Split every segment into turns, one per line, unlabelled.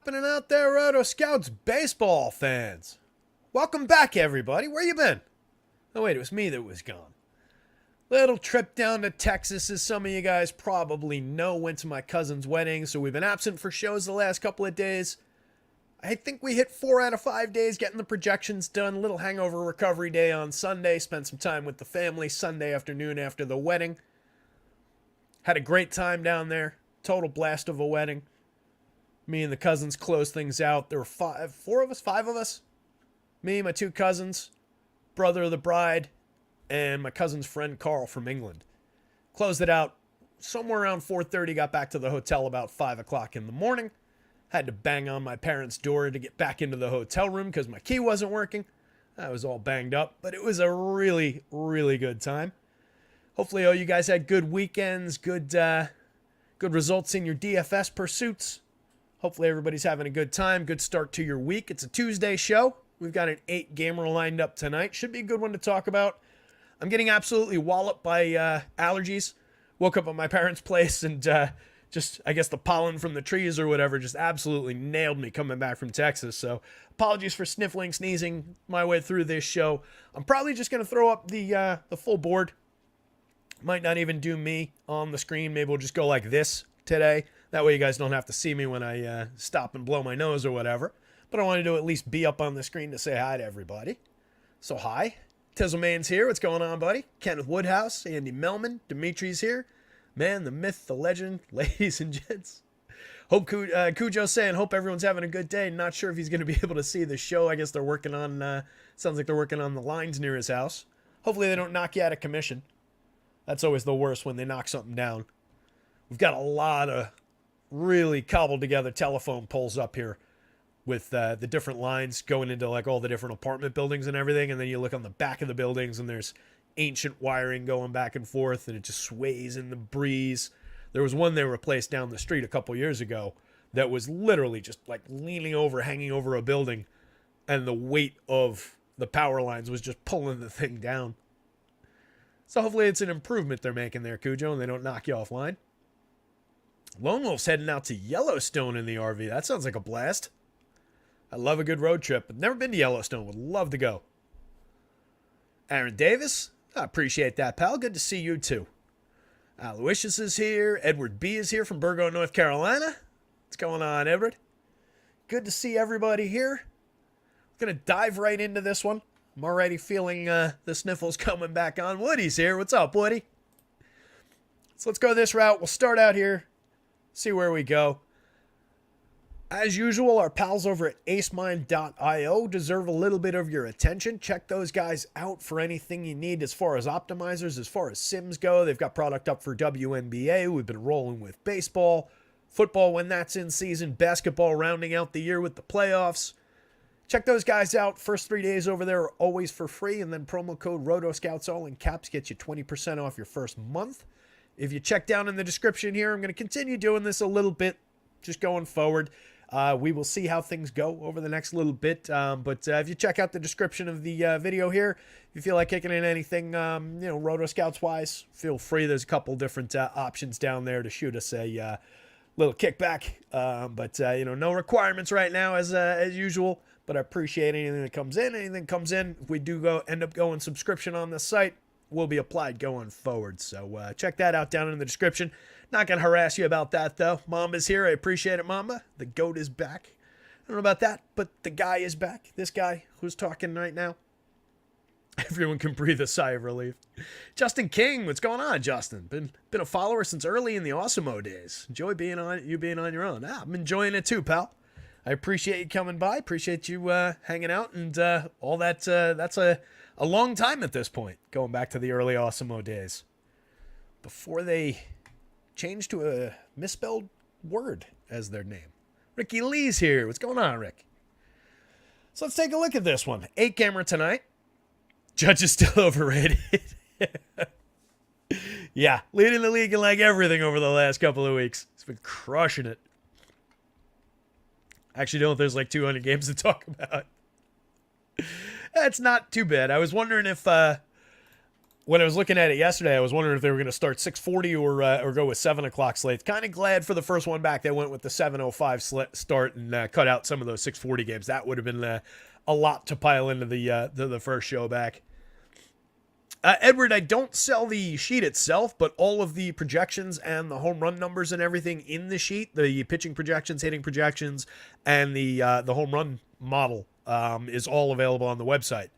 Happening out there, rotoscouts baseball fans. Welcome back, everybody. Where you been? Oh, wait, it was me that was gone. Little trip down to Texas, as some of you guys probably know. Went to my cousin's wedding, so we've been absent for shows the last couple of days. I think we hit 4 out of 5 days getting the projections done. Little hangover recovery day on Sunday. Spent some time with the family Sunday afternoon after the wedding. Had a great time down there. Total blast of a wedding. Me and the cousins closed things out. There were five of us. Me, my 2 cousins, brother of the bride, and my cousin's friend Carl from England. Closed it out somewhere around 4:30. Got back to the hotel about 5 o'clock in the morning. Had to bang on my parents' door to get back into the hotel room because my key wasn't working. I was all banged up, but it was a really, really good time. Hopefully all you guys had good weekends, good results in your DFS pursuits. Hopefully everybody's having a good time. Good start to your week. It's a Tuesday show. We've got an 8-gamer lined up tonight. Should be a good one to talk about. I'm getting absolutely walloped by allergies. Woke up at my parents' place and just, I guess the pollen from the trees or whatever just absolutely nailed me coming back from Texas. So apologies for sniffling, sneezing my way through this show. I'm probably just going to throw up the full board. Might not even do me on the screen. Maybe we'll just go like this today. That way you guys don't have to see me when I stop and blow my nose or whatever. But I wanted to at least be up on the screen to say hi to everybody. So hi. Tizzleman's here. What's going on, buddy? Kenneth Woodhouse, Andy Melman, Dimitri's here. Man, the myth, the legend, ladies and gents. Hope Cujo's saying, hope everyone's having a good day. Not sure if he's going to be able to see the show. I guess they're working on, sounds like they're working on the lines near his house. Hopefully they don't knock you out of commission. That's always the worst when they knock something down. We've got a lot of really cobbled together telephone poles up here with the different lines going into like all the different apartment buildings and everything. And then you look on the back of the buildings and there's ancient wiring going back and forth and it just sways in the breeze. There was one they replaced down the street a couple years ago that was literally just like leaning over, hanging over a building, and the weight of the power lines was just pulling the thing down. So hopefully it's an improvement they're making there, Cujo, and they don't knock you offline. Lone Wolf's heading out to Yellowstone in the RV. That sounds like a blast. I love a good road trip. I've never been to Yellowstone. Would love to go. Aaron Davis, I appreciate that, pal. Good to see you, too. Aloysius is here. Edward B. is here from Burgo, North Carolina. What's going on, Edward? Good to see everybody here. I'm going to dive right into this one. I'm already feeling the sniffles coming back on. Woody's here. What's up, Woody? So let's go this route. We'll start out here. See where we go. As usual, our pals over at acemind.io deserve a little bit of your attention. Check those guys out for anything you need as far as optimizers, as far as sims go. They've got product up for WNBA. We've been rolling with baseball, football when that's in season, basketball rounding out the year with the playoffs. Check those guys out. First 3 days over there are always for free, and then promo code rotoscouts, all in caps, gets you 20% off your first month. If you check down in the description here, I'm going to continue doing this a little bit, just going forward. We will see how things go over the next little bit. But if you check out the description of the video here, if you feel like kicking in anything, Rotoscouts-wise, feel free. There's a couple different options down there to shoot us a little kickback. But no requirements right now as usual. But I appreciate anything that comes in. Anything comes in, if we do end up going subscription on the site, will be applied going forward. So check that out down in the description. Not going to harass you about that, though. Mamba's here. I appreciate it, Mamba. The GOAT is back. I don't know about that, but the guy is back. This guy who's talking right now. Everyone can breathe a sigh of relief. Justin King, what's going on, Justin? Been a follower since early in the Awesemo days. Enjoy being on your own. I'm enjoying it too, pal. I appreciate you coming by. Appreciate you hanging out and all that. That's a long time at this point, going back to the early Awesemo days. Before they changed to a misspelled word as their name. Ricky Lee's here. What's going on, Rick? So let's take a look at this one. 8-gamer tonight. Judge is still overrated. Yeah, leading the league in like everything over the last couple of weeks. He's been crushing it. I actually don't know if there's like 200 games to talk about. That's not too bad. I was wondering if when I was looking at it yesterday, I was wondering if they were going to start 6:40 or go with 7 o'clock slates. Kind of glad for the first one back they went with the 7:05 start and cut out some of those 6:40 games. That would have been a lot to pile into the first show back. Edward, I don't sell the sheet itself, but all of the projections and the home run numbers and everything in the sheet, the pitching projections, hitting projections, and the home run model is all available on the website,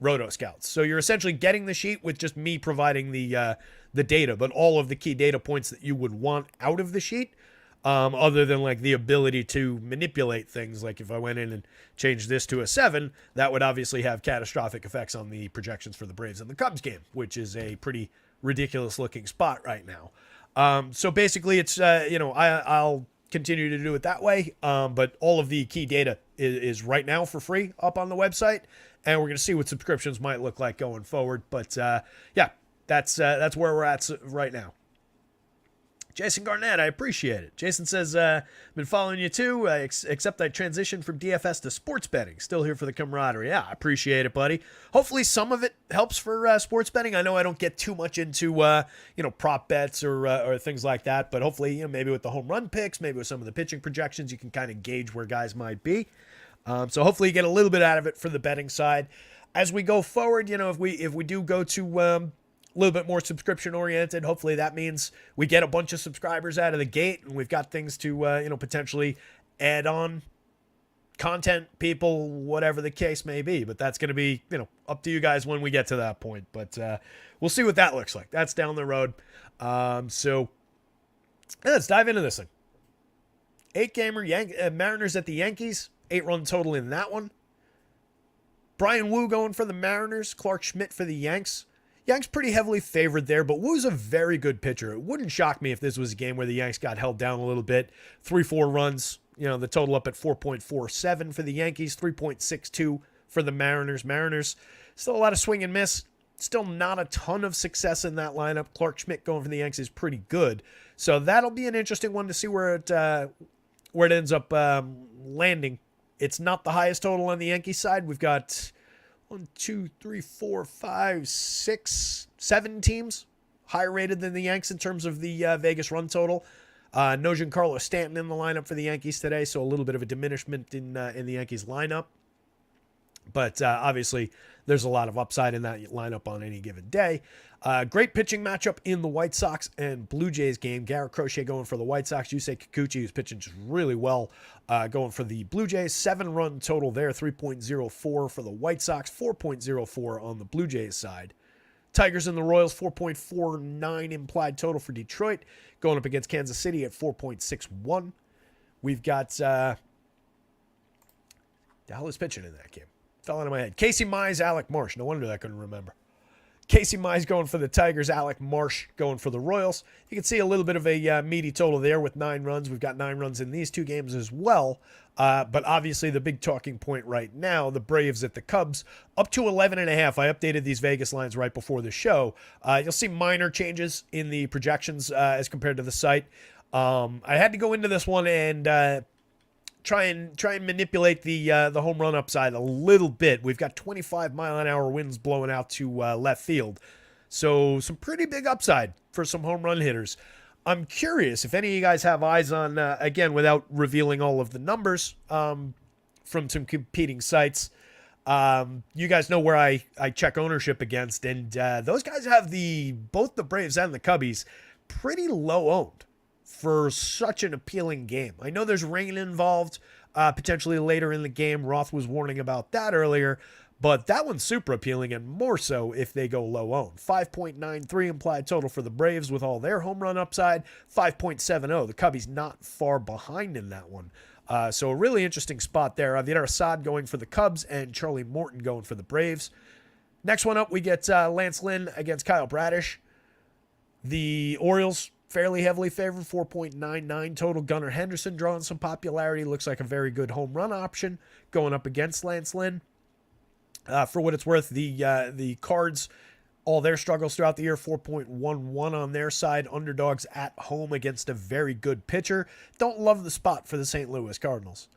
rotoscouts. So you're essentially getting the sheet with just me providing the data, but all of the key data points that you would want out of the sheet, other than like the ability to manipulate things. Like if I went in and changed this to a 7, that would obviously have catastrophic effects on the projections for the Braves and the Cubs game, which is a pretty ridiculous looking spot right now. So basically it's, I'll continue to do it that way. But all of the key data is right now for free up on the website, and we're going to see what subscriptions might look like going forward. But yeah, that's where we're at right now. Jason Garnett, I appreciate it. Jason says, been following you too, except I transitioned from DFS to sports betting. Still here for the camaraderie. Yeah, I appreciate it, buddy. Hopefully some of it helps for sports betting. I know I don't get too much into, prop bets or things like that, but hopefully, maybe with the home run picks, maybe with some of the pitching projections, you can kind of gauge where guys might be. So hopefully you get a little bit out of it for the betting side. As we go forward, if we do go to a little bit more subscription oriented, hopefully that means we get a bunch of subscribers out of the gate and we've got things to potentially add on content, people, whatever the case may be. But that's going to be up to you guys when we get to that point. But we'll see what that looks like. That's down the road. So let's dive into this thing. 8-gamer Mariners at the Yankees. 8-run total in that one. Brian Wu going for the Mariners. Clark Schmidt for the Yanks. Yanks pretty heavily favored there, but Wu's a very good pitcher. It wouldn't shock me if this was a game where the Yanks got held down a little bit. 3-4 runs, the total up at 4.47 for the Yankees, 3.62 for the Mariners. Mariners, still a lot of swing and miss. Still not a ton of success in that lineup. Clark Schmidt going for the Yanks is pretty good. So that'll be an interesting one to see where it ends up landing. It's not the highest total on the Yankees side. We've got 1, 2, 3, 4, 5, 6, 7 teams higher rated than the Yanks in terms of the Vegas run total. No Giancarlo Stanton in the lineup for the Yankees today, so a little bit of a diminishment in the Yankees lineup. But obviously, there's a lot of upside in that lineup on any given day. Great pitching matchup in the White Sox and Blue Jays game. Garrett Crochet going for the White Sox. Yusei Kikuchi, who's pitching just really well, going for the Blue Jays. 7-run total there, 3.04 for the White Sox, 4.04 on the Blue Jays side. Tigers and the Royals, 4.49 implied total for Detroit, going up against Kansas City at 4.61. We've got the hell is pitching in that game? Fell out of my head. Casey Mize, Alec Marsh. No wonder I couldn't remember. Casey Mize going for the Tigers. Alec Marsh going for the Royals. You can see a little bit of a meaty total there with 9 runs. We've got 9 runs in these 2 games as well. But obviously the big talking point right now, the Braves at the Cubs, up to 11.5. I updated these Vegas lines right before the show. You'll see minor changes in the projections as compared to the site. I had to go into this one and try and manipulate the home run upside a little bit. We've got 25-mile-an-hour winds blowing out to left field. So some pretty big upside for some home run hitters. I'm curious if any of you guys have eyes on, again, without revealing all of the numbers from some competing sites. You guys know where I check ownership against, and those guys have both the Braves and the Cubbies pretty low owned for such an appealing game. I know there's rain involved potentially later in the game. Roth was warning about that earlier, but that one's super appealing, and more so if they go low owned. 5.93 implied total for the Braves with all their home run upside. 5.70. The Cubbies not far behind in that one. So a really interesting spot there. Avier Assad going for the Cubs and Charlie Morton going for the Braves. Next one up, we get Lance Lynn against Kyle Bradish. The Orioles fairly heavily favored, 4.99 total. Gunnar Henderson drawing some popularity. Looks like a very good home run option going up against Lance Lynn. For what it's worth, the Cards, all their struggles throughout the year, 4.11 on their side. Underdogs at home against a very good pitcher. Don't love the spot for the St. Louis Cardinals.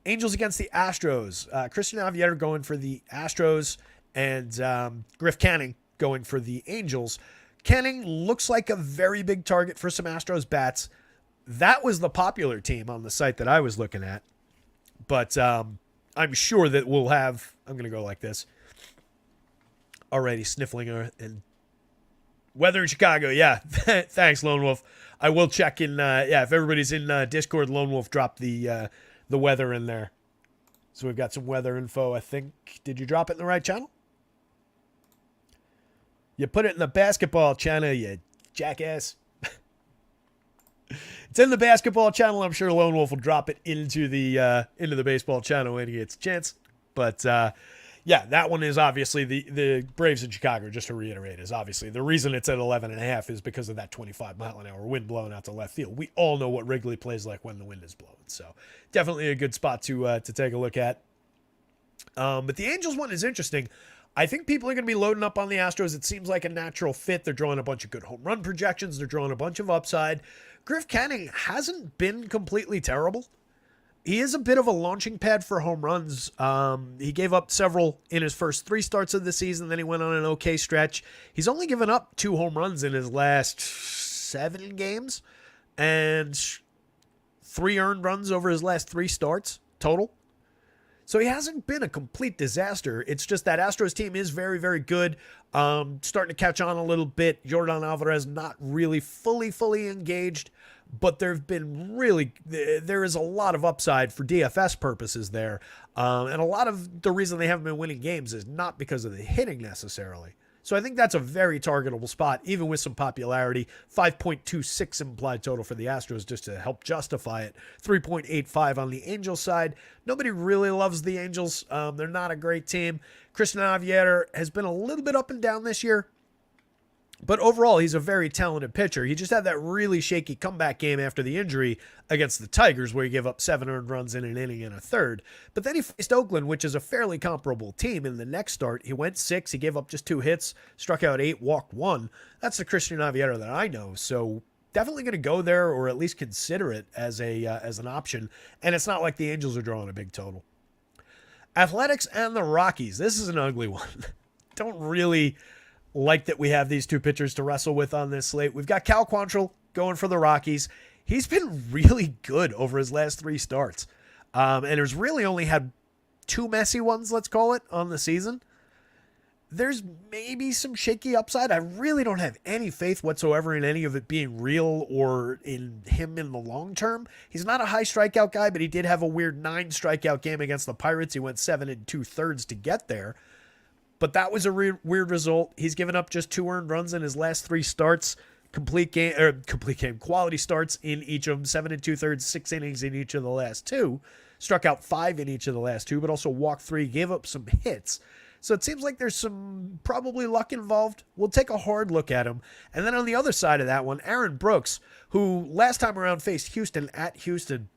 Angels against the Astros. Christian Javier going for the Astros, and Griff Canning going for the Angels. Canning looks like a very big target for some Astros bats. That was the popular team on the site that I was looking at. But I'm sure that we'll have... I'm going to go like this. Already sniffling and weather in Chicago. Yeah, thanks, Lone Wolf. I will check in. If everybody's in Discord, Lone Wolf dropped the weather in there. So we've got some weather info, I think. Did you drop it in the right channel? You put it in the basketball channel, you jackass. It's in the basketball channel. I'm sure Lone Wolf will drop it into the baseball channel when he gets a chance. But yeah, that one is obviously the Braves in Chicago, just to reiterate, is obviously the reason it's at 11.5 is because of that 25-mile-an-hour wind blowing out to left field. We all know what Wrigley plays like when the wind is blowing. So definitely a good spot to take a look at. But the Angels one is interesting. I think people are going to be loading up on the Astros. It seems like a natural fit. They're drawing a bunch of good home run projections. They're drawing a bunch of upside. Griff Canning hasn't been completely terrible. He is a bit of a launching pad for home runs. He gave up several in his first 3 starts of the season. Then he went on an okay stretch. He's only given up 2 home runs in his last 7 games and 3 earned runs over his last 3 starts total. So he hasn't been a complete disaster. It's just that Astros team is very, very good. Starting to catch on a little bit. Yordan Alvarez not really fully engaged, but there is a lot of upside for DFS purposes there. And a lot of the reason they haven't been winning games is not because of the hitting necessarily. So I think that's a very targetable spot, even with some popularity. 5.26 implied total for the Astros just to help justify it. 3.85 on the Angels side. Nobody really loves the Angels. They're not a great team. Christian Javier has been a little bit up and down this year. But overall, he's a very talented pitcher. He just had that really shaky comeback game after the injury against the Tigers where he gave up 7 earned runs in an inning and a third. But then he faced Oakland, which is a fairly comparable team. In the next start, he went 6. He gave up just 2 hits, struck out 8, walked 1. That's the Christian Javier that I know. So definitely going to go there or at least consider it as an option. And it's not like the Angels are drawing a big total. Athletics and the Rockies. This is an ugly one. Don't really like that we have these 2 pitchers to wrestle with on this slate. We've got Cal Quantrill going for the Rockies. He's been really good over his last 3 starts. And has really only had 2 messy ones, let's call it, on the season. There's maybe some shaky upside. I really don't have any faith whatsoever in any of it being real or in him in the long term. He's not a high strikeout guy, but he did have a weird 9 strikeout game against the Pirates. He went 7 2/3 to get there. But that was a weird result. He's given up just 2 earned runs in his last 3 starts. Quality starts in each of them. 7 2/3, 6 innings in each of the last 2. Struck out 5 in each of the last 2, but also walked 3, gave up some hits. So it seems like there's some probably luck involved. We'll take a hard look at him. And then on the other side of that one, Aaron Brooks, who last time around faced Houston at Houston,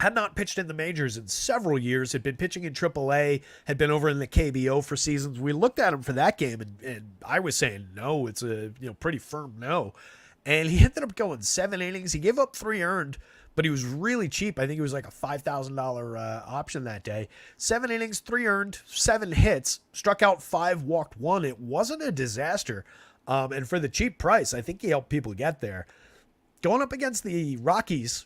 had not pitched in the majors in several years, had been pitching in AAA, had been over in the KBO for seasons. We looked at him for that game, and I was saying no. It's a pretty firm no. And he ended up going 7 innings. He gave up 3 earned, but he was really cheap. I think it was like a $5,000 option that day. 7 innings, 3 earned, 7 hits, struck out 5, walked 1. It wasn't a disaster. And for the cheap price, I think he helped people get there. Going up against the Rockies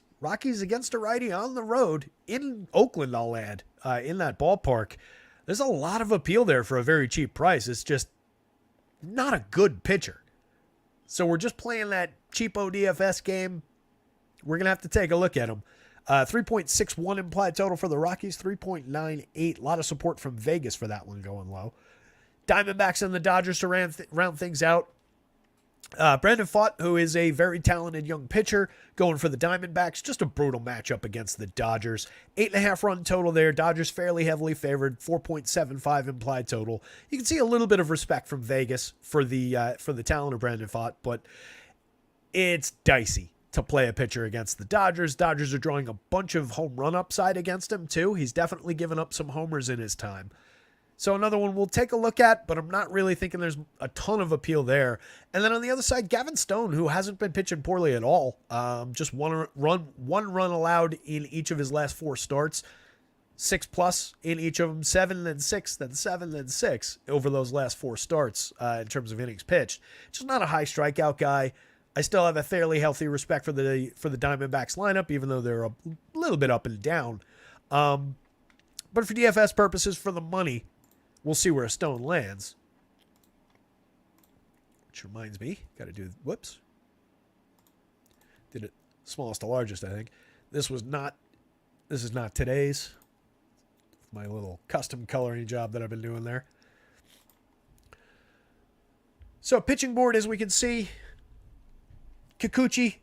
against a righty on the road in Oakland, I'll add, in that ballpark. There's a lot of appeal there for a very cheap price. It's just not a good pitcher. So we're just playing that cheapo DFS game. We're going to have to take a look at him. 3.61 implied total for the Rockies, 3.98. A lot of support from Vegas for that one going low. Diamondbacks and the Dodgers to round things out. Brandon Pfaadt, who is a very talented young pitcher, going for the Diamondbacks. Just a brutal matchup against the Dodgers. 8.5 run total there. Dodgers fairly heavily favored. 4.75 implied total. You can see a little bit of respect from Vegas for the talent of Brandon Pfaadt, but it's dicey to play a pitcher against the Dodgers. Dodgers are drawing a bunch of home run upside against him too. He's definitely given up some homers in his time. So another one we'll take a look at, but I'm not really thinking there's a ton of appeal there. And then on the other side, Gavin Stone, who hasn't been pitching poorly at all. Just one run allowed in each of his last 4 starts. 6+ in each of them, 7, then 6, then 7, then 6 over those last 4 starts in terms of innings pitched. Just not a high strikeout guy. I still have a fairly healthy respect for the Diamondbacks lineup, even though they're a little bit up and down. But for DFS purposes, for the money, we'll see where a stone lands. Which reminds me, got to do, whoops. Did it smallest to largest, I think. This is not today's. My little custom coloring job that I've been doing there. So pitching board, as we can see, Kikuchi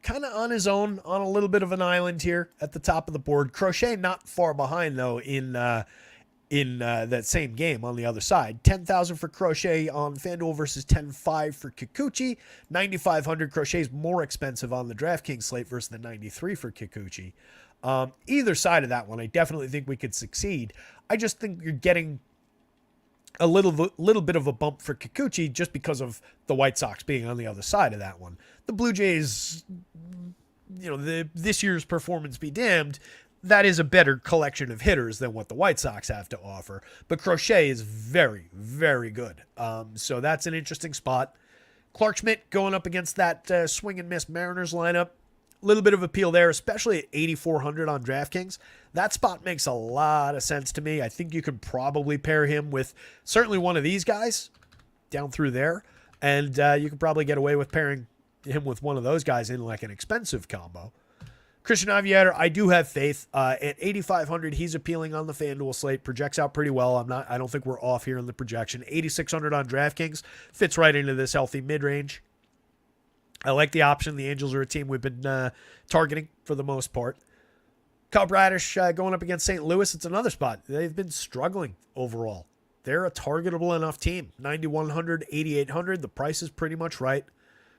kind of on his own, on a little bit of an island here at the top of the board. Crochet not far behind, though, in that same game on the other side. 10,000 for Crochet on FanDuel versus 10.5 for Kikuchi. 9,500. Crochet's more expensive on the DraftKings slate versus the 93 for Kikuchi. Either side of that one, I definitely think we could succeed. I just think you're getting a little bit of a bump for Kikuchi just because of the White Sox being on the other side of that one. The Blue Jays, this year's performance be damned, that is a better collection of hitters than what the White Sox have to offer. But Crochet is very, very good. So that's an interesting spot. Clark Schmidt going up against that swing and miss Mariners lineup. A little bit of appeal there, especially at 8,400 on DraftKings. That spot makes a lot of sense to me. I think you could probably pair him with certainly one of these guys down through there. And you could probably get away with pairing him with one of those guys in like an expensive combo. Christian Aviator, I do have faith. At 8,500, he's appealing on the FanDuel slate. Projects out pretty well. I don't think we're off here in the projection. 8,600 on DraftKings. Fits right into this healthy mid-range. I like the option. The Angels are a team we've been targeting for the most part. Cub Radish going up against St. Louis. It's another spot. They've been struggling overall. They're a targetable enough team. 9,100, 8,800. The price is pretty much right.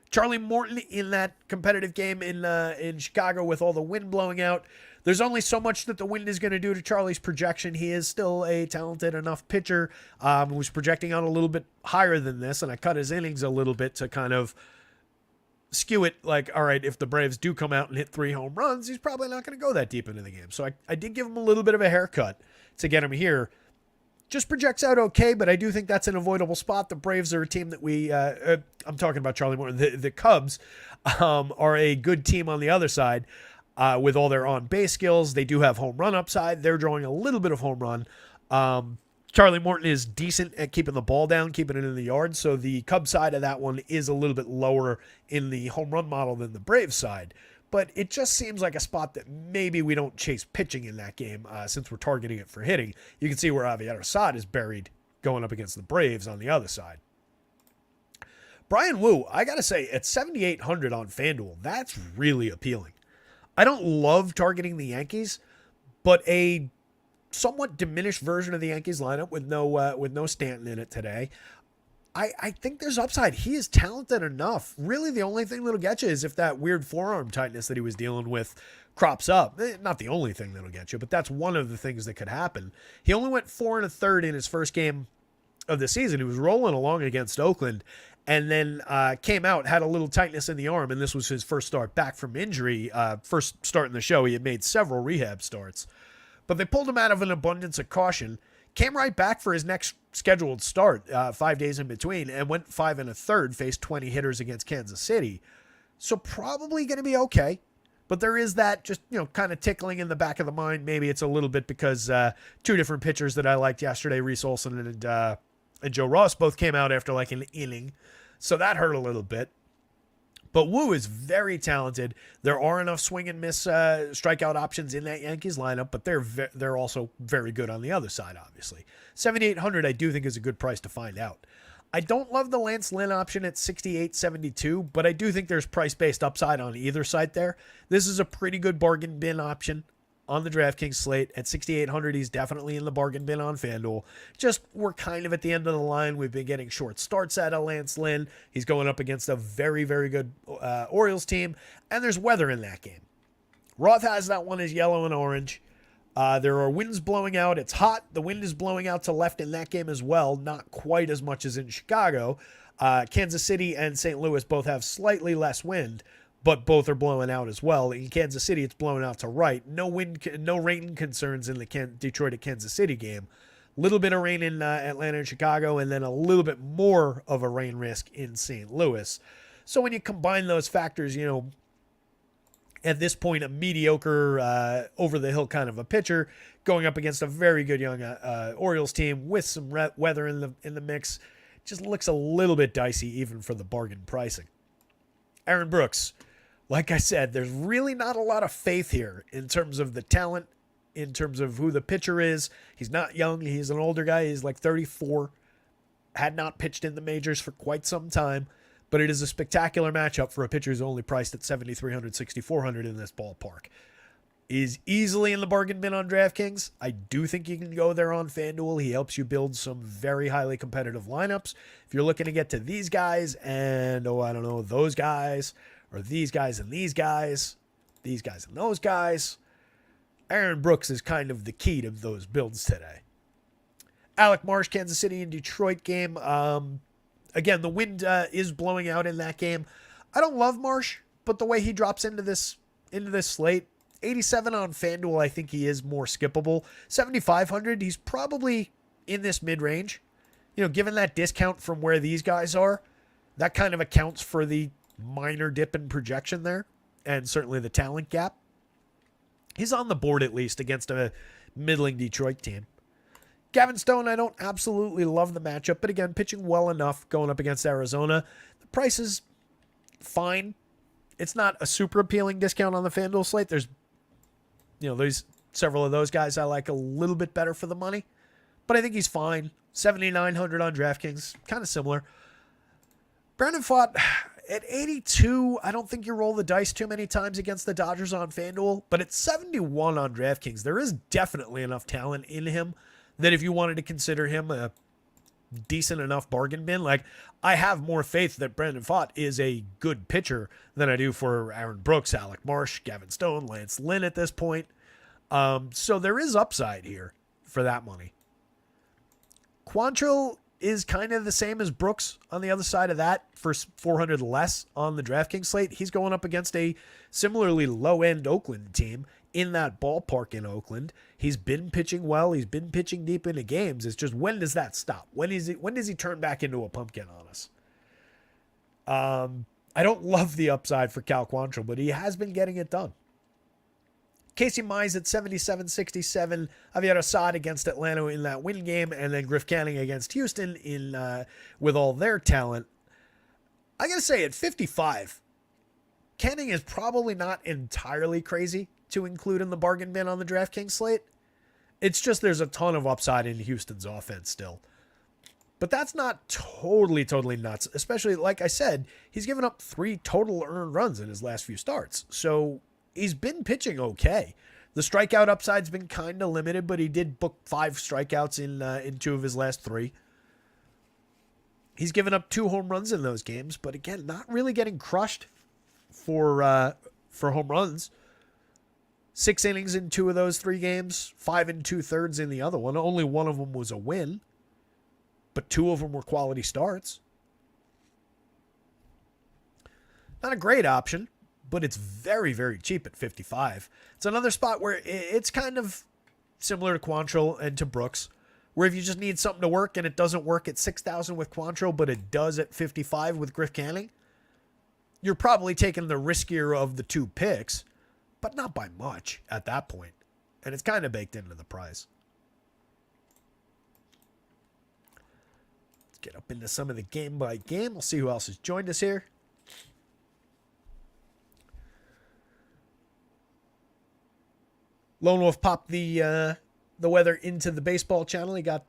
Charlie Morton in that competitive game in Chicago with all the wind blowing out. There's only so much that the wind is going to do to Charlie's projection. He is still a talented enough pitcher. Was projecting out a little bit higher than this, and I cut his innings a little bit to kind of skew it like, all right, if the Braves do come out and hit 3 home runs, he's probably not going to go that deep into the game. So I did give him a little bit of a haircut to get him here. Just projects out okay, but I do think that's an avoidable spot. The Braves are a team that I'm talking about Charlie Morton. The Cubs are a good team on the other side with all their on-base skills. They do have home run upside. They're drawing a little bit of home run. Charlie Morton is decent at keeping the ball down, keeping it in the yard. So the Cubs side of that one is a little bit lower in the home run model than the Braves side. But it just seems like a spot that maybe we don't chase pitching in that game since we're targeting it for hitting. You can see where Aviator Assad is buried going up against the Braves on the other side. Brian Wu, I got to say, at 7,800 on FanDuel, that's really appealing. I don't love targeting the Yankees, but a somewhat diminished version of the Yankees lineup with no Stanton in it today. I think there's upside. He is talented enough. Really, the only thing that'll get you is if that weird forearm tightness that he was dealing with crops up. Not the only thing that'll get you, but that's one of the things that could happen. He only went 4 1/3 in his first game of the season. He was rolling along against Oakland and then came out, had a little tightness in the arm, and this was his first start back from injury. First start in the show. He had made several rehab starts. But they pulled him out of an abundance of caution. Came right back for his next scheduled start, 5 days in between, and went 5 1/3, faced 20 hitters against Kansas City. So probably going to be okay. But there is that just, kind of tickling in the back of the mind. Maybe it's a little bit because 2 different pitchers that I liked yesterday, Reese Olson and Joe Ross, both came out after like an inning. So that hurt a little bit. But Wu is very talented. There are enough swing and miss strikeout options in that Yankees lineup, but they're also very good on the other side, obviously. 7,800 I do think is a good price to find out. I don't love the Lance Lynn option at 68.72, but I do think there's price-based upside on either side there. This is a pretty good bargain bin option on the DraftKings slate. At 6,800, he's definitely in the bargain bin on FanDuel. Just, we're kind of at the end of the line. We've been getting short starts out of Lance Lynn. He's going up against a very, very good Orioles team, and there's weather in that game. Roth has that one as yellow and orange. There are winds blowing out. It's hot. The wind is blowing out to left in that game as well. Not quite as much as in Chicago. Kansas City and St. Louis both have slightly less wind, but both are blowing out as well. In Kansas City, it's blowing out to right. No rain concerns in the Detroit to Kansas City game. A little bit of rain in Atlanta and Chicago, and then a little bit more of a rain risk in St. Louis. So when you combine those factors, at this point, a mediocre, over-the-hill kind of a pitcher going up against a very good young Orioles team with some weather in the mix, just looks a little bit dicey even for the bargain pricing. Aaron Brooks, like I said, there's really not a lot of faith here in terms of the talent, in terms of who the pitcher is. He's not young. He's an older guy. He's like 34. Had not pitched in the majors for quite some time. But it is a spectacular matchup for a pitcher who's only priced at $7,300, $6,400 in this ballpark. Is easily in the bargain bin on DraftKings. I do think you can go there on FanDuel. He helps you build some very highly competitive lineups. If you're looking to get to these guys and, those guys, or these guys and these guys and those guys, Aaron Brooks is kind of the key to those builds today. Alec Marsh, Kansas City and Detroit game. Again, the wind is blowing out in that game. I don't love Marsh, but the way he drops into this slate, 87 on FanDuel, I think he is more skippable. 7,500, he's probably in this mid-range. Given that discount from where these guys are, that kind of accounts for the minor dip in projection there, and certainly the talent gap. He's on the board at least against a middling Detroit team. Gavin Stone, I don't absolutely love the matchup, but again, pitching well enough going up against Arizona. The price is fine. It's not a super appealing discount on the FanDuel slate. There's several of those guys I like a little bit better for the money, but I think he's fine. 7,900 on DraftKings, kind of similar. Brandon Pfaadt at 82, I don't think you roll the dice too many times against the Dodgers on FanDuel, but at 71 on DraftKings, there is definitely enough talent in him that if you wanted to consider him a decent enough bargain bin, like I have more faith that Brandon Pfaadt is a good pitcher than I do for Aaron Brooks, Alec Marsh, Gavin Stone, Lance Lynn at this point. So there is upside here for that money. Quantrill is kind of the same as Brooks on the other side of that for 400 less on the DraftKings slate. He's going up against a similarly low-end Oakland team in that ballpark in Oakland. He's been pitching well. He's been pitching deep into games. It's just, when does that stop? When does he turn back into a pumpkin on us? I don't love the upside for Cal Quantrill, but he has been getting it done. Casey Mize at 77.67. Javier Assad against Atlanta in that win game, and then Griff Canning against Houston in with all their talent. I gotta say, at 55, Canning is probably not entirely crazy to include in the bargain bin on the DraftKings slate. It's just there's a ton of upside in Houston's offense still. But that's not totally nuts, especially, like I said, he's given up 3 total earned runs in his last few starts. So he's been pitching okay. The strikeout upside's been kind of limited, but he did book 5 strikeouts in 2 of his last 3. He's given up 2 home runs in those games, but again, not really getting crushed for home runs. 6 innings in 2 of those 3 games, 5 2/3 in the other one. Only one of them was a win, but 2 of them were quality starts. Not a great option, but it's very, very cheap at 55. It's another spot where it's kind of similar to Quantrill and to Brooks, where if you just need something to work and it doesn't work at 6,000 with Quantrill, but it does at 55 with Griff Canning, you're probably taking the riskier of the 2 picks, but not by much at that point. And it's kind of baked into the price. Let's get up into some of the game by game. We'll see who else has joined us here. Lone Wolf popped the weather into the baseball channel. He got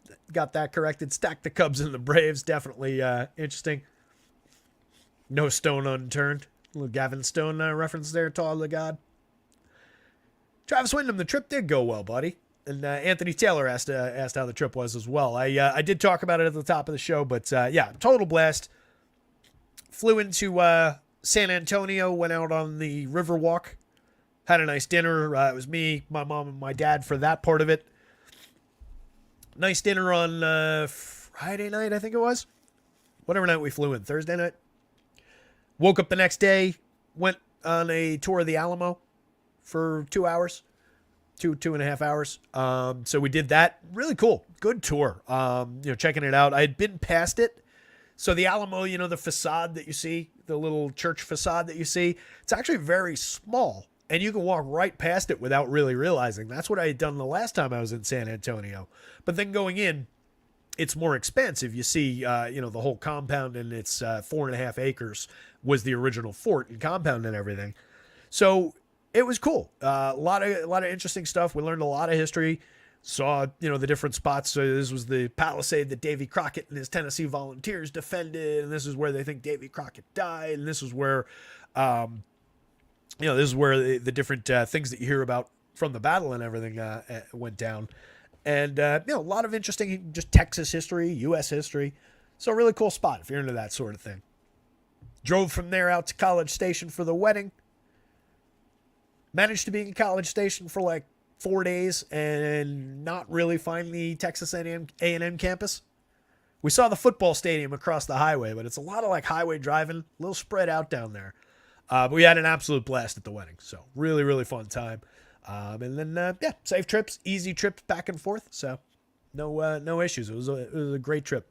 that corrected. Stacked the Cubs and the Braves. Definitely interesting. No stone unturned. A little Gavin Stone reference there, Tall the God. Travis Wyndham, the trip did go well, buddy. And Anthony Taylor asked how the trip was as well. I did talk about it at the top of the show, but yeah, total blast. Flew into San Antonio, went out on the Riverwalk. Had a nice dinner. It was me, my mom, and my dad for that part of it. Nice dinner on Friday night, I think it was. Whatever night we flew in, Thursday night. Woke up the next day, went on a tour of the Alamo for 2 hours, 2.5 hours. So we did that. Really cool. Good tour. Checking it out. I had been past it. So the Alamo, the facade that you see, the little church facade that you see, it's actually very small. And you can walk right past it without really realizing. That's what I had done the last time I was in San Antonio. But then going in, it's more expansive. You see, the whole compound, and it's 4.5 acres was the original fort and compound and everything. So it was cool. A lot of interesting stuff. We learned a lot of history. Saw, the different spots. So this was the palisade that Davy Crockett and his Tennessee Volunteers defended, and this is where they think Davy Crockett died, and this is where, the different things that you hear about from the battle and everything went down, and a lot of interesting just Texas history, U.S. history. So a really cool spot if you're into that sort of thing. Drove from there out to College Station for the wedding. Managed to be in College Station for like 4 days and not really find the Texas A&M campus. We saw the football stadium across the highway, but it's a lot of like highway driving, a little spread out down there. But we had an absolute blast at the wedding. So really, really fun time. And then, safe trips, easy trips back and forth. So no issues. It was a great trip.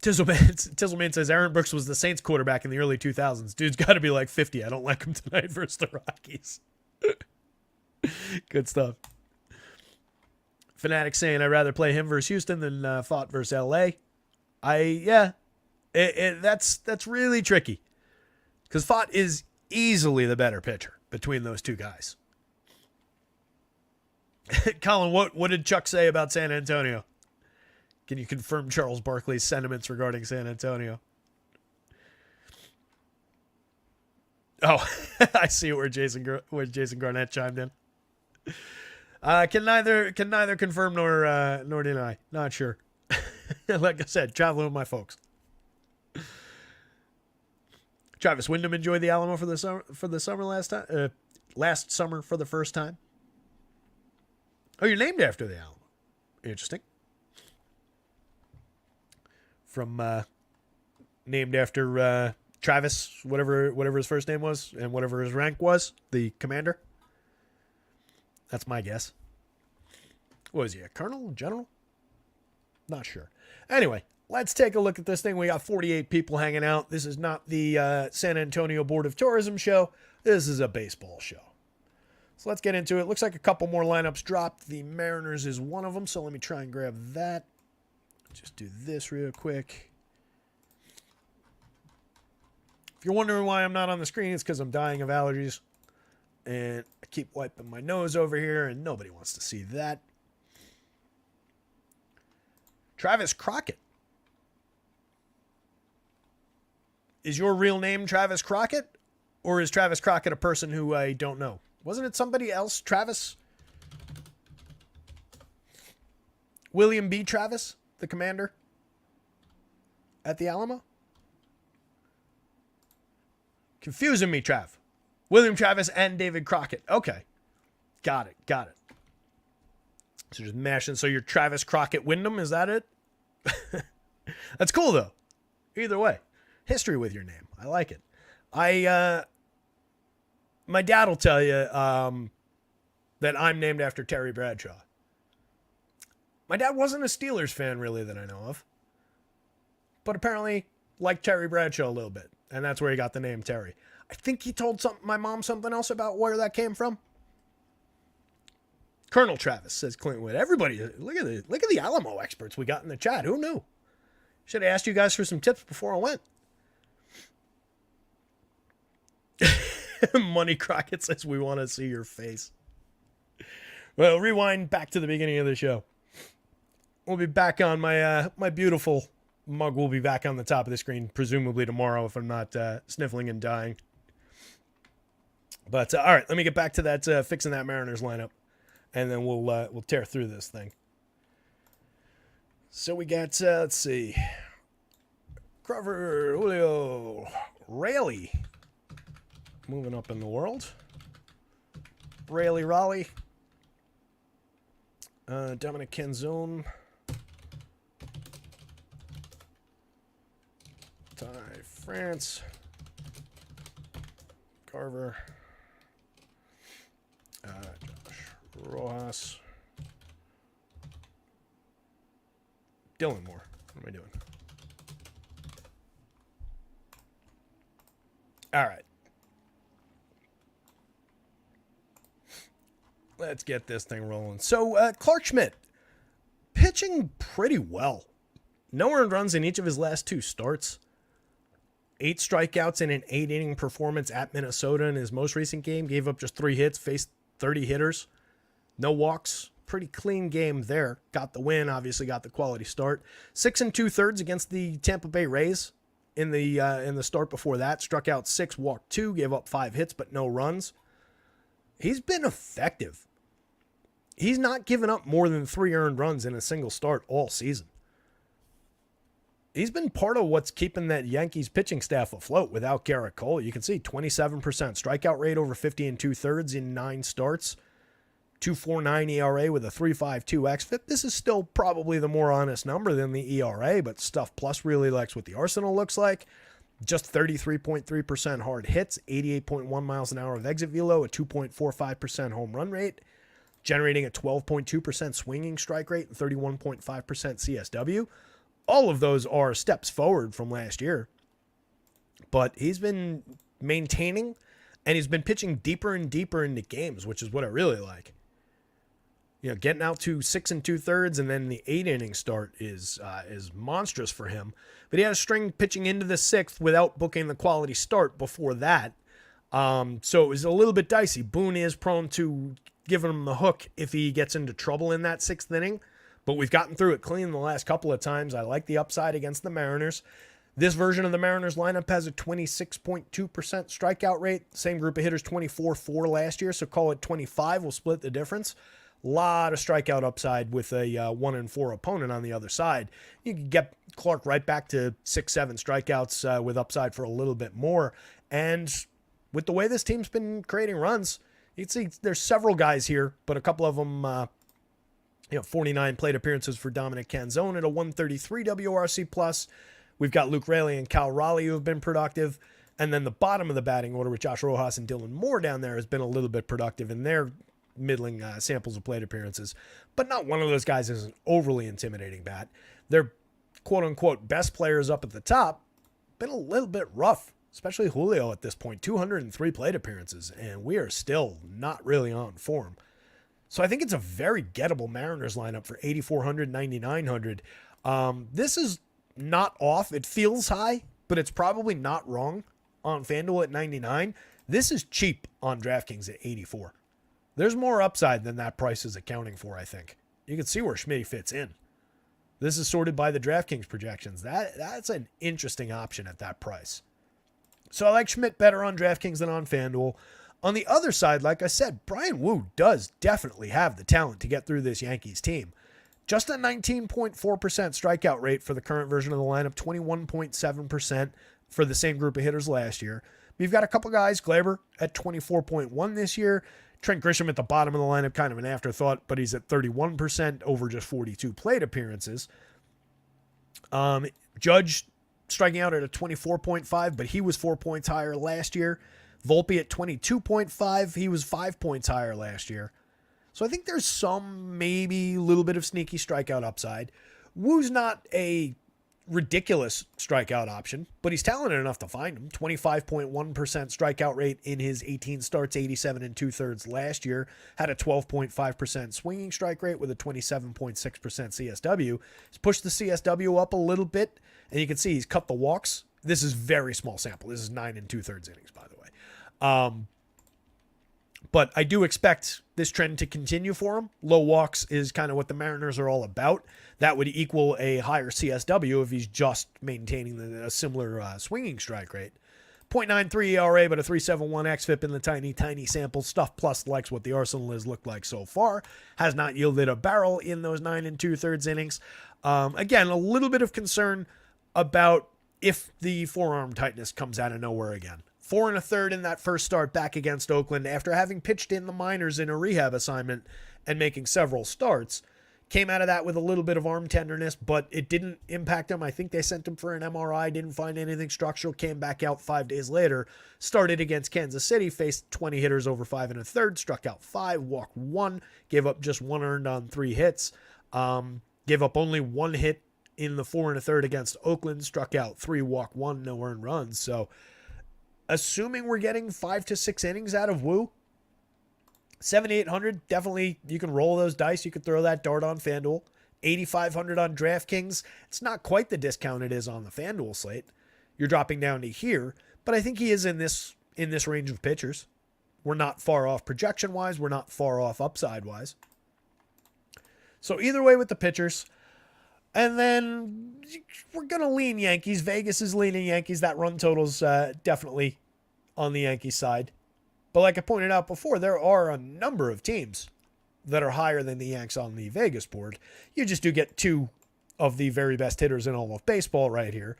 Tizzleman says Aaron Brooks was the Saints quarterback in the early 2000s. Dude's got to be like 50. I don't like him tonight versus the Rockies. Good stuff. Fanatic saying I'd rather play him versus Houston than Fott versus LA. That's really tricky because Fott is easily the better pitcher between those two guys. Colin, what did Chuck say about San Antonio? Can you confirm Charles Barkley's sentiments regarding San Antonio? Oh, I see where Jason Garnett chimed in. Can neither confirm nor deny. Not sure. Like I said, traveling with my folks. Travis Wyndham enjoyed the Alamo for the summer last summer for the first time. Oh, you're named after the Alamo. Interesting. From named after Travis, whatever his first name was and whatever his rank was, the commander. That's my guess. What was he, a colonel, general? Not sure. Anyway, let's take a look at this thing. We got 48 people hanging out. This is not the San Antonio Board of Tourism show. This is a baseball show. So let's get into it. Looks like a couple more lineups dropped. The Mariners is one of them, so let me try and grab that. Just do this real quick. If you're wondering why I'm not on the screen, it's because I'm dying of allergies. And I keep wiping my nose over here, and nobody wants to see that. Travis Crockett. Is your real name Travis Crockett? Or is Travis Crockett a person who I don't know? Wasn't it somebody else? Travis? William B. Travis, the commander at the Alamo? Confusing me, Trav. William Travis and David Crockett. Okay. Got it. So just mashing. So you're Travis Crockett Wyndham, is that it? That's cool, though. Either way. History with your name. I like it. My dad will tell you that I'm named after Terry Bradshaw. My dad wasn't a Steelers fan, really, that I know of. But apparently liked Terry Bradshaw a little bit. And that's where he got the name Terry. I think he told my mom something else about where that came from. Colonel Travis, says Clintwood. Everybody, look at the Alamo experts we got in the chat. Who knew? Should have asked you guys for some tips before I went. Money Crockett says we want to see your face. Well, rewind back to the beginning of the show. We'll be back on my beautiful mug. Will be back on the top of the screen, presumably tomorrow if I'm not sniffling and dying. But all right, let me get back to that fixing that Mariners lineup, and then we'll tear through this thing. So we got let's see, Grover, Julio, Raleigh, moving up in the world. Raleigh, Dominic Canzone, Ty France, Carver. Josh Rojas. Dylan Moore. What am I doing? All right. Let's get this thing rolling. So, Clark Schmidt, pitching pretty well. No earned runs in each of his last 2 starts. 8 strikeouts in an 8-inning performance at Minnesota in his most recent game. Gave up just 3 hits, faced 30 hitters. No walks. Pretty clean game there. Got the win, obviously got the quality start. 6 2/3 against the Tampa Bay Rays in the start before that. Struck out 6, walked 2, gave up 5 hits, but no runs. He's been effective. He's not given up more than 3 earned runs in a single start all season. He's been part of what's keeping that Yankees pitching staff afloat without Garrett Cole. You can see 27% strikeout rate over 50 2/3 in 9 starts. 2.49 ERA with a 3.52 xFIP. This is still probably the more honest number than the ERA, but Stuff Plus really likes what the arsenal looks like. Just 33.3% hard hits, 88.1 miles an hour of exit velo, a 2.45% home run rate, generating a 12.2% swinging strike rate and 31.5% CSW. All of those are steps forward from last year. But he's been maintaining, and he's been pitching deeper and deeper into games, which is what I really like. You know, getting out to 6 2/3 and then the 8-inning start is monstrous for him. But he had a string pitching into the 6th without booking the quality start before that. So it was a little bit dicey. Boone is prone to giving him the hook if he gets into trouble in that 6th inning. But we've gotten through it clean the last couple of times. I like the upside against the Mariners. This version of the Mariners lineup has a 26.2% strikeout rate. Same group of hitters, 24-4 last year, so call it 25. We'll split the difference. A lot of strikeout upside with a 1-4 opponent on the other side. You can get Clark right back to 6-7 strikeouts with upside for a little bit more. And with the way this team's been creating runs, you can see there's several guys here, but a couple of them... 49 plate appearances for Dominic Canzone at a 133 WRC plus. We've got Luke Raley and Cal Raleigh who have been productive. And then the bottom of the batting order with Josh Rojas and Dylan Moore down there has been a little bit productive in their middling samples of plate appearances. But not one of those guys is an overly intimidating bat. Their quote-unquote best players up at the top been a little bit rough, especially Julio at this point. 203 plate appearances, and we are still not really on form. So I think it's a very gettable Mariners lineup for 8,400, 9,900. This is not off. It feels high, but it's probably not wrong on FanDuel at 99. This is cheap on DraftKings at 84. There's more upside than that price is accounting for, I think. You can see where Schmitty fits in. This is sorted by the DraftKings projections. That's an interesting option at that price. So I like Schmidt better on DraftKings than on FanDuel. On the other side, like I said, Brian Wu does definitely have the talent to get through this Yankees team. Just a 19.4% strikeout rate for the current version of the lineup, 21.7% for the same group of hitters last year. We've got a couple guys, Glaber at 24.1 this year. Trent Grisham at the bottom of the lineup, kind of an afterthought, but he's at 31% over just 42 plate appearances. Judge striking out at a 24.5, but he was 4 points higher last year. Volpe at 22.5. He was 5 points higher last year. So I think there's some maybe a little bit of sneaky strikeout upside. Woo's not a ridiculous strikeout option, but he's talented enough to find him. 25.1% strikeout rate in his 18 starts, 87 2/3 last year. Had a 12.5% swinging strike rate with a 27.6% CSW. He's pushed the CSW up a little bit, and you can see he's cut the walks. This is very small sample. This is 9 2/3 innings, by the way. But I do expect this trend to continue for him. Low walks is kind of what the Mariners are all about. That would equal a higher CSW if he's just maintaining a similar swinging strike rate. 0.93 ERA, but a 3.71 xFIP in the tiny sample. Stuff Plus likes what the arsenal has looked like so far. Has not yielded a barrel in those 9 2/3 innings. Again, a little bit of concern about if the forearm tightness comes out of nowhere again. 4 1/3 in that first start back against Oakland after having pitched in the minors in a rehab assignment and making several starts. Came out of that with a little bit of arm tenderness, but it didn't impact him. I think they sent him for an MRI, didn't find anything structural, came back out 5 days later, started against Kansas City, faced 20 hitters over 5 1/3, struck out 5, walked 1, gave up just 1 earned on 3 hits, gave up only 1 hit in the 4 1/3 against Oakland, struck out 3, walked 1, no earned runs. So assuming we're getting 5 to 6 innings out of Woo, 7,800, definitely you can roll those dice. You could throw that dart on FanDuel. 8,500 on DraftKings. It's not quite the discount it is on the FanDuel slate. You're dropping down to here, but I think he is in this range of pitchers. We're not far off projection-wise. We're not far off upside-wise. So either way with the pitchers. And then we're going to lean Yankees. Vegas is leaning Yankees. That run total's definitely on the Yankees side. But like I pointed out before, there are a number of teams that are higher than the Yanks on the Vegas board. You just do get 2 of the very best hitters in all of baseball right here.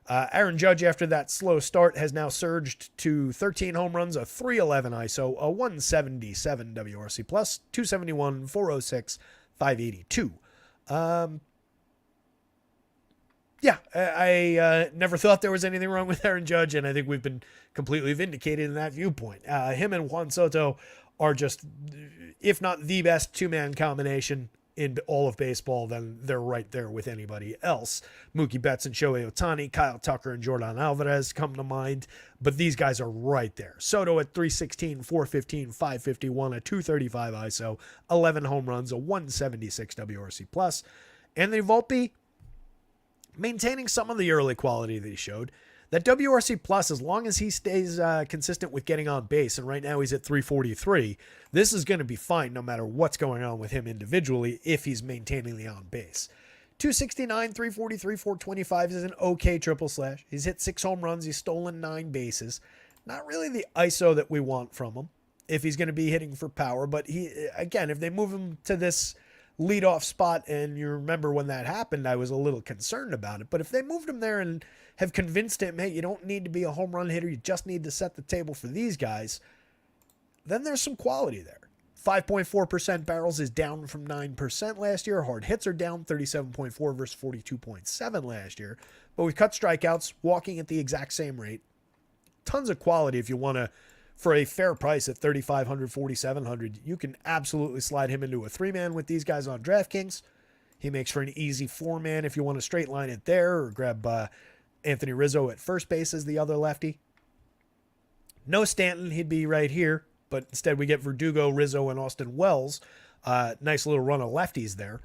Aaron Judge, after that slow start, has now surged to 13 home runs, a 311 ISO, a 177 WRC+, 271, 406, 582. Yeah, I never thought there was anything wrong with Aaron Judge, and I think we've been completely vindicated in that viewpoint. Him and Juan Soto are just, if not the best 2-man combination in all of baseball, then they're right there with anybody else. Mookie Betts and Shohei Ohtani, Kyle Tucker and Jordan Alvarez come to mind, but these guys are right there. Soto at 316, 415, 551, a 235 ISO, 11 home runs, a 176 WRC+. Anthony Volpe, maintaining some of the early quality that he showed. That WRC+, as long as he stays consistent with getting on base, and right now he's at 343, this is going to be fine no matter what's going on with him individually if he's maintaining the on base. 269, 343, 425 is an okay triple slash. He's hit 6 home runs. He's stolen 9 bases. Not really the ISO that we want from him if he's going to be hitting for power, but again, if they move him to this leadoff spot, and you remember when that happened, I was a little concerned about it. But if they moved him there and have convinced him, hey, you don't need to be a home run hitter, you just need to set the table for these guys, then there's some quality there. 5.4% barrels is down from 9% last year. Hard hits are down 37.4 versus 42.7 last year. But we've cut strikeouts, walking at the exact same rate. Tons of quality if you want to. For a fair price at $3,500, $4,700, you can absolutely slide him into a 3-man with these guys on DraftKings. He makes for an easy 4-man if you want to straight line it there, or grab Anthony Rizzo at first base as the other lefty. No Stanton, he'd be right here, but instead we get Verdugo, Rizzo, and Austin Wells. Nice little run of lefties there.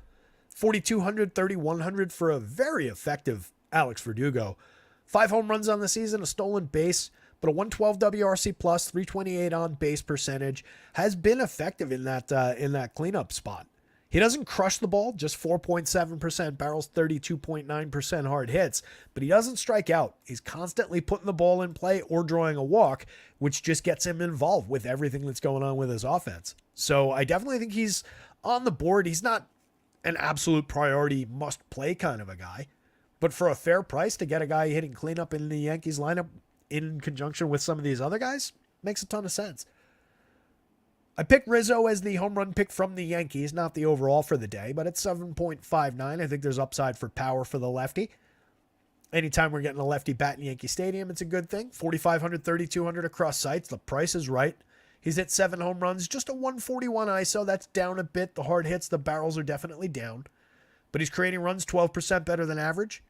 4,200, 3,100 for a very effective Alex Verdugo. 5 home runs on the season, a stolen base, but a 112 WRC+, 328 on base percentage, has been effective in that cleanup spot. He doesn't crush the ball, just 4.7% barrels, 32.9% hard hits, but he doesn't strike out. He's constantly putting the ball in play or drawing a walk, which just gets him involved with everything that's going on with his offense. So I definitely think he's on the board. He's not an absolute priority must-play kind of a guy, but for a fair price to get a guy hitting cleanup in the Yankees lineup in conjunction with some of these other guys, makes a ton of sense. I picked Rizzo as the home run pick from the Yankees, not the overall for the day, but at 7.59, I think there's upside for power for the lefty. Anytime we're getting a lefty bat in Yankee Stadium, it's a good thing. 4,500, 3,200 across sites. The price is right. He's hit 7 home runs, just a 141 ISO. That's down a bit. The hard hits, the barrels are definitely down, but he's creating runs 12% better than average.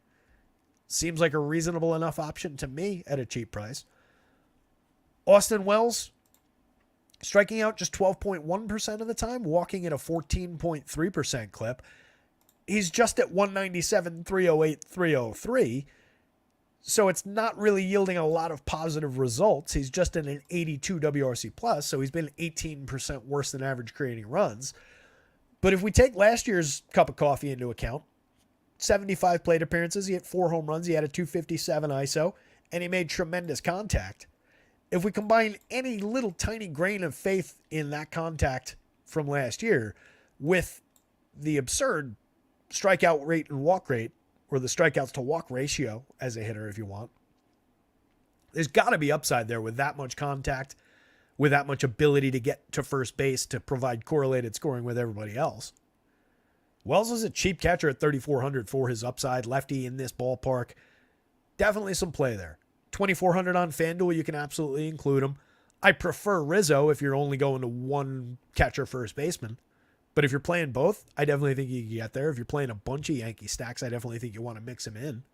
Seems like a reasonable enough option to me at a cheap price. Austin Wells, striking out just 12.1% of the time, walking at a 14.3% clip. He's just at 197, 308, 303. So it's not really yielding a lot of positive results. He's just in an 82 WRC+, so he's been 18% worse than average creating runs. But if we take last year's cup of coffee into account, 75 plate appearances, he hit 4 home runs, he had a 257 ISO, and he made tremendous contact. If we combine any little tiny grain of faith in that contact from last year with the absurd strikeout rate and walk rate, or the strikeouts to walk ratio as a hitter if you want, there's got to be upside there with that much contact, with that much ability to get to first base to provide correlated scoring with everybody else. Wells is a cheap catcher at 3,400 for his upside. Lefty in this ballpark. Definitely some play there. 2,400 on FanDuel, you can absolutely include him. I prefer Rizzo if you're only going to one catcher first baseman. But if you're playing both, I definitely think you can get there. If you're playing a bunch of Yankee stacks, I definitely think you want to mix him in.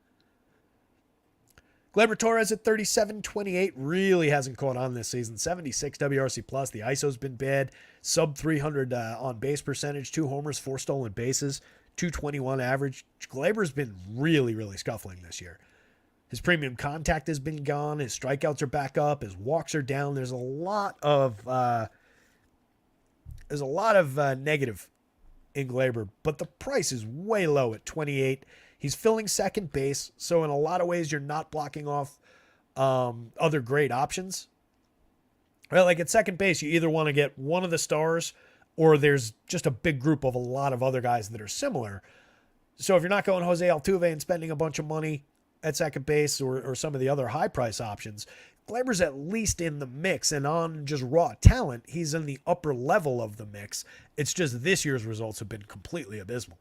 Gleyber Torres at 37.28 really hasn't caught on this season. 76 WRC plus. The ISO's been bad. Sub 300 on base percentage. 2 homers, 4 stolen bases. 221 average. Gleyber's been really, really scuffling this year. His premium contact has been gone. His strikeouts are back up. His walks are down. There's a lot of negative in Gleyber, but the price is way low at 28. He's filling second base, so in a lot of ways, you're not blocking off other great options. Right, like at second base, you either want to get one of the stars, or there's just a big group of a lot of other guys that are similar. So if you're not going Jose Altuve and spending a bunch of money at second base or some of the other high price options, Gleyber's at least in the mix, and on just raw talent, he's in the upper level of the mix. It's just this year's results have been completely abysmal.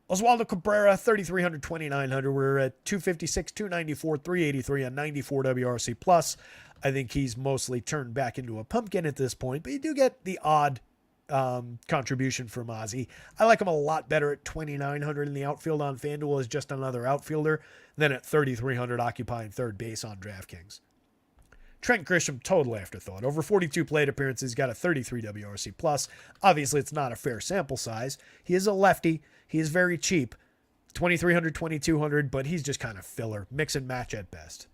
Oswaldo Cabrera, 3,300, 2,900. We're at 256, 294, 383 on 94 WRC plus. I think he's mostly turned back into a pumpkin at this point, but you do get the odd contribution from Ozzy. I like him a lot better at 2,900 in the outfield on FanDuel as just another outfielder than at 3,300 occupying third base on DraftKings. Trent Grisham, total afterthought. Over 42 plate appearances, got a 33 WRC plus. Obviously, it's not a fair sample size. He is a lefty. He is very cheap. 2,300, 2,200, but he's just kind of filler. Mix and match at best.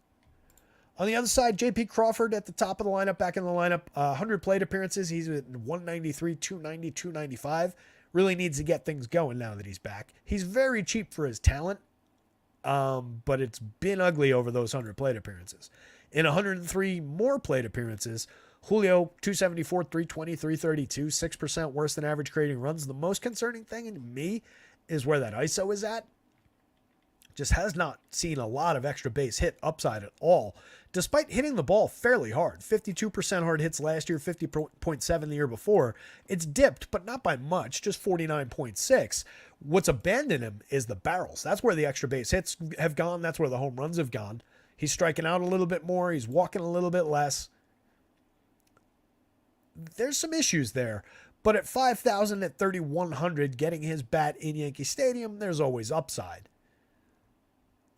On the other side, J.P. Crawford at the top of the lineup, back in the lineup. 100 plate appearances. He's at 193, 290, 295. Really needs to get things going now that he's back. He's very cheap for his talent, but it's been ugly over those 100 plate appearances. In 103 more plate appearances, Julio, 274, 320, 332, 6% worse than average creating runs. The most concerning thing to me is where that ISO is at. Just has not seen a lot of extra base hit upside at all, despite hitting the ball fairly hard. 52% hard hits last year, 50.7 the year before. It's dipped, but not by much, just 49.6. What's abandoned him is the barrels. That's where the extra base hits have gone. That's where the home runs have gone. He's striking out a little bit more. He's walking a little bit less. There's some issues there. But at 5,000 at 3,100, getting his bat in Yankee Stadium, there's always upside.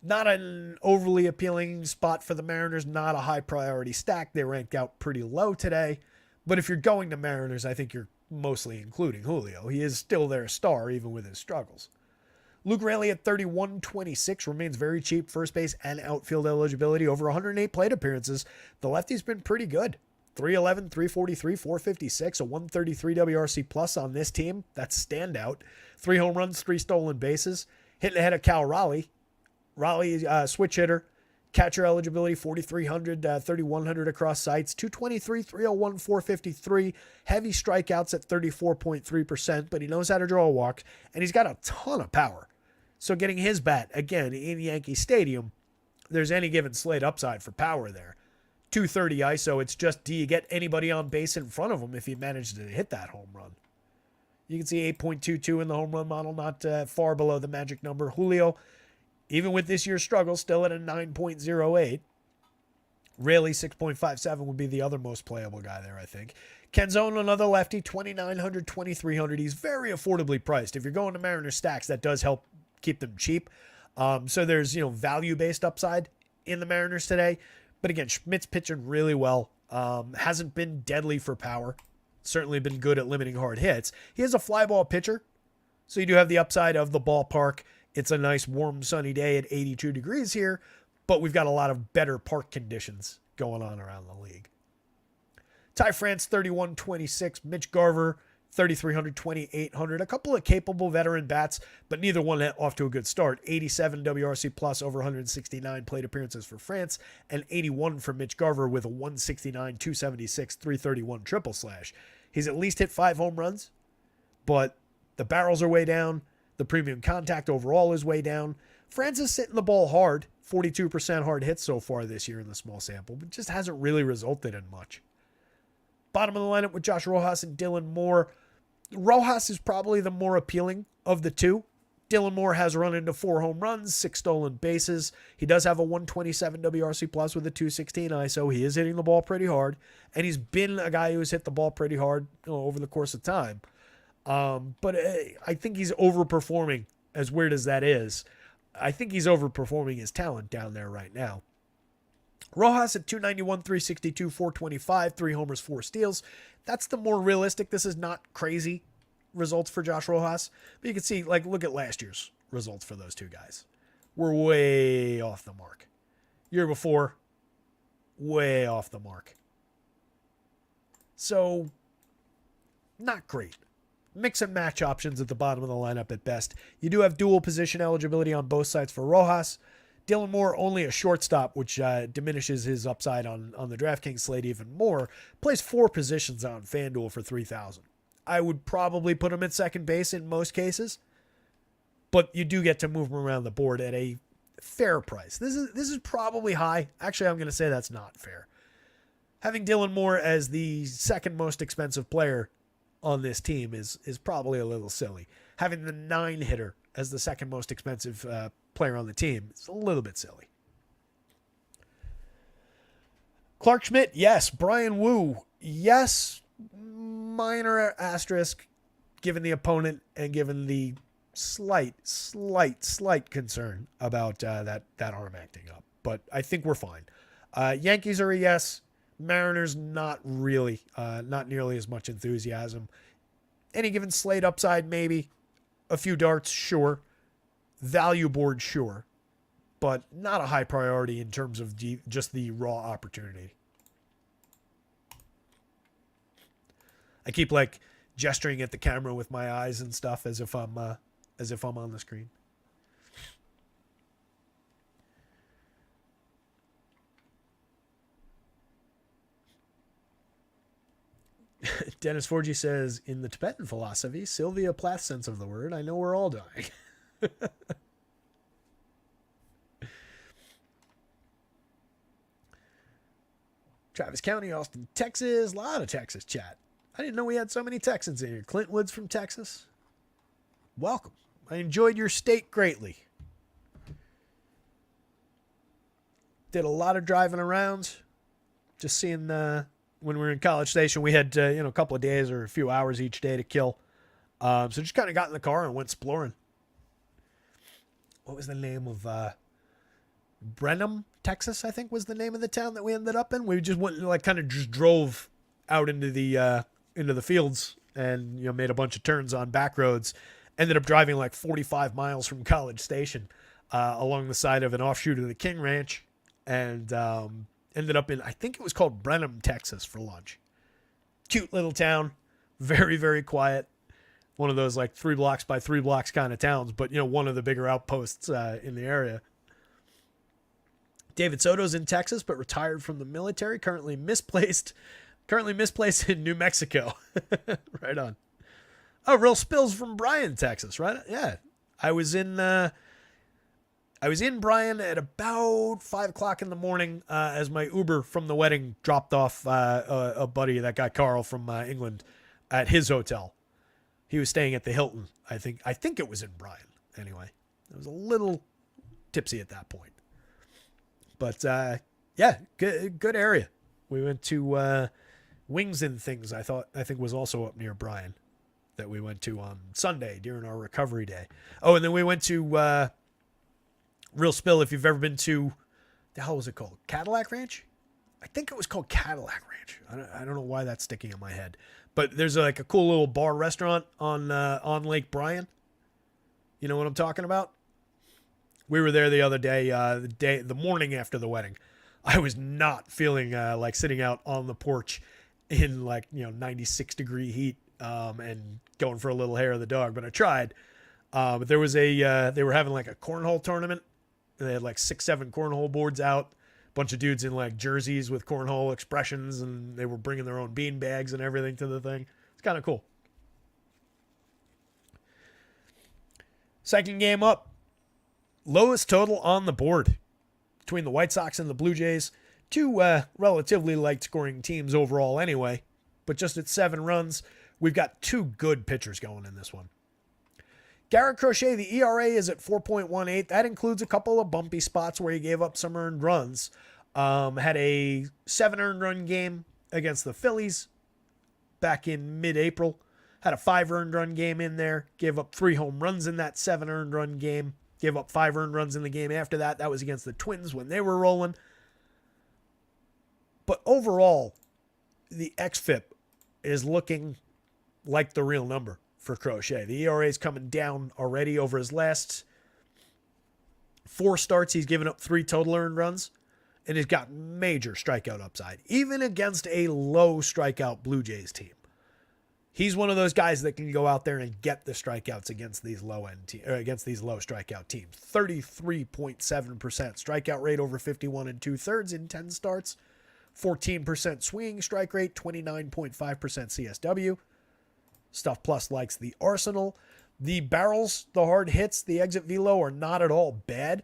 Not an overly appealing spot for the Mariners, not a high priority stack. They ranked out pretty low today. But if you're going to Mariners, I think you're mostly including Julio. He is still their star, even with his struggles. Luke Raley at 31.26 remains very cheap. First base and outfield eligibility. Over 108 plate appearances. The lefty's been pretty good. 311, 343, 456, a 133 WRC plus on this team. That's standout. 3 home runs, 3 stolen bases. Hitting ahead of Cal Raleigh. Raleigh, switch hitter. Catcher eligibility, 4,300, 3,100 across sites. 223, 301, 453. Heavy strikeouts at 34.3%, but he knows how to draw walks, and he's got a ton of power. So getting his bat, again, in Yankee Stadium, there's any given slate upside for power there. 230 ISO, it's just, do you get anybody on base in front of him if he managed to hit that home run? You can see 8.22 in the home run model, not far below the magic number. Julio, even with this year's struggle, still at a 9.08. Raley, 6.57 would be the other most playable guy there, I think. Kenzone, another lefty, 2,900, 2,300. He's very affordably priced. If you're going to Mariners stacks, that does help keep them cheap. So there's, value-based upside in the Mariners today. But again, Schmidt's pitching really well. Hasn't been deadly for power. Certainly been good at limiting hard hits. He is a fly ball pitcher. So you do have the upside of the ballpark. It's a nice, warm, sunny day at 82 degrees here. But we've got a lot of better park conditions going on around the league. Ty France, 31.26. Mitch Garver, 3,300, 2,800. A couple of capable veteran bats, but neither one off to a good start. 87 WRC plus, over 169 plate appearances for France, and 81 for Mitch Garver with a 169, 276, 331 triple slash. He's at least hit 5 home runs, but the barrels are way down. The premium contact overall is way down. France is hitting the ball hard, 42% hard hits so far this year in the small sample, but just hasn't really resulted in much. Bottom of the lineup with Josh Rojas and Dylan Moore. Rojas is probably the more appealing of the two. Dylan Moore has run into 4 home runs, 6 stolen bases. He does have a 127 WRC plus with a 216 ISO. He is hitting the ball pretty hard, and he's been a guy who's hit the ball pretty hard over the course of time. But I think he's overperforming, as weird as that is. I think he's overperforming his talent down there right now. Rojas at 291, 362, 425, 3 homers, 4 steals. That's the more realistic. This is not crazy results for Josh Rojas. But you can see, like, look at last year's results for those two guys. We're way off the mark. Year before, way off the mark. So, not great. Mix and match options at the bottom of the lineup at best. You do have dual position eligibility on both sides for Rojas. Dylan Moore, only a shortstop, which diminishes his upside on the DraftKings slate even more. Plays 4 positions on FanDuel for $3,000. I would probably put him at second base in most cases, but you do get to move him around the board at a fair price. This is probably high. Actually, I'm going to say that's not fair. Having Dylan Moore as the second most expensive player on this team is probably a little silly. Having the 9 hitter as the second most expensive player on the team is a little bit silly. Clark Schmidt, yes. Brian Wu, yes. Minor asterisk given the opponent and given the slight concern about that arm acting up. But I think we're fine. Yankees are a yes. Mariners, not really. Not nearly as much enthusiasm. Any given slate upside, maybe. A few darts, sure. Value board, sure. But not a high priority in terms of just the raw opportunity. I keep like gesturing at the camera with my eyes and stuff as if I'm on the screen. Dennis Forgy says, in the Tibetan philosophy, Sylvia Plath's sense of the word, I know we're all dying. Travis County, Austin, Texas. A lot of Texas chat. I didn't know we had so many Texans in here. Clint Woods from Texas. Welcome. I enjoyed your state greatly. Did a lot of driving around. Just seeing when we were in College Station, we had a couple of days or a few hours each day to kill. So just kind of got in the car and went exploring. What was the name of Brenham, Texas, I think was the name of the town that we ended up in. We just went just drove out into the fields and made a bunch of turns on back roads. Ended up driving like 45 miles from College Station along the side of an offshoot of the King Ranch, and ended up in, I think it was called Brenham, Texas for lunch. Cute little town, very, very quiet. One of those like 3 blocks by 3 blocks kind of towns, but one of the bigger outposts in the area. David Soto's in Texas, but retired from the military, currently misplaced in New Mexico. Right on. Oh, real spills from Bryan, Texas, right? Yeah. I was in Bryan at about 5 o'clock in the morning as my Uber from the wedding dropped off a buddy, that guy Carl from England, at his hotel. He was staying at the Hilton. I think it was in Bryan. Anyway, I was a little tipsy at that point. But yeah, good area. We went to Wings and Things. I think was also up near Bryan, that we went to on Sunday during our recovery day. Oh, and then we went to real spill. If you've ever been to, the hell was it called? Cadillac Ranch? I think it was called Cadillac Ranch. I don't know why that's sticking in my head. But there's like a cool little bar restaurant on Lake Bryan. You know what I'm talking about? We were there the other day, the morning after the wedding. I was not feeling like sitting out on the porch in 96 degree heat and going for a little hair of the dog, but I tried. But there was they were having like a cornhole tournament. They had like 6-7 cornhole boards out. Bunch of dudes in like jerseys with cornhole expressions, and they were bringing their own bean bags and everything to the thing. It's kind of cool. Second game up. Lowest total on the board between the White Sox and the Blue Jays. Two relatively light scoring teams overall anyway, but just at 7 runs. we've got two good pitchers going in this one. Garrett Crochet, the ERA is at 4.18. That includes a couple of bumpy spots where he gave up some earned runs. Had a 7 earned run game against the Phillies back in mid-April. Had a 5 earned run game in there. Gave up 3 home runs in that 7 earned run game. Gave up 5 earned runs in the game after that. That was against the Twins when they were rolling. But overall, the xFIP is looking like the real number for Crochet. The ERA is coming down already over his last 4 starts. He's given up 3 total earned runs, and he's got major strikeout upside, even against a low strikeout Blue Jays team. He's one of those guys that can go out there and get the strikeouts against these low strikeout teams. 33.7% strikeout rate over 51 2/3 in 10 starts. 14% swinging strike rate, 29.5% CSW. Stuff Plus likes the arsenal. The barrels, the hard hits, the exit velo are not at all bad.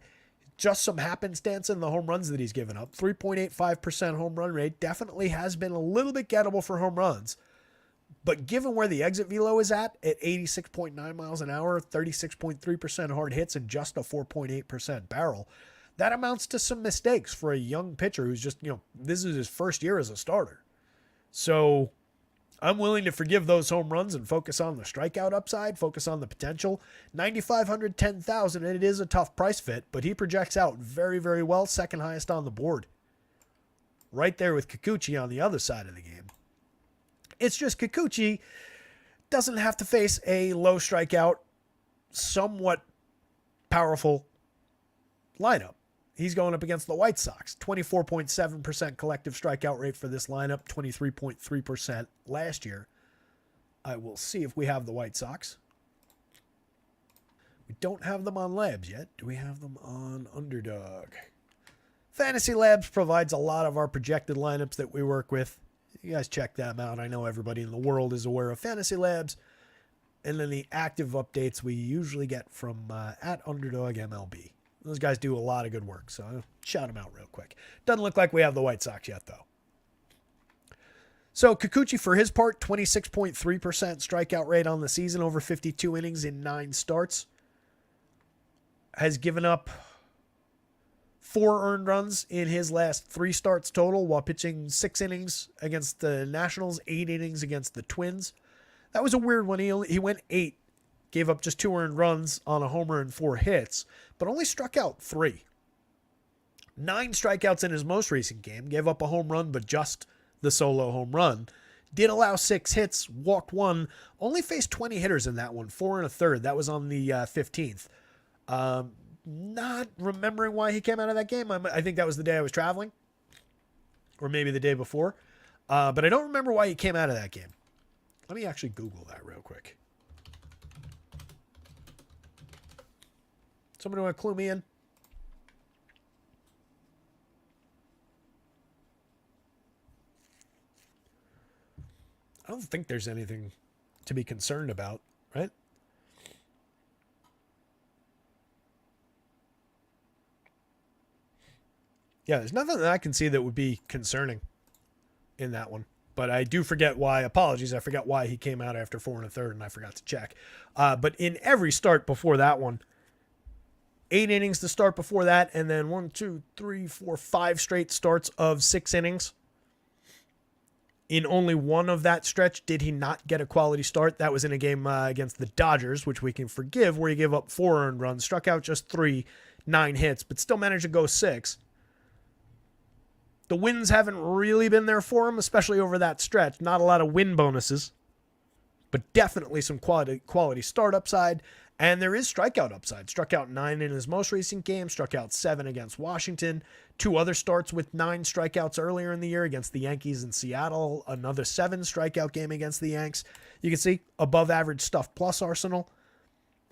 Just some happenstance in the home runs that he's given up. 3.85% home run rate definitely has been a little bit gettable for home runs. But given where the exit velo is at 86.9 miles an hour, 36.3% hard hits, and just a 4.8% barrel, that amounts to some mistakes for a young pitcher who's just, this is his first year as a starter. So I'm willing to forgive those home runs and focus on the strikeout upside, focus on the potential. 9,500, 10,000, and it is a tough price fit, but he projects out very, very well, second highest on the board. Right there with Kikuchi on the other side of the game. It's just Kikuchi doesn't have to face a low strikeout, somewhat powerful lineup. He's going up against the White Sox. 24.7% collective strikeout rate for this lineup, 23.3% last year. I will see if we have the White Sox. We don't have them on Labs yet. Do we have them on Underdog? Fantasy Labs provides a lot of our projected lineups that we work with. You guys check them out. I know everybody in the world is aware of Fantasy Labs. And then the active updates we usually get from at Underdog MLB. Those guys do a lot of good work, so I'll shout them out real quick. Doesn't look like we have the White Sox yet, though. So Kikuchi, for his part, 26.3% strikeout rate on the season over 52 innings in 9 starts. Has given up 4 earned runs in his last 3 starts total while pitching 6 innings against the Nationals, 8 innings against the Twins. That was a weird one. He went 8. Gave up just 2 earned runs on a homer and 4 hits, but only struck out 3. 9 strikeouts in his most recent game. Gave up a home run, but just the solo home run. Did allow 6 hits, walked 1. Only faced 20 hitters in that one, 4 1/3. That was on the 15th. Not remembering why he came out of that game. I think that was the day I was traveling, or maybe the day before. But I don't remember why he came out of that game. Let me actually Google that real quick. Somebody want to clue me in? I don't think there's anything to be concerned about, right? Yeah, there's nothing that I can see that would be concerning in that one. But I do forget why. Apologies, I forgot why he came out after 4 1/3, and I forgot to check. But in every start before that one, 8 innings to start before that, and then 1, 2, 3, 4, 5 straight starts of 6 innings. In only one of that stretch did he not get a quality start. That was in a game against the Dodgers, which we can forgive, where he gave up 4 earned runs, struck out just 3, 9 hits, but still managed to go 6. The wins haven't really been there for him, especially over that stretch. Not a lot of win bonuses, but definitely some quality start upside. And there is strikeout upside. Struck out 9 in his most recent game, struck out 7 against Washington. 2 other starts with 9 strikeouts earlier in the year against the Yankees and Seattle. Another 7 strikeout game against the Yanks. You can see above average Stuff Plus arsenal.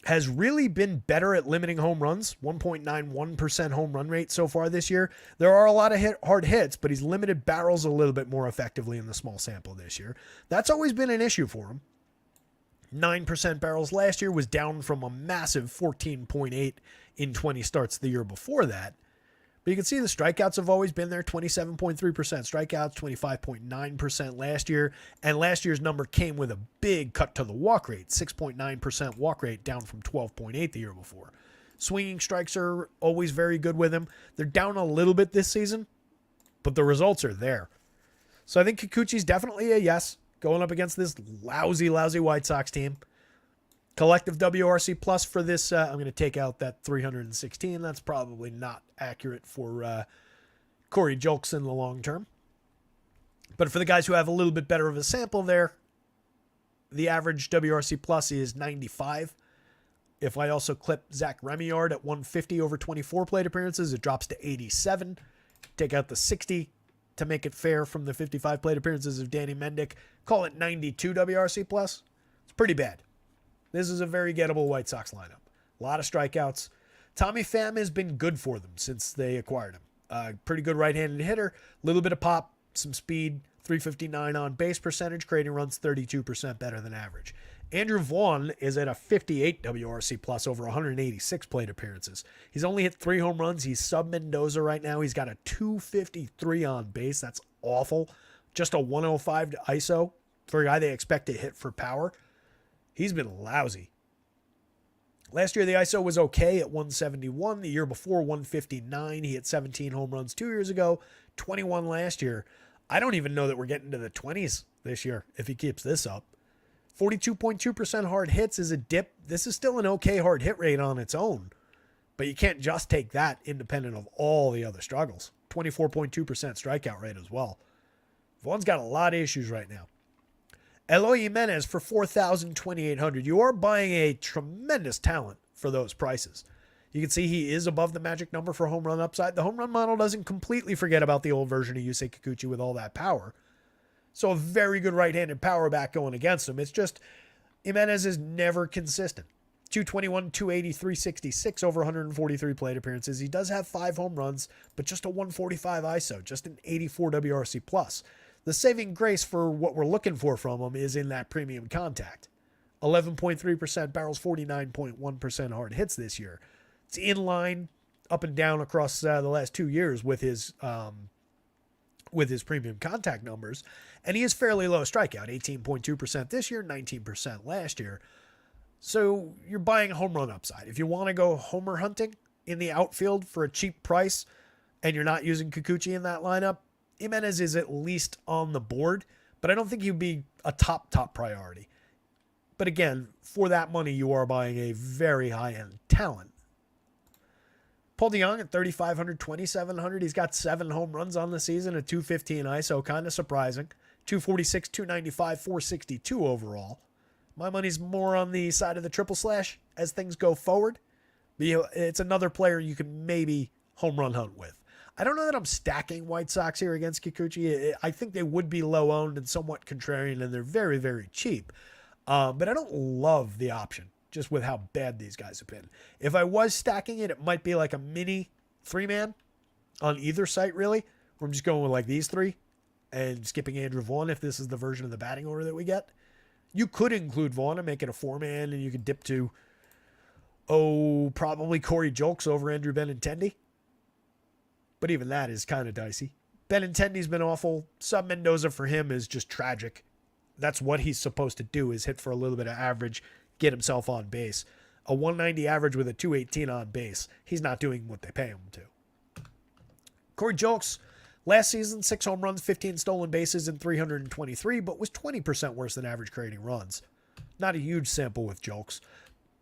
Has really been better at limiting home runs. 1.91% home run rate so far this year. There are a lot of hard hits, but he's limited barrels a little bit more effectively in the small sample this year. That's always been an issue for him. 9% barrels last year was down from a massive 14.8 in 20 starts the year before that. But you can see the strikeouts have always been there, 27.3% strikeouts, 25.9% last year. And last year's number came with a big cut to the walk rate, 6.9% walk rate, down from 12.8 the year before. Swinging strikes are always very good with him. They're down a little bit this season, but the results are there. So I think Kikuchi's definitely a yes, going up against this lousy White Sox team. Collective WRC plus for this, I'm going to take out that 316. That's probably not accurate for Corey Julks in the long term. But for the guys who have a little bit better of a sample there, the average WRC plus is 95. If I also clip Zach Remillard at 150 over 24 plate appearances, it drops to 87. Take out the 60 to make it fair from the 55 plate appearances of Danny Mendick. Call it 92 WRC plus. It's pretty bad. This is a very gettable White Sox lineup. A lot of strikeouts. Tommy Pham has been good for them since they acquired him. Pretty good right-handed hitter. A little bit of pop, some speed, 359 on base percentage, creating runs 32% better than average. Andrew Vaughn is at a 58 WRC plus over 186 plate appearances. He's only hit 3 home runs. He's sub-Mendoza right now. He's got a 253 on base. That's awful. Just a 105 to ISO for a guy they expect to hit for power. He's been lousy. Last year, the ISO was okay at 171. The year before, 159. He hit 17 home runs 2 years ago, 21 last year. I don't even know that we're getting to the 20s this year if he keeps this up. 42.2% hard hits is a dip. This is still an okay hard hit rate on its own, but you can't just take that independent of all the other struggles. 24.2% strikeout rate as well. Vaughn's got a lot of issues right now. Eloy Jimenez for $4,000, $2,800. You are buying a tremendous talent for those prices. You can see he is above the magic number for home run upside. The home run model doesn't completely forget about the old version of Yusei Kikuchi with all that power. So a very good right-handed power back going against him. It's just Jimenez is never consistent. 221, 280, 366 over 143 plate appearances. He does have 5 home runs, but just a 145 ISO, just an 84 WRC plus. The saving grace for what we're looking for from him is in that premium contact. 11.3% barrels, 49.1% hard hits this year. It's in line, up and down across the last 2 years with his premium contact numbers, and he is fairly low strikeout, 18.2% this year, 19% last year. So you're buying home run upside. If you want to go homer hunting in the outfield for a cheap price and you're not using Kikuchi in that lineup, Jimenez is at least on the board, but I don't think he'd be a top priority. But again, for that money, you are buying a very high-end talent. Paul DeJong at 3,500, 2,700. He's got 7 home runs on the season, a 215 ISO, kind of surprising. 246, 295, 462 overall. My money's more on the side of the triple slash as things go forward. But it's another player you can maybe home run hunt with. I don't know that I'm stacking White Sox here against Kikuchi. I think they would be low owned and somewhat contrarian, and they're very, very cheap. But I don't love the option, just with how bad these guys have been. If I was stacking it, it might be like a mini 3-man on either site, really. Where I'm just going with like these 3 and skipping Andrew Vaughn if this is the version of the batting order that we get. You could include Vaughn and make it a 4-man, and you could dip to, probably Corey Julks over Andrew Benintendi. But even that is kind of dicey. Benintendi's been awful. Sub Mendoza for him is just tragic. That's what he's supposed to do, is hit for a little bit of average, get himself on base. A 190 average with a 218 on base. He's not doing what they pay him to. Corey Julks, last season, 6 home runs, 15 stolen bases in 323, but was 20% worse than average creating runs. Not a huge sample with Julks.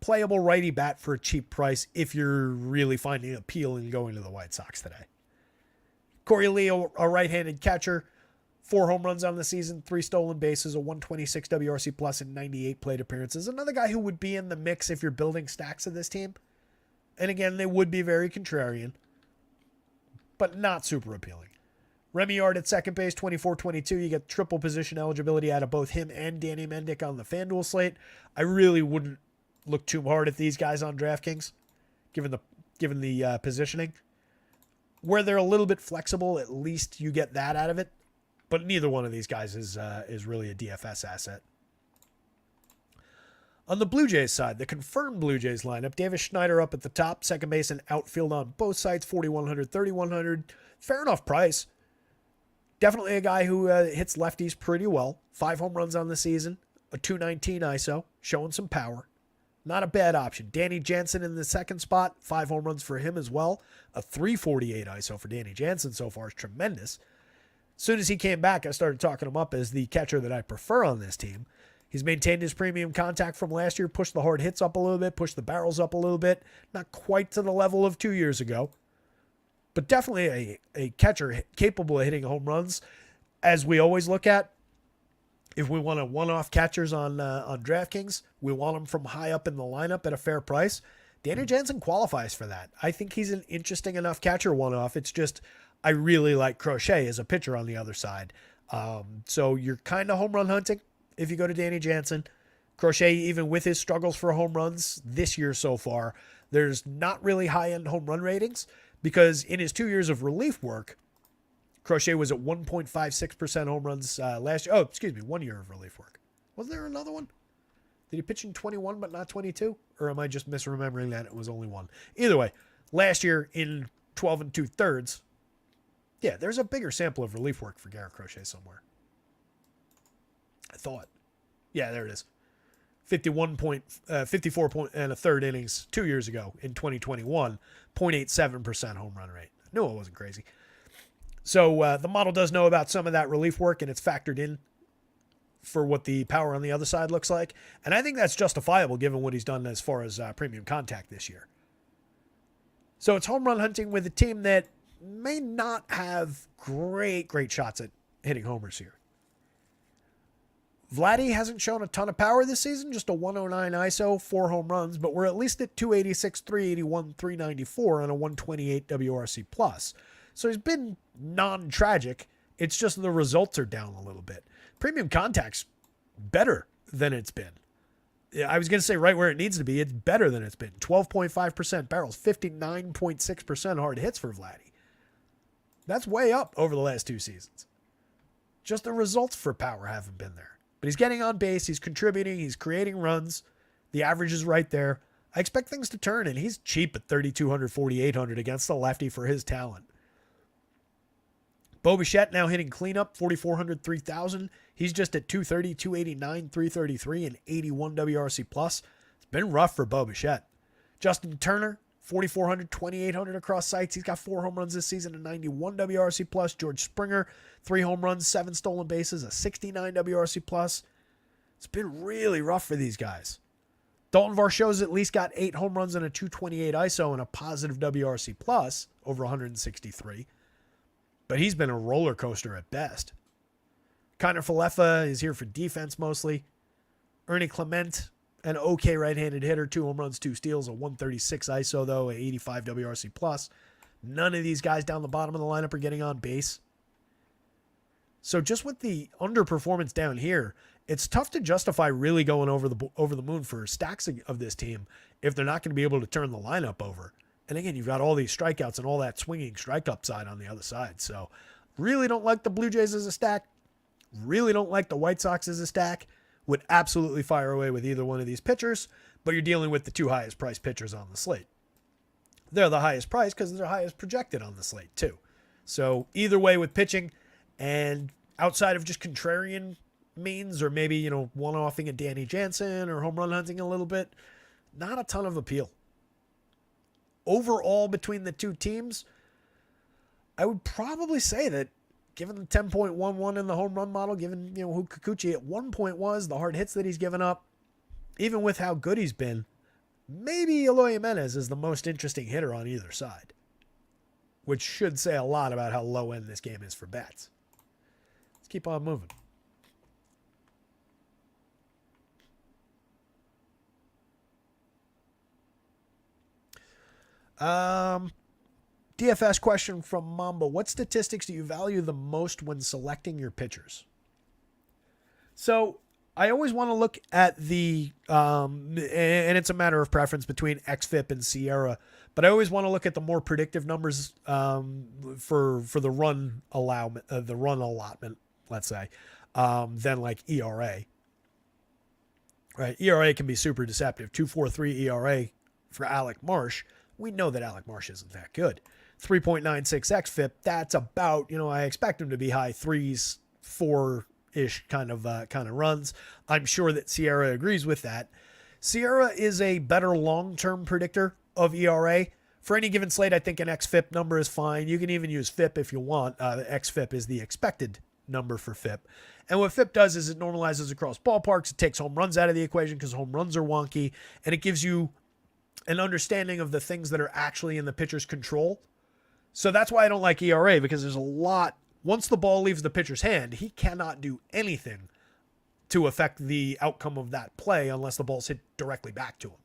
Playable righty bat for a cheap price if you're really finding appeal in going to the White Sox today. Corey Leo, a right-handed catcher, 4 home runs on the season, 3 stolen bases, a 126 WRC plus, and 98 plate appearances. Another guy who would be in the mix if you're building stacks of this team. And again, they would be very contrarian, but not super appealing. Remillard at second base, 24-22. You get triple position eligibility out of both him and Danny Mendick on the FanDuel slate. I really wouldn't look too hard at these guys on DraftKings, given the positioning. Where they're a little bit flexible, at least you get that out of it. But neither one of these guys is really a DFS asset. On the Blue Jays side, the confirmed Blue Jays lineup, Davis Schneider up at the top, second base and outfield on both sides, 4,100, 3,100. Fair enough price. Definitely a guy who hits lefties pretty well. 5 home runs on the season, a 219 ISO, showing some power. Not a bad option. Danny Jansen in the second spot, 5 home runs for him as well. A 348 ISO for Danny Jansen so far is tremendous. As soon as he came back, I started talking him up as the catcher that I prefer on this team. He's maintained his premium contact from last year, pushed the hard hits up a little bit, pushed the barrels up a little bit. Not quite to the level of 2 years ago, but definitely a catcher capable of hitting home runs, as we always look at. If we want a one-off catchers on DraftKings, we want them from high up in the lineup at a fair price. Danny Jansen qualifies for that. I think he's an interesting enough catcher one-off. It's just I really like Crochet as a pitcher on the other side. So you're kind of home run hunting if you go to Danny Jansen. Crochet, even with his struggles for home runs this year so far, there's not really high-end home run ratings because in his 2 years of relief work, Crochet was at 1.56% home runs last year. 1 year of relief work. Was there another one? Did he pitch in 21 but not 22? Or am I just misremembering that it was only one? Either way, last year in 12 and 2/3, yeah, there's a bigger sample of relief work for Garrett Crochet somewhere. I thought. Yeah, there it is. 54 and a third innings 2 years ago in 2021, 0.87% home run rate. I knew it wasn't crazy. So the model does know about some of that relief work, and it's factored in for what the power on the other side looks like. And I think that's justifiable given what he's done as far as premium contact this year. So it's home run hunting with a team that may not have great shots at hitting homers here. Vladdy hasn't shown a ton of power this season, just a 109 ISO, 4 home runs, but we're at least at 286, 381, 394 on a 128 WRC+. So he's been non-tragic. It's just the results are down a little bit. Premium contact's better than it's been. I was going to say right where it needs to be. It's better than it's been. 12.5% barrels, 59.6% hard hits for Vladdy. That's way up over the last 2 seasons. Just the results for power haven't been there. But he's getting on base. He's contributing. He's creating runs. The average is right there. I expect things to turn, and he's cheap at 3,200, 4,800 against the lefty for his talent. Bo Bichette now hitting cleanup, 4,400, 3,000. He's just at 230, 289, 333, and 81 WRC+. It's been rough for Bo Bichette. Justin Turner, 4,400, 2,800 across sites. He's got 4 home runs this season, a 91 WRC+. George Springer, 3 home runs, 7 stolen bases, a 69 WRC+. It's been really rough for these guys. Dalton Varsho's at least got 8 home runs and a 228 ISO and a positive WRC+, over 163. But he's been a roller coaster at best. Connor Falefa is here for defense mostly. Ernie Clement, an okay right-handed hitter, 2 home runs, 2 steals, a 136 ISO though, a 85 WRC+. None of these guys down the bottom of the lineup are getting on base. So just with the underperformance down here, it's tough to justify really going over the moon for stacks of this team if they're not going to be able to turn the lineup over. And again, you've got all these strikeouts and all that swinging strike upside on the other side. So really don't like the Blue Jays as a stack. Really don't like the White Sox as a stack. Would absolutely fire away with either one of these pitchers, but you're dealing with the 2 highest priced pitchers on the slate. They're the highest priced because they're highest projected on the slate too. So either way with pitching, and outside of just contrarian means or maybe, one-offing a Danny Jansen or home run hunting a little bit, not a ton of appeal. Overall, between the two teams, I would probably say that given the 10.11 in the home run model, given who Kikuchi at one point was, the hard hits that he's given up, even with how good he's been, maybe Eloy Jimenez is the most interesting hitter on either side, which should say a lot about how low end this game is for bats. Let's keep on moving. DFS question from Mamba. What statistics do you value the most when selecting your pitchers? So I always want to look at the, and it's a matter of preference between XFIP and Sierra, but I always want to look at the more predictive numbers for the run allotment, let's say, than like ERA right? ERA can be super deceptive. 2.43 ERA for Alec Marsh. We know that Alec Marsh isn't that good. 3.96 xFIP. That's about, I expect him to be high threes, 4-ish kind of runs. I'm sure that Sierra agrees with that. Sierra is a better long-term predictor of ERA. For any given slate, I think an xFIP number is fine. You can even use FIP if you want. The xFIP is the expected number for FIP. And what FIP does is it normalizes across ballparks. It takes home runs out of the equation because home runs are wonky. And it gives you an understanding of the things that are actually in the pitcher's control. So that's why I don't like ERA, because there's a lot. Once the ball leaves the pitcher's hand, he cannot do anything to affect the outcome of that play unless the ball's hit directly back to him.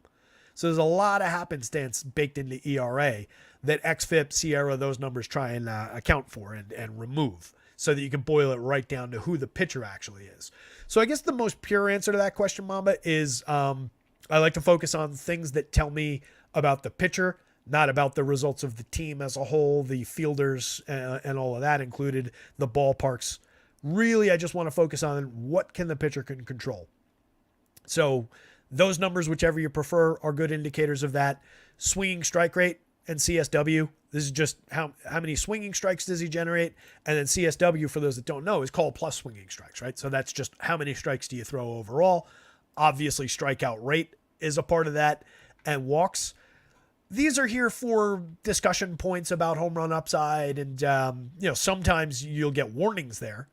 So there's a lot of happenstance baked into ERA that xFIP, Sierra, those numbers try and account for and remove so that you can boil it right down to who the pitcher actually is. So I guess the most pure answer to that question, Mamba, is I like to focus on things that tell me about the pitcher, not about the results of the team as a whole, the fielders and all of that included, the ballparks. Really, I just want to focus on what can the pitcher can control. So those numbers, whichever you prefer, are good indicators of that. Swinging strike rate and CSW. This is just how many swinging strikes does he generate. And then CSW, for those that don't know, is called plus swinging strikes, right? So that's just how many strikes do you throw overall. Obviously, strikeout rate is a part of that. And walks. These are here for discussion points about home run upside. And, sometimes you'll get warnings there.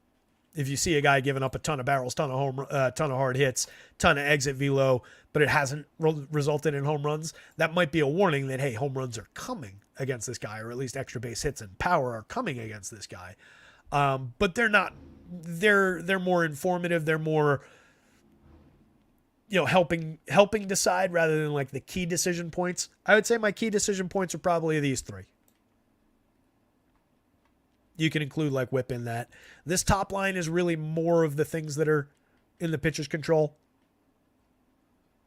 If you see a guy giving up a ton of barrels, ton of hard hits, ton of exit velo, but it hasn't resulted in home runs, that might be a warning that, hey, home runs are coming against this guy, or at least extra base hits and power are coming against this guy. But they're not. They're more informative. They're more, helping decide rather than like the key decision points. I would say my key decision points are probably these three. You can include like whip in that. This top line is really more of the things that are in the pitcher's control.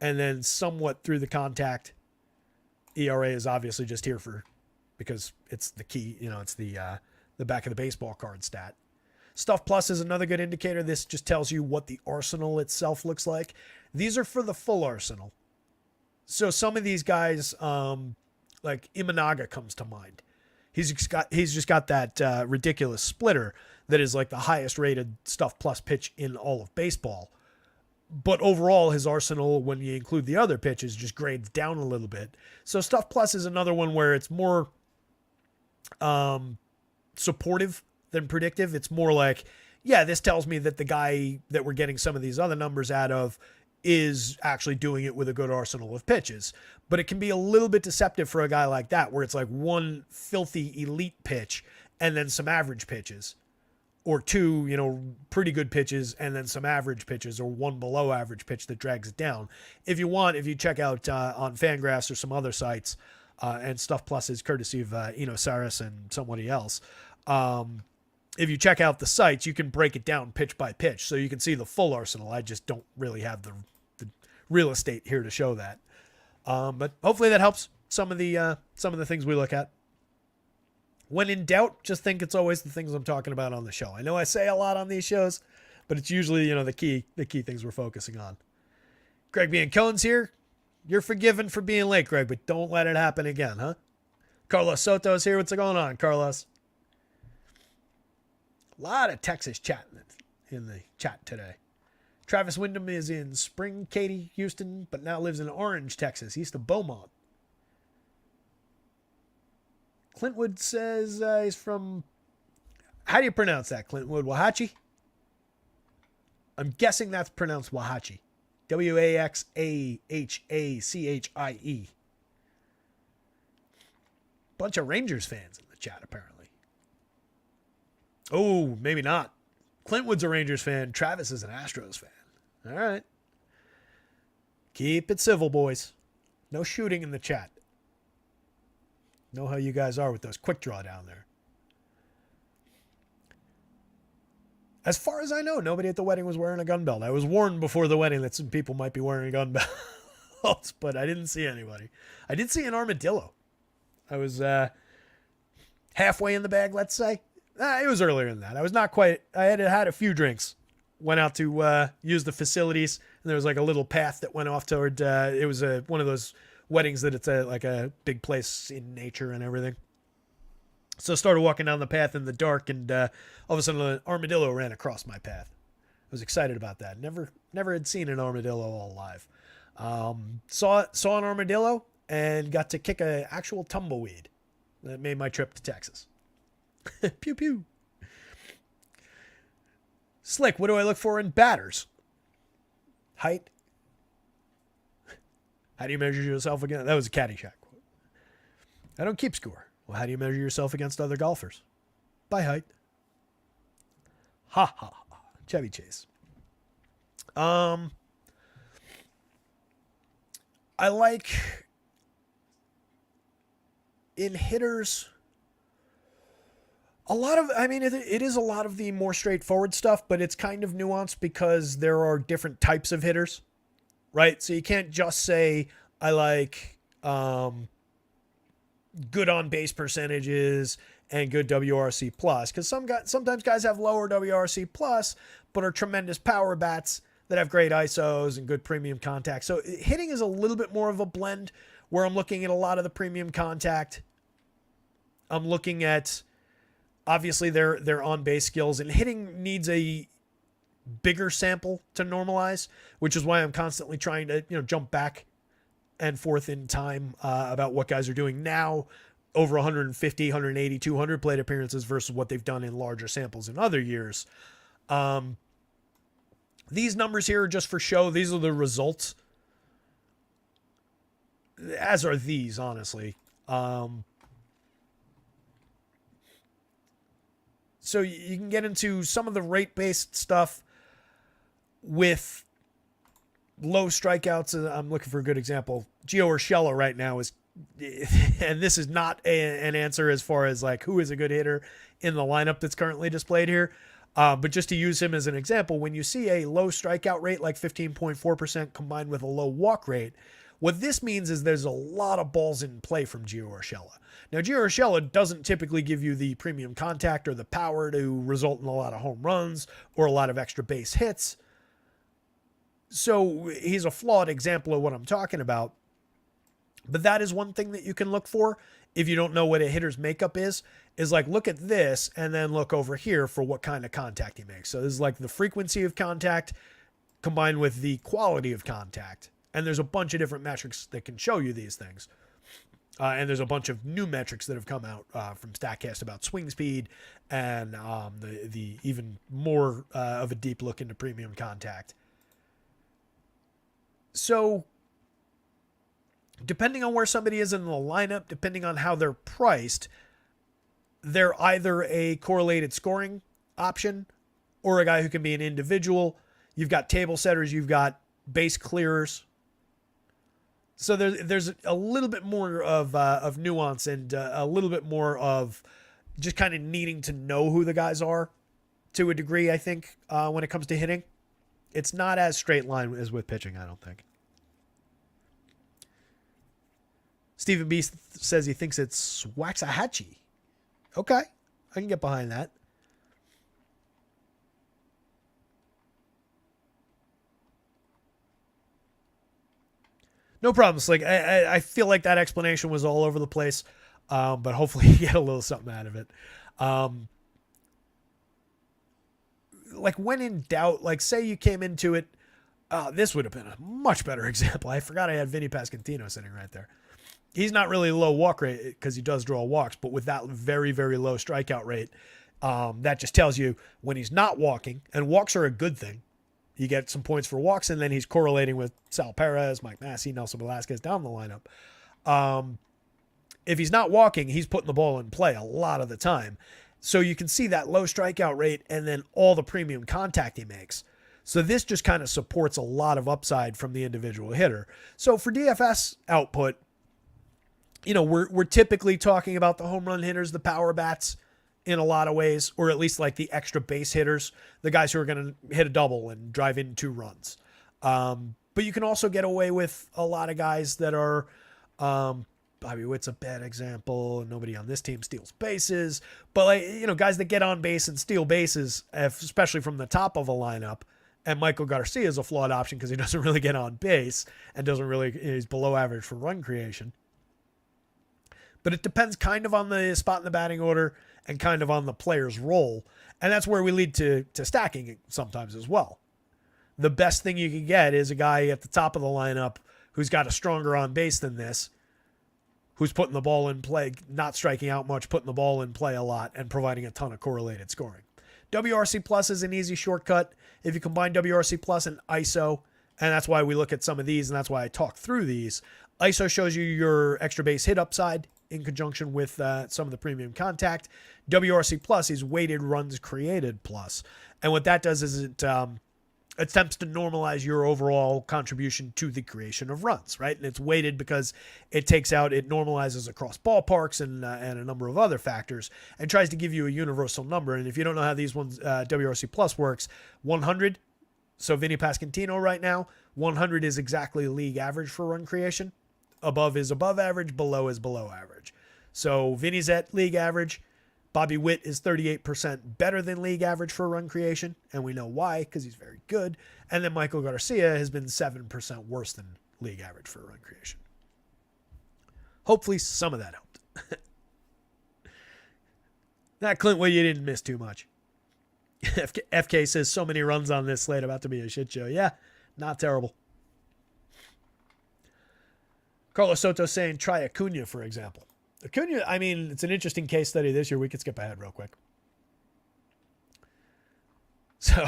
And then somewhat through the contact. ERA is obviously just here because it's the key, it's the back of the baseball card stat. Stuff plus is another good indicator. This just tells you what the arsenal itself looks like. These are for the full arsenal. So some of these guys, like Imanaga comes to mind. He's just got that ridiculous splitter that is like the highest rated stuff plus pitch in all of baseball. But overall, his arsenal, when you include the other pitches, just grades down a little bit. So stuff plus is another one where it's more supportive than predictive. It's more like, yeah, this tells me that the guy that we're getting some of these other numbers out of is actually doing it with a good arsenal of pitches. But it can be a little bit deceptive for a guy like that, where it's like one filthy elite pitch and then some average pitches, or two, pretty good pitches and then some average pitches, or one below average pitch that drags it down. If you check out on Fangraphs or some other sites, and Stuff Plus is courtesy of Saris and somebody else. If you check out the sites, you can break it down pitch by pitch, so you can see the full arsenal. I just don't really have the real estate here to show that. But hopefully that helps some of the things we look at. When in doubt, just think it's always the things I'm talking about on the show. I know I say a lot on these shows, but it's usually, the key things we're focusing on. Greg Biancone's here. You're forgiven for being late, Greg, but don't let it happen again, huh? Carlos Soto's here. What's going on, Carlos? A lot of Texas chat in the chat today. Travis Wyndham is in Spring Katy, Houston, but now lives in Orange, Texas, east of Beaumont. Clintwood says he's from... How do you pronounce that, Clintwood? Wahachi? I'm guessing that's pronounced Wahachi. Waxahachie. Bunch of Rangers fans in the chat, apparently. Oh, maybe not. Clintwood's a Rangers fan. Travis is an Astros fan. All right. Keep it civil, boys. No shooting in the chat. Know how you guys are with those quick draw down there. As far as I know, nobody at the wedding was wearing a gun belt. I was warned before the wedding that some people might be wearing gun belts, but I didn't see anybody. I did see an armadillo. I was halfway in the bag, let's say. It was earlier than that. I was not quite. I had had a few drinks went out to use the facilities, and there was like a little path that went off toward. It was one of those weddings that it's like a big place in nature and everything. So I started walking down the path in the dark, and all of a sudden an armadillo ran across my path. I was excited about that. Never had seen an armadillo all alive. Saw an armadillo and got to kick an actual tumbleweed. That made my trip to Texas. Pew pew. Slick, what do I look for in batters? Height. How do you measure yourself against? That was a Caddyshack quote. I don't keep score. Well, how do you measure yourself against other golfers? By height. Ha ha ha. Chevy Chase. I like in hitters it is a lot of the more straightforward stuff, but it's kind of nuanced because there are different types of hitters, right? So you can't just say I like good on base percentages and good WRC plus, because sometimes guys have lower WRC plus but are tremendous power bats that have great ISOs and good premium contact. So hitting is a little bit more of a blend where I'm looking at a lot of the premium contact. I'm looking at obviously their on-base skills, and hitting needs a bigger sample to normalize, which is why I'm constantly trying to jump back and forth in time about what guys are doing now over 150, 180, 200 plate appearances versus what they've done in larger samples in other years. These numbers here are just for show. These are the results, as are these, honestly. So you can get into some of the rate-based stuff with low strikeouts. I'm looking for a good example. Gio Urshela right now is, and this is not an answer as far as like who is a good hitter in the lineup that's currently displayed here. But just to use him as an example, when you see a low strikeout rate like 15.4% combined with a low walk rate, what this means is there's a lot of balls in play from Gio Urshela. Now, Gio Urshela doesn't typically give you the premium contact or the power to result in a lot of home runs or a lot of extra base hits. So he's a flawed example of what I'm talking about. But that is one thing that you can look for if you don't know what a hitter's makeup is like look at this and then look over here for what kind of contact he makes. So this is like the frequency of contact combined with the quality of contact. And there's a bunch of different metrics that can show you these things. And there's a bunch of new metrics that have come out from StatCast about swing speed and the even more of a deep look into premium contact. So depending on where somebody is in the lineup, depending on how they're priced, they're either a correlated scoring option or a guy who can be an individual. You've got table setters, you've got base clearers. So there's a little bit more of nuance and a little bit more of just kind of needing to know who the guys are to a degree, I think, when it comes to hitting. It's not as straight line as with pitching, I don't think. Stephen B says he thinks it's Waxahachie. Okay, I can get behind that. No problem, Slick. I feel like that explanation was all over the place, but hopefully you get a little something out of it. Like when in doubt, like say you came into it, this would have been a much better example. I forgot I had Vinny Pasquantino sitting right there. He's not really low walk rate because he does draw walks, but with that very, very low strikeout rate, that just tells you when he's not walking, and walks are a good thing. You get some points for walks, and then he's correlating with Sal Perez, Mike Massey, Nelson Velasquez down the lineup. If he's not walking, he's putting the ball in play a lot of the time. So you can see that low strikeout rate and then all the premium contact he makes. So this just kind of supports a lot of upside from the individual hitter. So for DFS output, we're typically talking about the home run hitters, the power bats, in a lot of ways, or at least like the extra base hitters, the guys who are going to hit a double and drive in 2 runs. But you can also get away with a lot of guys that are, Bobby Witt's a bad example. Nobody on this team steals bases, but guys that get on base and steal bases, especially from the top of a lineup, And Michael Garcia is a flawed option because he doesn't really get on base and he's below average for run creation. But it depends kind of on the spot in the batting order and kind of on the player's role. And that's where we lead to stacking sometimes as well. The best thing you can get is a guy at the top of the lineup who's got a stronger on base than this, who's putting the ball in play, not striking out much, putting the ball in play a lot, and providing a ton of correlated scoring. WRC Plus is an easy shortcut. If you combine WRC Plus and ISO, and that's why we look at some of these, and that's why I talk through these. ISO shows you your extra base hit upside in conjunction with some of the premium contact. WRC Plus is weighted runs created plus. And what that does is it attempts to normalize your overall contribution to the creation of runs, right? And it's weighted because it normalizes across ballparks and a number of other factors and tries to give you a universal number. And if you don't know how these ones, WRC Plus works, 100, so Vinny Pasquantino right now, 100 is exactly league average for run creation. Above is above average, below is below average. So Vinny's at league average. Bobby Witt is 38% better than league average for run creation, and we know why, because he's very good. And then Michael Garcia has been 7% worse than league average for run creation. Hopefully some of that helped. That Clint, well, you didn't miss too much. FK says so many runs on this slate, about to be a shit show. Yeah, not terrible. Carlos Soto saying try Acuna, for example. Acuna, I mean, it's an interesting case study this year. We could skip ahead real quick. So,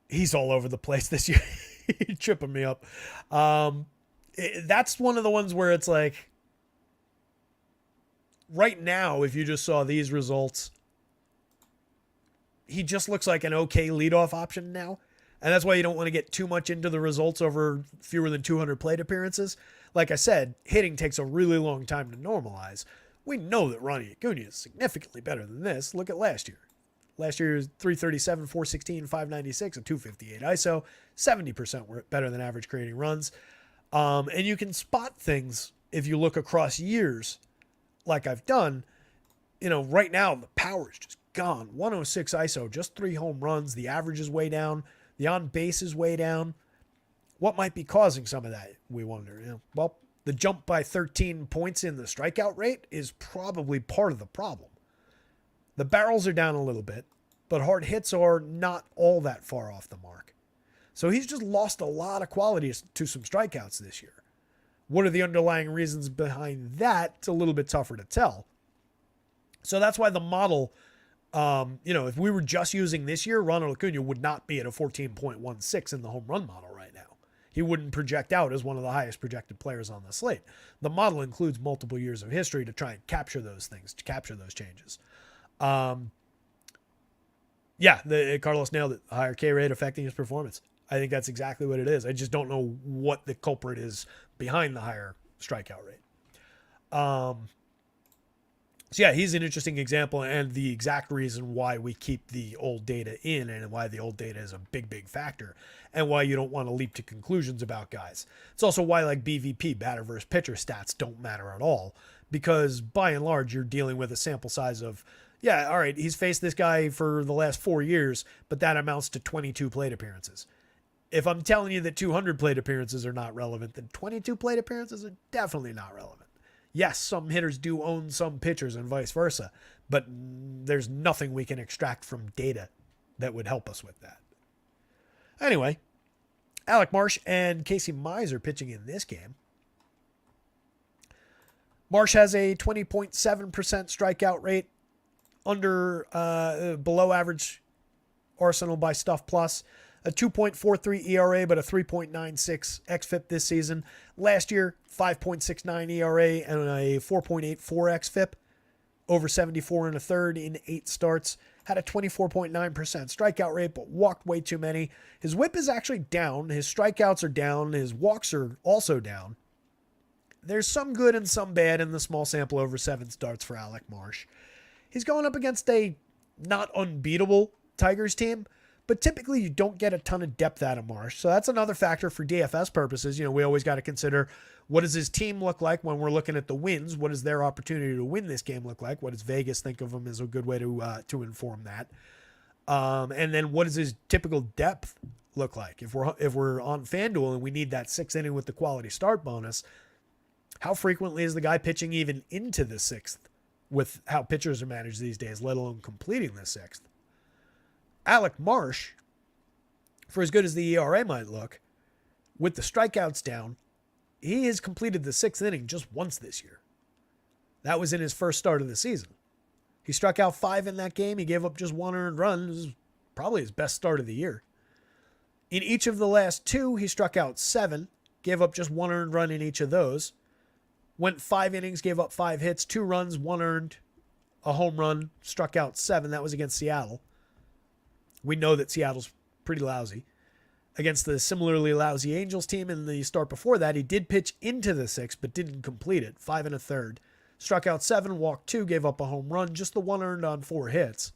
he's all over the place this year. He's tripping me up. That's one of the ones where it's like, right now, if you just saw these results, he just looks like an okay leadoff option now. And that's why you don't want to get too much into the results over fewer than 200 plate appearances. Like I said, hitting takes a really long time to normalize. We know that Ronnie Acuna is significantly better than this. Look at last year. Last year was 337, 416, 596, and 258 ISO. 70% were better than average creating runs. And you can spot things if you look across years like I've done. You know, right now the power is just gone. 106 ISO, just 3 home runs. The average is way down. The on-base is way down. What might be causing some of that, we wonder? You know, well, the jump by 13 points in the strikeout rate is probably part of the problem. The barrels are down a little bit, but hard hits are not all that far off the mark. So he's just lost a lot of quality to some strikeouts this year. What are the underlying reasons behind that? It's a little bit tougher to tell. So that's why the model... if we were just using this year, Ronald Acuna would not be at a 14.16 in the home run model right now. He wouldn't project out as one of the highest projected players on the slate. The model includes multiple years of history to try and capture those things, to capture those changes. Carlos nailed it. A higher K rate affecting his performance. I think that's exactly what it is. I just don't know what the culprit is behind the higher strikeout rate. So yeah, he's an interesting example and the exact reason why we keep the old data in and why the old data is a big, big factor and why you don't want to leap to conclusions about guys. It's also why like BVP, batter versus pitcher stats don't matter at all because by and large, you're dealing with a sample size of, yeah, all right, he's faced this guy for the last 4 years, but that amounts to 22 plate appearances. If I'm telling you that 200 plate appearances are not relevant, then 22 plate appearances are definitely not relevant. Yes, some hitters do own some pitchers and vice versa, but there's nothing we can extract from data that would help us with that. Anyway, Alec Marsh and Casey Mize are pitching in this game. Marsh has a 20.7% strikeout rate, below average Arsenal by Stuff Plus. A 2.43 ERA, but a 3.96 xFIP this season. Last year, 5.69 ERA and a 4.84 xFIP. Over 74 and a third in 8 starts. Had a 24.9% strikeout rate, but walked way too many. His whip is actually down. His strikeouts are down. His walks are also down. There's some good and some bad in the small sample over 7 starts for Alec Marsh. He's going up against a not unbeatable Tigers team, But typically you don't get a ton of depth out of Marsh. So that's another factor for DFS purposes. We always got to consider, what does his team look like when we're looking at the wins? What does their opportunity to win this game look like? What does Vegas think of him as a good way to inform that? And then what does his typical depth look like? If we're on FanDuel and we need that 6th inning with the quality start bonus, how frequently is the guy pitching even into the 6th with how pitchers are managed these days, let alone completing the 6th? Alec Marsh, for as good as the ERA might look, with the strikeouts down, he has completed the 6th inning just once this year. That was in his first start of the season. He struck out 5 in that game. He gave up just 1 earned run. This is probably his best start of the year. In each of the last 2, he struck out 7, gave up just 1 earned run in each of those. Went 5 innings, gave up 5 hits, 2 runs, 1 earned, a home run, struck out 7. That was against Seattle. We know that Seattle's pretty lousy. Against the similarly lousy Angels team in the start before that, he did pitch into the 6th, but didn't complete it. 5 1/3. Struck out 7, walked 2, gave up a home run, just the 1 earned on 4 hits.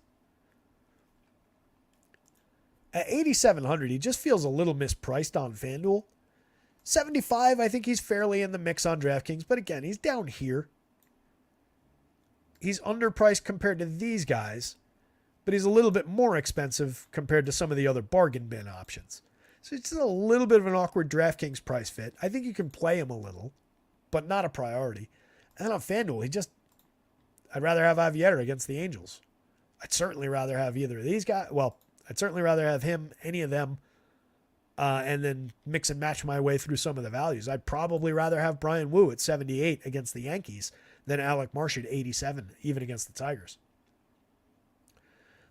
At 8,700, he just feels a little mispriced on FanDuel. 75, I think he's fairly in the mix on DraftKings, but again, he's down here. He's underpriced compared to these guys, but he's a little bit more expensive compared to some of the other bargain bin options. So it's a little bit of an awkward DraftKings price fit. I think you can play him a little, but not a priority. And on FanDuel, I'd rather have Javier against the Angels. I'd certainly rather have either of these guys. Well, I'd certainly rather have him, any of them, and then mix and match my way through some of the values. I'd probably rather have Brian Wu at 78 against the Yankees than Alec Marsh at 87, even against the Tigers.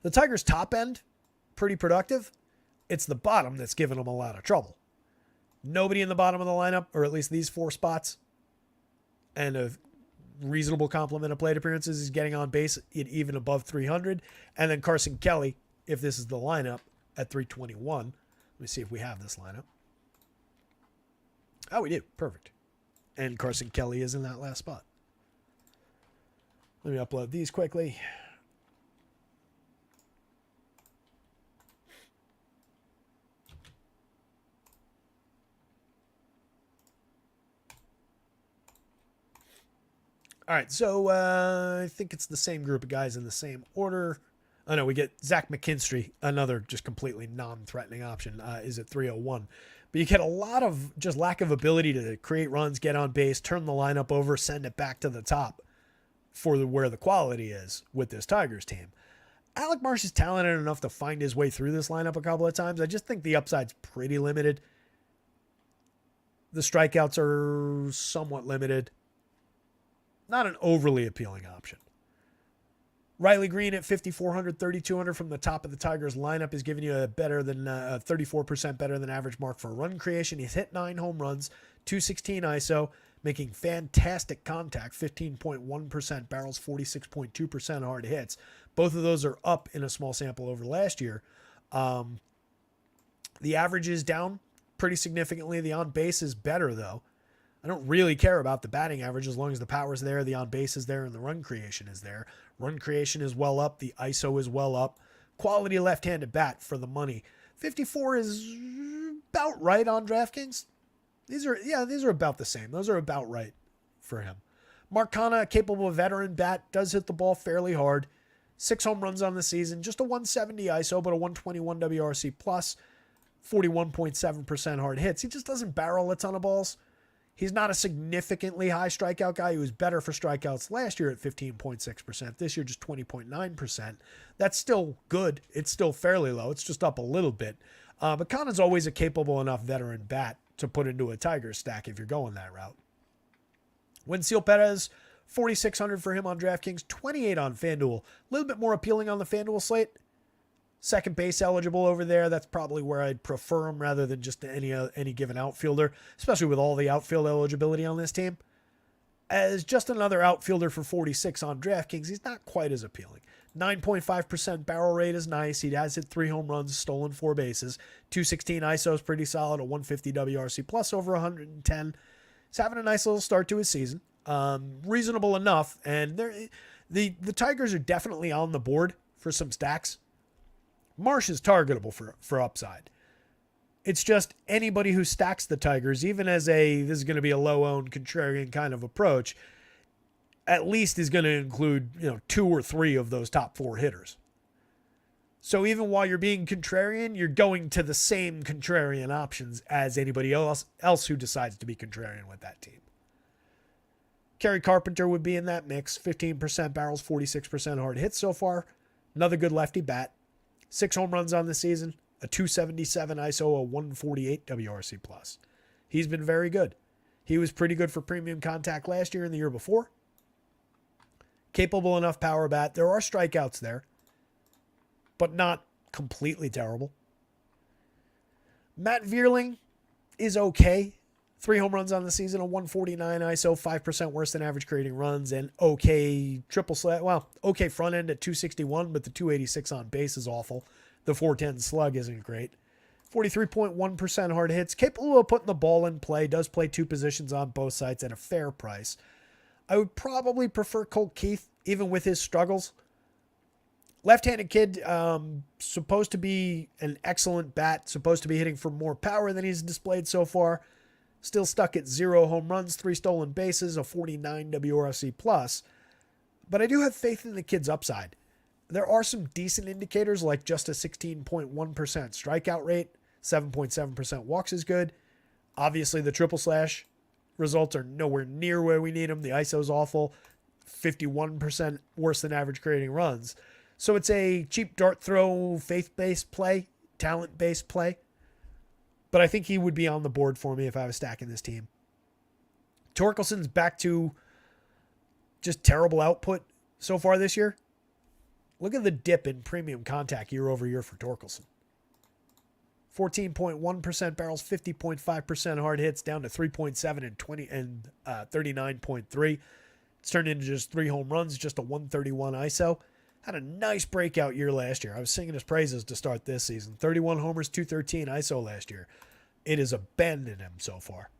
The Tigers' top end, pretty productive. It's the bottom that's giving them a lot of trouble. Nobody in the bottom of the lineup, or at least these 4 spots, and a reasonable complement of plate appearances, is getting on base at even above 300. And then Carson Kelly, if this is the lineup, at 321. Let me see if we have this lineup. Oh, we do. Perfect. And Carson Kelly is in that last spot. Let me upload these quickly. All right, so I think it's the same group of guys in the same order. Oh, no, we get Zach McKinstry, another just completely non-threatening option, is at 301. But you get a lot of just lack of ability to create runs, get on base, turn the lineup over, send it back to the top for where the quality is with this Tigers team. Alec Marsh is talented enough to find his way through this lineup a couple of times. I just think the upside's pretty limited. The strikeouts are somewhat limited. Not an overly appealing option. Riley Green at 5,400, 3,200 from the top of the Tigers lineup is giving you a better than 34% better than average mark for run creation. He's hit 9 home runs, 216 ISO, making fantastic contact, 15.1% barrels, 46.2% hard hits. Both of those are up in a small sample over last year. The average is down pretty significantly. The on base is better though. I don't really care about the batting average as long as the power's there, the on base is there, and the run creation is there. Run creation is well up. The ISO is well up. Quality left-handed bat for the money. 54 is about right on DraftKings. These are about the same. Those are about right for him. Mark Canha, a capable veteran bat, does hit the ball fairly hard. 6 home runs on the season. Just a 170 ISO, but a 121 WRC plus. 41.7% hard hits. He just doesn't barrel a ton of balls. He's not a significantly high strikeout guy. He was better for strikeouts last year at 15.6%. This year, just 20.9%. That's still good. It's still fairly low. It's just up a little bit. But Canha's always a capable enough veteran bat to put into a Tigers stack if you're going that route. Wensil Perez, 4,600 for him on DraftKings, 28 on FanDuel. A little bit more appealing on the FanDuel slate. Second base eligible over there. That's probably where I'd prefer him rather than just any given outfielder, especially with all the outfield eligibility on this team. As just another outfielder for 46 on DraftKings, he's not quite as appealing. 9.5% barrel rate is nice. He has hit 3 home runs, stolen 4 bases. 216 ISO is pretty solid. A 150 WRC plus over 110. He's having a nice little start to his season. Reasonable enough. And the Tigers are definitely on the board for some stacks. Marsh is targetable for upside. It's just anybody who stacks the Tigers, even as this is going to be a low-owned contrarian kind of approach, at least is going to include 2 or 3 of those top 4 hitters. So even while you're being contrarian, you're going to the same contrarian options as anybody else who decides to be contrarian with that team. Kerry Carpenter would be in that mix. 15% barrels, 46% hard hits so far. Another good lefty bat. 6 home runs on the season. A 277 ISO, a 148 WRC+. He's been very good. He was pretty good for premium contact last year and the year before. Capable enough power bat. There are strikeouts there, but not completely terrible. Matt Vierling is okay. 3 home runs on the season, a 149 ISO, 5% worse than average creating runs, and okay triple sled. Well, okay front end at 261, but the 286 on base is awful. The 410 slug isn't great. 43.1% hard hits, capable of putting the ball in play, does play 2 positions on both sides at a fair price. I would probably prefer Colt Keith, even with his struggles. Left-handed kid, supposed to be an excellent bat, supposed to be hitting for more power than he's displayed so far. Still stuck at 0 home runs, 3 stolen bases, a 49 WRC+. But I do have faith in the kid's upside. There are some decent indicators, like just a 16.1% strikeout rate, 7.7% walks is good. Obviously, the triple slash results are nowhere near where we need them. The ISO's awful, 51% worse than average creating runs. So it's a cheap dart throw, faith-based play, talent-based play. But I think he would be on the board for me if I was stacking this team. Torkelson's back to just terrible output so far this year. Look at the dip in premium contact year over year for Torkelson. 14.1% barrels, 50.5% hard hits, down to 3.7 and 39.3. It's turned into just 3 home runs, just a 131 ISO. Had a nice breakout year last year. I was singing his praises to start this season. 31 homers, 213 ISO last year. It is abandoned him so far.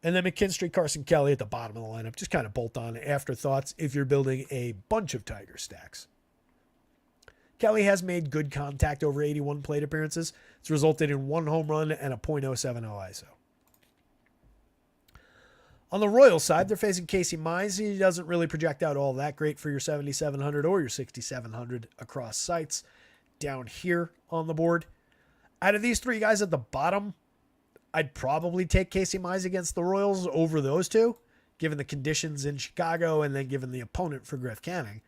And then McKinstry, Carson Kelly at the bottom of the lineup. Just kind of bolt on afterthoughts if you're building a bunch of Tiger stacks. Kelly has made good contact over 81 plate appearances. It's resulted in 1 home run and a .070 ISO. On the Royals side, they're facing Casey Mize. He doesn't really project out all that great for your 7,700 or your 6,700 across sites down here on the board. Out of these 3 guys at the bottom, I'd probably take Casey Mize against the Royals over those 2, given the conditions in Chicago and then given the opponent for Griff Canning.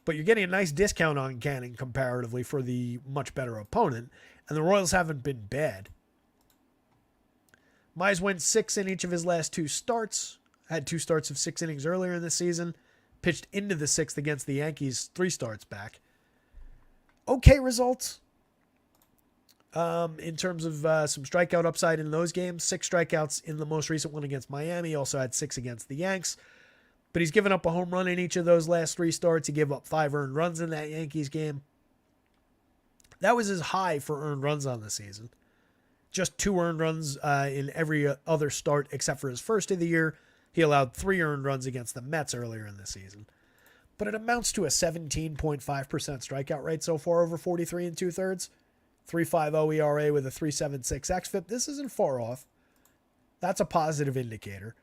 But you're getting a nice discount on Canning comparatively for the much better opponent, and the Royals haven't been bad. Mize went 6 in each of his last 2 starts, had 2 starts of 6 innings earlier in the season, pitched into the 6th against the Yankees 3 starts back. Okay results in terms of some strikeout upside in those games. 6 strikeouts in the most recent one against Miami, also had 6 against the Yanks. But he's given up a home run in each of those last 3 starts. He gave up 5 earned runs in that Yankees game. That was his high for earned runs on the season. Just 2 earned runs in every other start except for his first of the year. He allowed 3 earned runs against the Mets earlier in the season. But it amounts to a 17.5% strikeout rate so far over 43 2/3. 3.50 ERA with a 3.76 xFIP. This isn't far off. That's a positive indicator.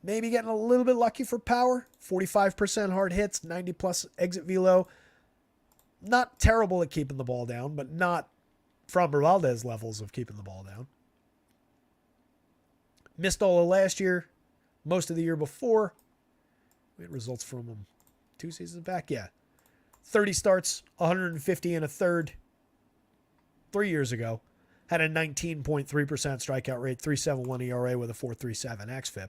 Maybe getting a little bit lucky for power. 45% hard hits, 90 plus exit velo. Not terrible at keeping the ball down, but not Framber Valdez levels of keeping the ball down. Missed all of last year, most of the year before. We had results from him 2 seasons back. Yeah. 30 starts, 150 and a third 3 years ago. Had a 19.3% strikeout rate, 3.71 ERA with a 4.37 xFIP.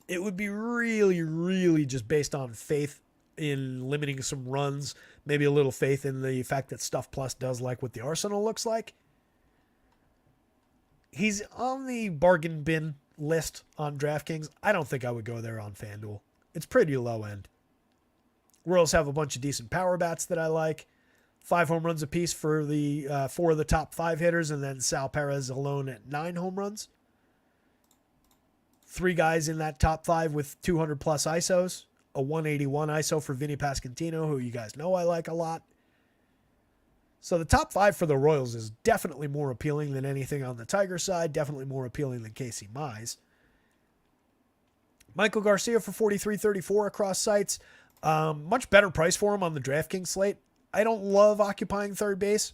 It would be really, really just based on faith in limiting some runs, maybe a little faith in the fact that Stuff Plus does like what the arsenal looks like. He's on the bargain bin list on DraftKings. I don't think I would go there on FanDuel. It's pretty low end. Royals have a bunch of decent power bats that I like. 5 home runs apiece for the 4 of the top 5 hitters, and then Sal Perez alone at 9 home runs. 3 guys in that top 5 with 200 plus ISOs. a 181 ISO for Vinny Pasquantino, who you guys know I like a lot. So the top 5 for the Royals is definitely more appealing than anything on the Tiger side, definitely more appealing than Casey Mize. Michael Garcia for 43.34 across sites. Much better price for him on the DraftKings slate. I don't love occupying third base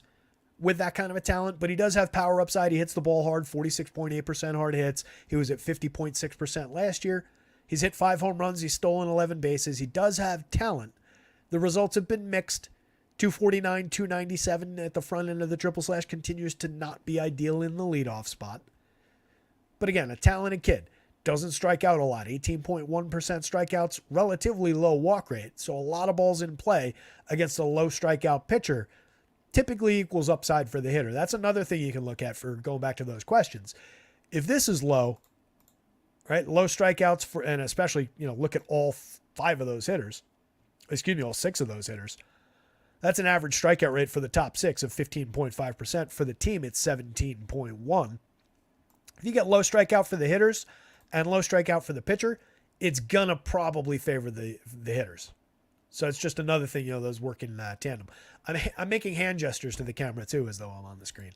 with that kind of a talent, but he does have power upside. He hits the ball hard, 46.8% hard hits. He was at 50.6% last year. He's hit 5 home runs. He's stolen 11 bases. He does have talent. The results have been mixed. 249, 297 at the front end of the triple slash continues to not be ideal in the leadoff spot. But again, a talented kid. Doesn't strike out a lot. 18.1% strikeouts, relatively low walk rate. So a lot of balls in play against a low strikeout pitcher typically equals upside for the hitter. That's another thing you can look at for going back to those questions. If this is low, right, low strikeouts for, and especially, look at all 5 of those hitters, all 6 of those hitters. That's an average strikeout rate for the top 6 of 15.5%. For the team, it's 17.1. If you get low strikeout for the hitters and low strikeout for the pitcher, it's going to probably favor the hitters. So it's just another thing, those work in tandem. I'm making hand gestures to the camera too, as though I'm on the screen.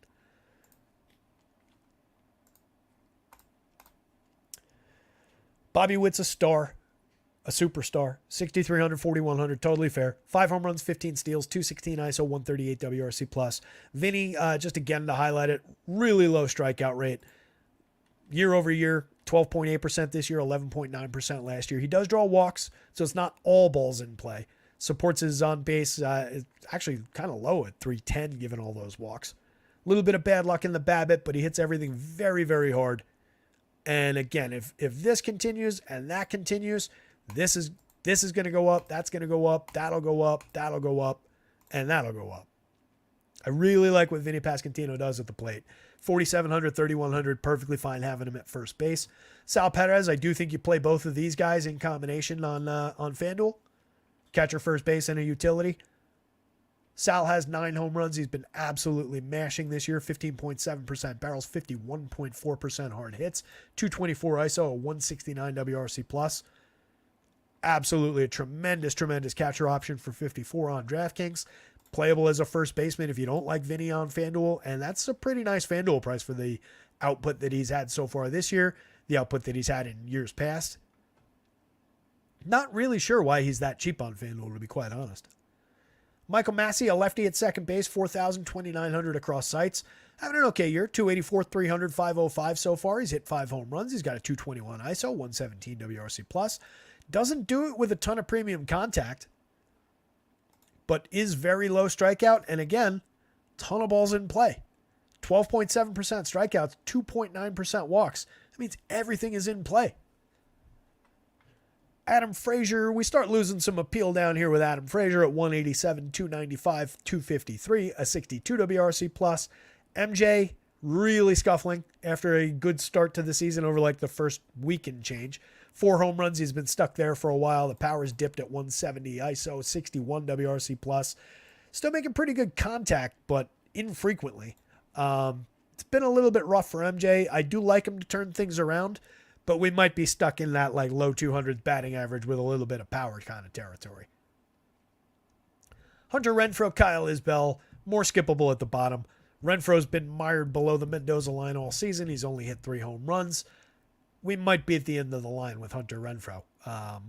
Bobby Witt's a star, a superstar. 6,300, 4,100, totally fair. 5 home runs, 15 steals, 216 ISO, 138 WRC plus. Vinny, just again to highlight it, really low strikeout rate. Year over year, 12.8% this year, 11.9% last year. He does draw walks, so it's not all balls in play. Supports his on base, is actually kind of low at 310 given all those walks. A little bit of bad luck in the BABIP, but he hits everything very, very hard. And again, if this continues and that continues, this is going to go up, that's going to go up, that'll go up, that'll go up, and that'll go up. I really like what Vinny Pasquantino does at the plate. 4,700, 3,100, perfectly fine having him at first base. Sal Perez, I do think you play both of these guys in combination on FanDuel. Catcher, first base, and a utility. Sal has 9 home runs. He's been absolutely mashing this year. 15.7% barrels, 51.4% hard hits, 224 ISO, a 169 WRC plus. Absolutely a tremendous, tremendous catcher option for 54 on DraftKings. Playable as a first baseman if you don't like Vinny on FanDuel, and that's a pretty nice FanDuel price for the output that he's had so far this year, the output that he's had in years past. Not really sure why he's that cheap on FanDuel, to be quite honest. Michael Massey, a lefty at second base, 4,000, 2,900 across sites. Having an okay year, 284, 300, 505 so far. He's hit 5 home runs. He's got a 221 ISO, 117 WRC plus. Doesn't do it with a ton of premium contact, but is very low strikeout. And again, ton of balls in play. 12.7% strikeouts, 2.9% walks. That means everything is in play. Adam Frazier, we start losing some appeal down here with Adam Frazier at 187, 295, 253, a 62 WRC plus. MJ really scuffling after a good start to the season over like the first week and change. 4 home runs. He's been stuck there for a while. The power's dipped at 170 ISO, 61 WRC plus. Still making pretty good contact, but infrequently. It's been a little bit rough for MJ. I do like him to turn things around, but we might be stuck in that like low 200s batting average with a little bit of power kind of territory. Hunter Renfroe, Kyle Isbell, more skippable at the bottom. Renfroe's been mired below the Mendoza line all season. He's only hit 3 home runs. We might be at the end of the line with Hunter Renfroe. Guy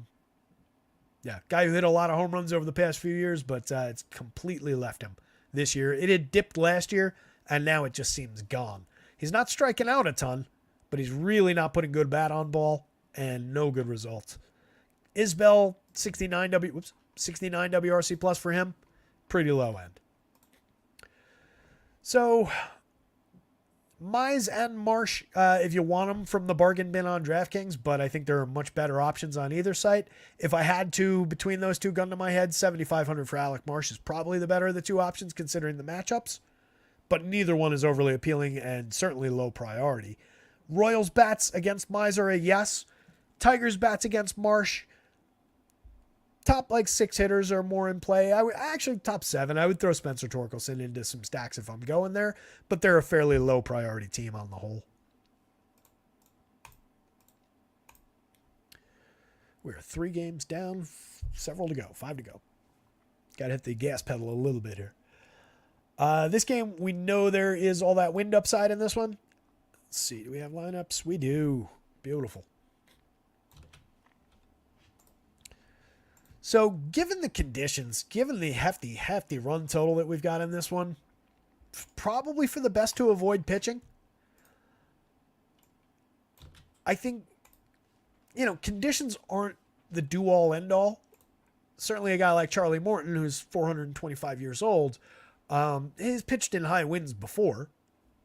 who hit a lot of home runs over the past few years, but it's completely left him this year. It had dipped last year, and now it just seems gone. He's not striking out a ton, but he's really not putting good bat on ball, and no good results. Isbell, 69 WRC plus for him. Pretty low end. So, Mize and Marsh, if you want them from the bargain bin on DraftKings, but I think there are much better options on either site. If I had to, between those two, gun to my head, 7,500 for Alec Marsh is probably the better of the two options considering the matchups, but neither one is overly appealing and certainly low priority. Royals bats against Mize are a yes. Tigers bats against Marsh. Top 6 hitters are more in play. Actually top 7. I would throw Spencer Torkelson into some stacks if I'm going there, but they're a fairly low priority team on the whole. We're 3 games down, several to go, 5 to go. Got to hit the gas pedal a little bit here. This game, we know there is all that wind upside in this one. Let's see, do we have lineups? We do. Beautiful. So, given the conditions, given the hefty run total that we've got in this one, probably for the best to avoid pitching. I think, conditions aren't the do-all, end-all. Certainly a guy like Charlie Morton, who's 425 years old, he's pitched in high winds before.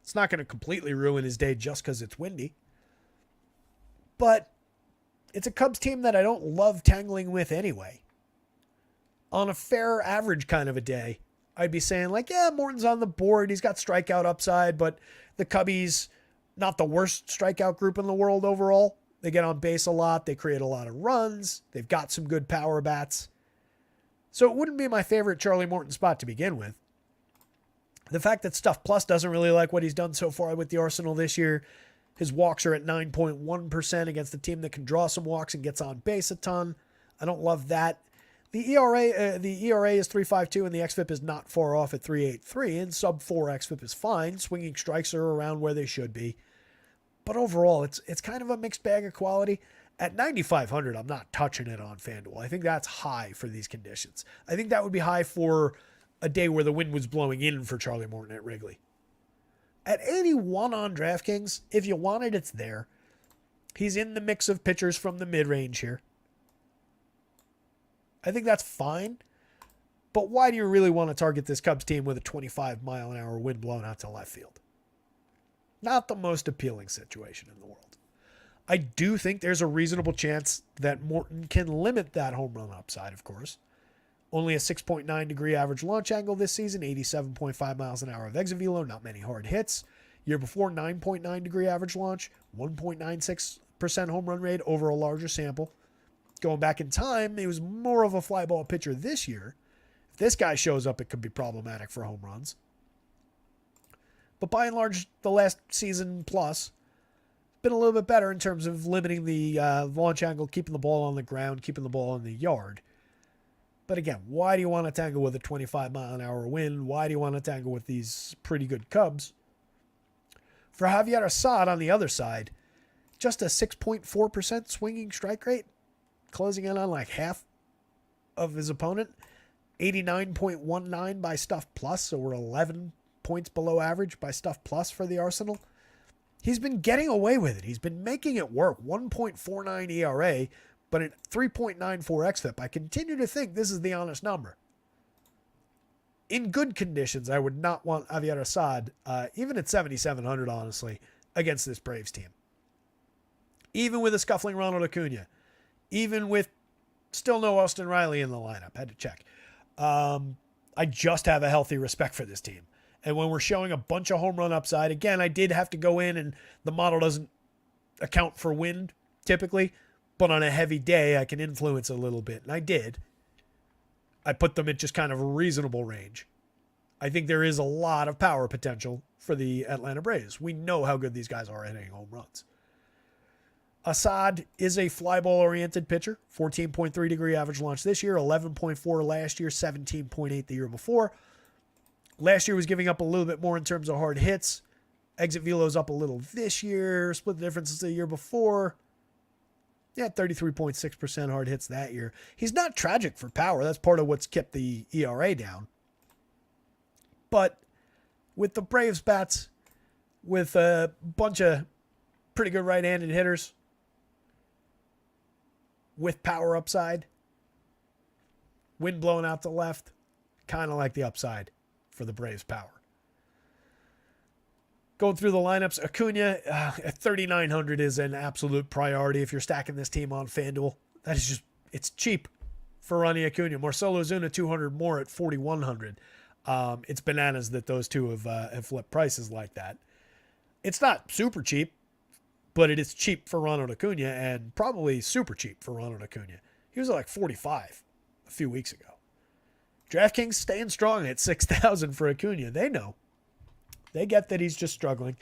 It's not going to completely ruin his day just because it's windy. But it's a Cubs team that I don't love tangling with anyway. On a fair average kind of a day, I'd be saying Morton's on the board. He's got strikeout upside, but the Cubbies, not the worst strikeout group in the world overall. They get on base a lot. They create a lot of runs. They've got some good power bats. So it wouldn't be my favorite Charlie Morton spot to begin with. The fact that Stuff Plus doesn't really like what he's done so far with the Arsenal this year. His walks are at 9.1% against a team that can draw some walks and gets on base a ton. I don't love that. The ERA is 3.52 and the xFIP is not far off at 3.83, and sub 4 xFIP is fine. Swinging strikes are around where they should be. But overall, it's kind of a mixed bag of quality. At 9,500, I'm not touching it on FanDuel. I think that's high for these conditions. I think that would be high for a day where the wind was blowing in for Charlie Morton at Wrigley. At 81 on DraftKings, if you want it, it's there. He's in the mix of pitchers from the mid-range here. I think that's fine. But why do you really want to target this Cubs team with a 25-mile-an-hour wind blowing out to left field? Not the most appealing situation in the world. I do think there's a reasonable chance that Morton can limit that home run upside, of course. Only a 6.9 degree average launch angle this season, 87.5 miles an hour of exit velo, not many hard hits. Year before, 9.9 degree average launch, 1.96% home run rate over a larger sample. Going back in time, he was more of a fly ball pitcher this year. If this guy shows up, it could be problematic for home runs. But by and large, the last season plus, been a little bit better in terms of limiting the launch angle, keeping the ball on the ground, keeping the ball in the yard. But again, why do you want to tangle with a 25-mile-an-hour wind? Why do you want to tangle with these pretty good Cubs? For Javier Assad on the other side, just a 6.4% swinging strike rate, closing in on like half of his opponent. 89.19 by Stuff Plus, so we're 11 points below average by Stuff Plus for the Arsenal. He's been getting away with it. He's been making it work. 1.49 ERA, but at 3.94 xFIP. I continue to think this is the honest number. In good conditions, I would not want Javier Assad, even at 7,700, honestly, against this Braves team. Even with a scuffling Ronald Acuna, even with still no Austin Riley in the lineup, had to check. I just have a healthy respect for this team. And when we're showing a bunch of home run upside, again, I did have to go in, and the model doesn't account for wind typically, but on a heavy day, I can influence a little bit. And I did. I put them at just kind of a reasonable range. I think there is a lot of power potential for the Atlanta Braves. We know how good these guys are at hitting home runs. Assad is a fly ball oriented pitcher. 14.3 degree average launch this year, 11.4 last year, 17.8 the year before. Last year was giving up a little bit more in terms of hard hits. Exit velo's up a little this year. Split the difference as the year before. Yeah, 33.6% hard hits that year. He's not tragic for power. That's part of what's kept the ERA down. But with the Braves bats, with a bunch of pretty good right-handed hitters, with power upside, wind blowing out to left, kind of like the upside for the Braves power. Going through the lineups, Acuna at 3,900 is an absolute priority if you're stacking this team on FanDuel. That is just, it's cheap for Ronnie Acuna. Marcelo Ozuna 200 more at 4,100. It's bananas that those two have flipped prices like that. It's not super cheap, but it is cheap for Ronald Acuna and probably super cheap for Ronald Acuna. He was at like 45 a few weeks ago. DraftKings staying strong at 6,000 for Acuna. They know. They get that he's just struggling.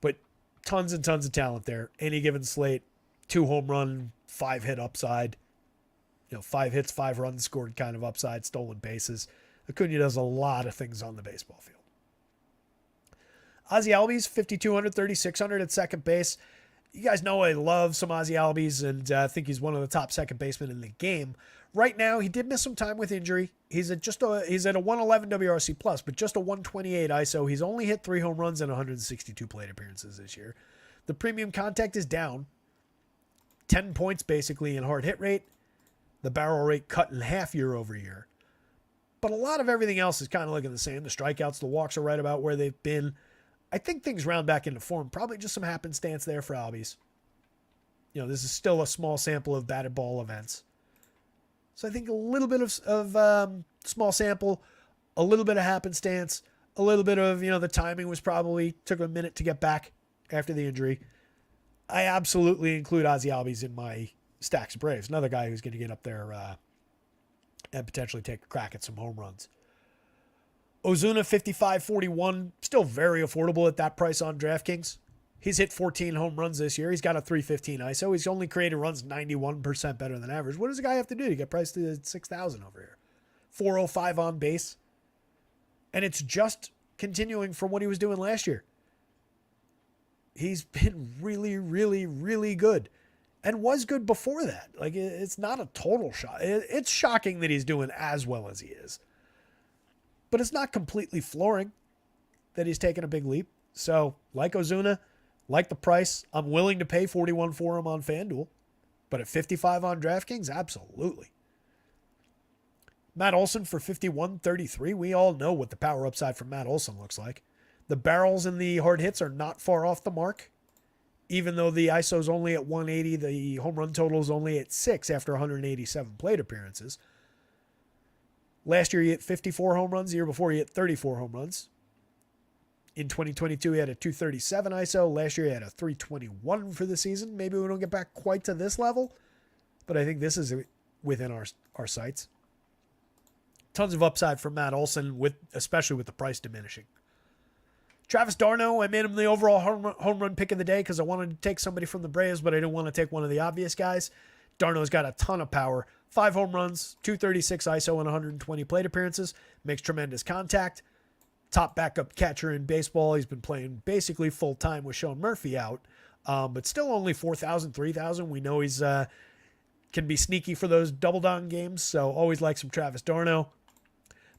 But tons and tons of talent there. Any given slate, 2 home run, 5-hit upside. 5 hits, 5 runs scored kind of upside, stolen bases. Acuna does a lot of things on the baseball field. Ozzie Albies, 5,200, 3,600 at second base. You guys know I love some Ozzie Albies, and I think he's one of the top second basemen in the game. Right now, he did miss some time with injury. He's at a 111 WRC plus, but just a 128 ISO. He's only hit 3 home runs and 162 plate appearances this year. The premium contact is down 10 points basically in hard hit rate. The barrel rate cut in half year over year. But a lot of everything else is kind of looking the same. The strikeouts, the walks are right about where they've been. I think things round back into form. Probably just some happenstance there for Albies. This is still a small sample of batted ball events. So I think a little bit of small sample, a little bit of happenstance, a little bit of, the timing was probably took a minute to get back after the injury. I absolutely include Ozzie Albies in my stacks of Braves. Another guy who's going to get up there and potentially take a crack at some home runs. Ozuna, 55.41, still very affordable at that price on DraftKings. He's hit 14 home runs this year. He's got a 315 ISO. He's only created runs 91% better than average. What does a guy have to do to get priced to 6,000 over here? 405 on base. And it's just continuing from what he was doing last year. He's been really, really, really good. And was good before that. Like, it's not a total shock. It's shocking that he's doing as well as he is. But it's not completely flooring that he's taken a big leap. So, like Ozuna, like the price, I'm willing to pay $41 for him on FanDuel. But at $55 on DraftKings, absolutely. Matt Olson for $51.33. We all know what the power upside from Matt Olson looks like. The barrels and the hard hits are not far off the mark. Even though the ISO is only at 180, the home run total is only at 6 after 187 plate appearances. Last year, he hit 54 home runs. The year before, he hit 34 home runs. In 2022, he had a 237 ISO. Last year, he had a 321 for the season. Maybe we don't get back quite to this level, but I think this is within our sights. Tons of upside from Matt Olson, especially with the price diminishing. Travis d'Arnaud, I made him the overall home run pick of the day because I wanted to take somebody from the Braves, but I didn't want to take one of the obvious guys. D'Arnaud's got a ton of power. 5 home runs, 236 ISO, and 120 plate appearances. Makes tremendous contact. Top backup catcher in baseball. He's been playing basically full-time with Sean Murphy out, but still only 4,000, 3,000. We know he's can be sneaky for those double-down games, so always like some Travis d'Arnaud.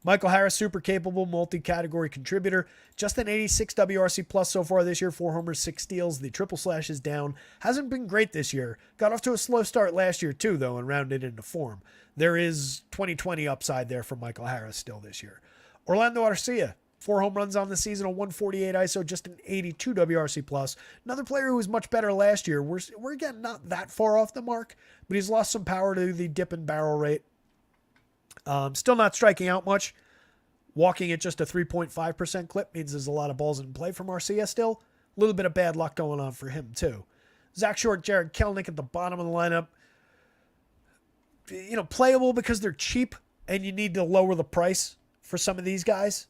Michael Harris, super capable, multi-category contributor. Just an 86 WRC plus so far this year. 4 homers, 6 steals. The triple slash is down. Hasn't been great this year. Got off to a slow start last year too, though, and rounded into form. There is 2020 upside there for Michael Harris still this year. Orlando Arcia, 4 home runs on the season, a 148 ISO, just an 82 WRC plus. Another player who was much better last year. We're again not that far off the mark, but he's lost some power to the dip and barrel rate. Still not striking out much. Walking at just a 3.5% clip means there's a lot of balls in play from Arcia still. A little bit of bad luck going on for him, too. Zach Short, Jared Kelenic at the bottom of the lineup. Playable because they're cheap and you need to lower the price for some of these guys.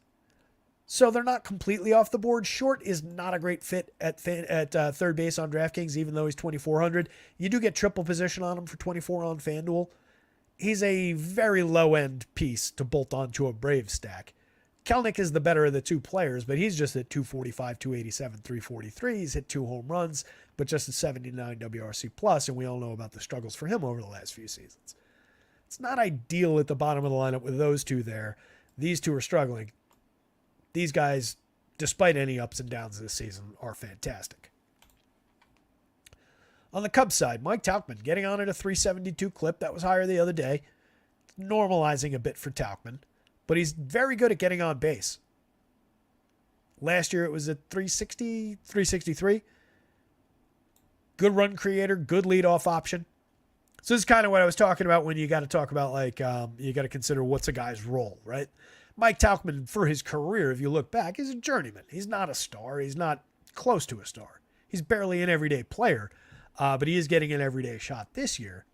So they're not completely off the board. Short is not a great fit at third base on DraftKings, even though he's 2,400. You do get triple position on him for 24 on FanDuel. He's a very low-end piece to bolt onto a Braves stack. Kelenic is the better of the two players, but he's just at 245, 287, 343. He's hit 2 home runs, but just a 79 WRC plus, and we all know about the struggles for him over the last few seasons. It's not ideal at the bottom of the lineup with those two there. These two are struggling. These guys, despite any ups and downs this season, are fantastic. On the Cubs side, Mike Tauchman getting on at a 372 clip. That was higher the other day. Normalizing a bit for Tauchman, but he's very good at getting on base. Last year it was at 360, 363. Good run creator, good leadoff option. So this is kind of what I was talking about when you got to talk about you got to consider what's a guy's role, right? Mike Tauchman, for his career, if you look back, is a journeyman. He's not a star. He's not close to a star. He's barely an everyday player. But he is getting an everyday shot this year.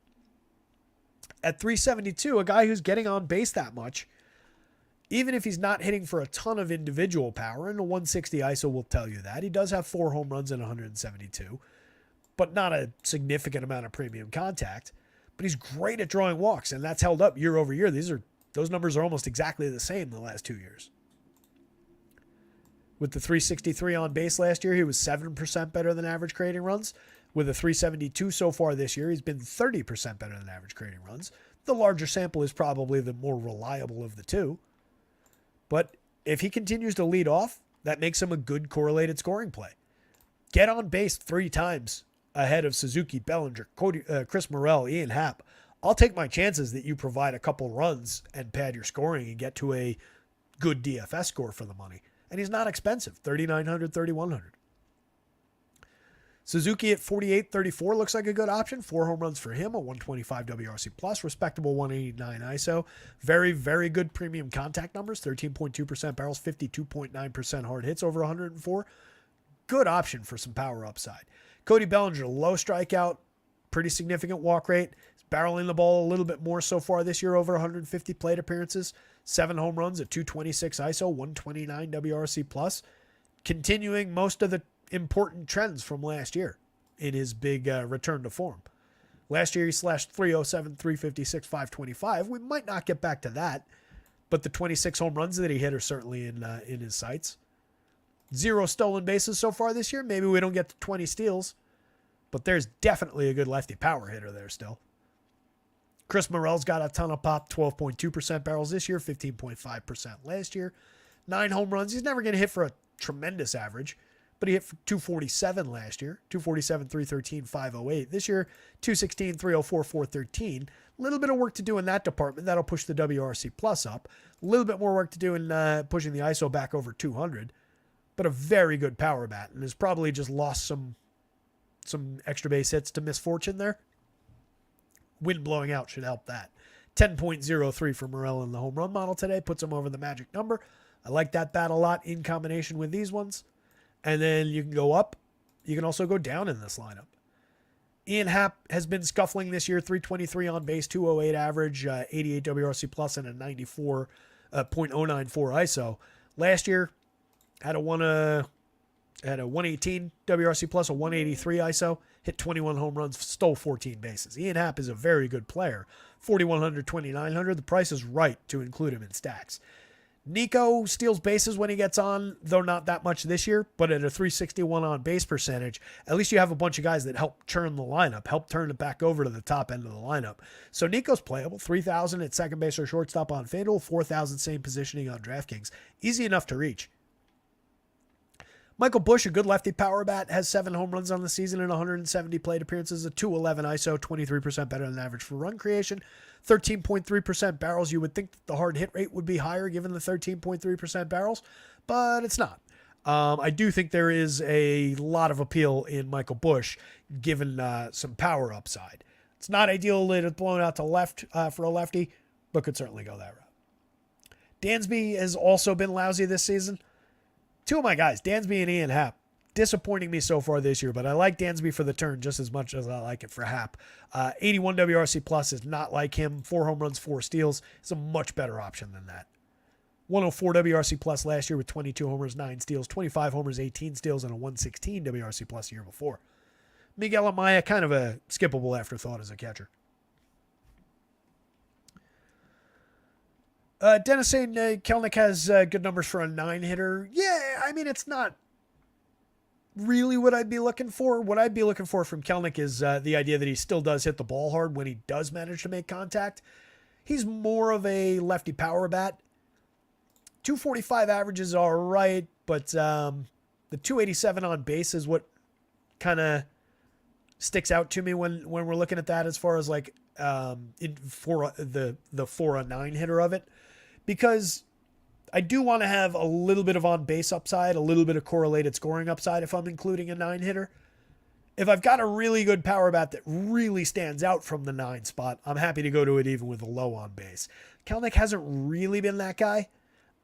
At 372, a guy who's getting on base that much, even if he's not hitting for a ton of individual power, and a 160 ISO will tell you that. He does have 4 home runs and 172. but not a significant amount of premium contact. But he's great at drawing walks, and that's held up year over year. Those numbers are almost exactly the same the last 2 years. With the 363 on base last year, he was 7% better than average creating runs. With a 372 so far this year, he's been 30% better than average creating runs. The larger sample is probably the more reliable of the two. But if he continues to lead off, that makes him a good correlated scoring play. Get on base 3 times ahead of Suzuki, Bellinger, Chris Morel, Ian Happ. I'll take my chances that you provide a couple runs and pad your scoring and get to a good DFS score for the money. And he's not expensive, $3,900, $3,100. Suzuki at 48.34 looks like a good option. 4 home runs for him, a 125 WRC plus, respectable 189 ISO. Very, very good premium contact numbers, 13.2% barrels, 52.9% hard hits over 104. Good option for some power upside. Cody Bellinger, low strikeout, pretty significant walk rate. He's barreling the ball a little bit more so far this year, over 150 plate appearances. 7 home runs, a 226 ISO, 129 WRC plus. Continuing most of the important trends from last year in his big return to form. Last year he slashed 307, 356, 525. We might not get back to that, but the 26 home runs that he hit are certainly in his sights. 0 stolen bases so far this year. Maybe we don't get to 20 steals, but there's definitely a good lefty power hitter there still. Chris Morel's got a ton of pop, 12.2% barrels this year, 15.5% last year. 9 home runs. He's never going to hit for a tremendous average, but he hit for 247 last year, 247, 313, 508. This year, 216, 304, 413. A little bit of work to do in that department. That'll push the WRC plus up. A little bit more work to do in pushing the ISO back over 200, but a very good power bat, and has probably just lost some extra base hits to misfortune there. Wind blowing out should help that. 10.03 for Morel in the home run model today. Puts him over the magic number. I like that bat a lot in combination with these ones. And then you can go up. You can also go down in this lineup. Ian Happ has been scuffling this year. 323 on base, 208 average, 88 WRC plus, and a 94.094 ISO. Last year, had a 118 WRC plus, a 183 ISO, hit 21 home runs, stole 14 bases. Ian Happ is a very good player. 4,100, 2,900. The price is right to include him in stacks. Nico steals bases when he gets on, though not that much this year, but at a 361 on base percentage, at least you have a bunch of guys that help churn the lineup, help turn it back over to the top end of the lineup. So Nico's playable, 3,000 at second base or shortstop on FanDuel, 4,000 same positioning on DraftKings. Easy enough to reach. Michael Busch, a good lefty power bat, has 7 home runs on the season and 170 plate appearances, a 211 ISO, 23% better than average for run creation, 13.3% barrels. You would think that the hard hit rate would be higher given the 13.3% barrels, but it's not. I do think there is a lot of appeal in Michael Busch given some power upside. It's not ideal that it's blown out to left for a lefty, but could certainly go that route. Dansby has also been lousy this season. 2 of my guys, Dansby and Ian Happ, disappointing me so far this year, but I like Dansby for the turn just as much as I like it for Happ. 81 WRC plus is not like him. 4 home runs, 4 steals. It's a much better option than that. 104 WRC plus last year with 22 homers, 9 steals, 25 homers, 18 steals, and a 116 WRC plus the year before. Miguel Amaya, kind of a skippable afterthought as a catcher. Dennis saying Kelnick has good numbers for a 9-hitter. Yeah, I mean, it's not really what I'd be looking for. What I'd be looking for from Kelnick is the idea that he still does hit the ball hard when he does manage to make contact. He's more of a lefty power bat. 245 average is all right, but the 287 on base is what kind of sticks out to me when we're looking at that as far as like for a 9 hitter of it. Because I do want to have a little bit of on-base upside, a little bit of correlated scoring upside if I'm including a 9-hitter. If I've got a really good power bat that really stands out from the 9 spot, I'm happy to go to it even with a low on-base. Kelnick hasn't really been that guy,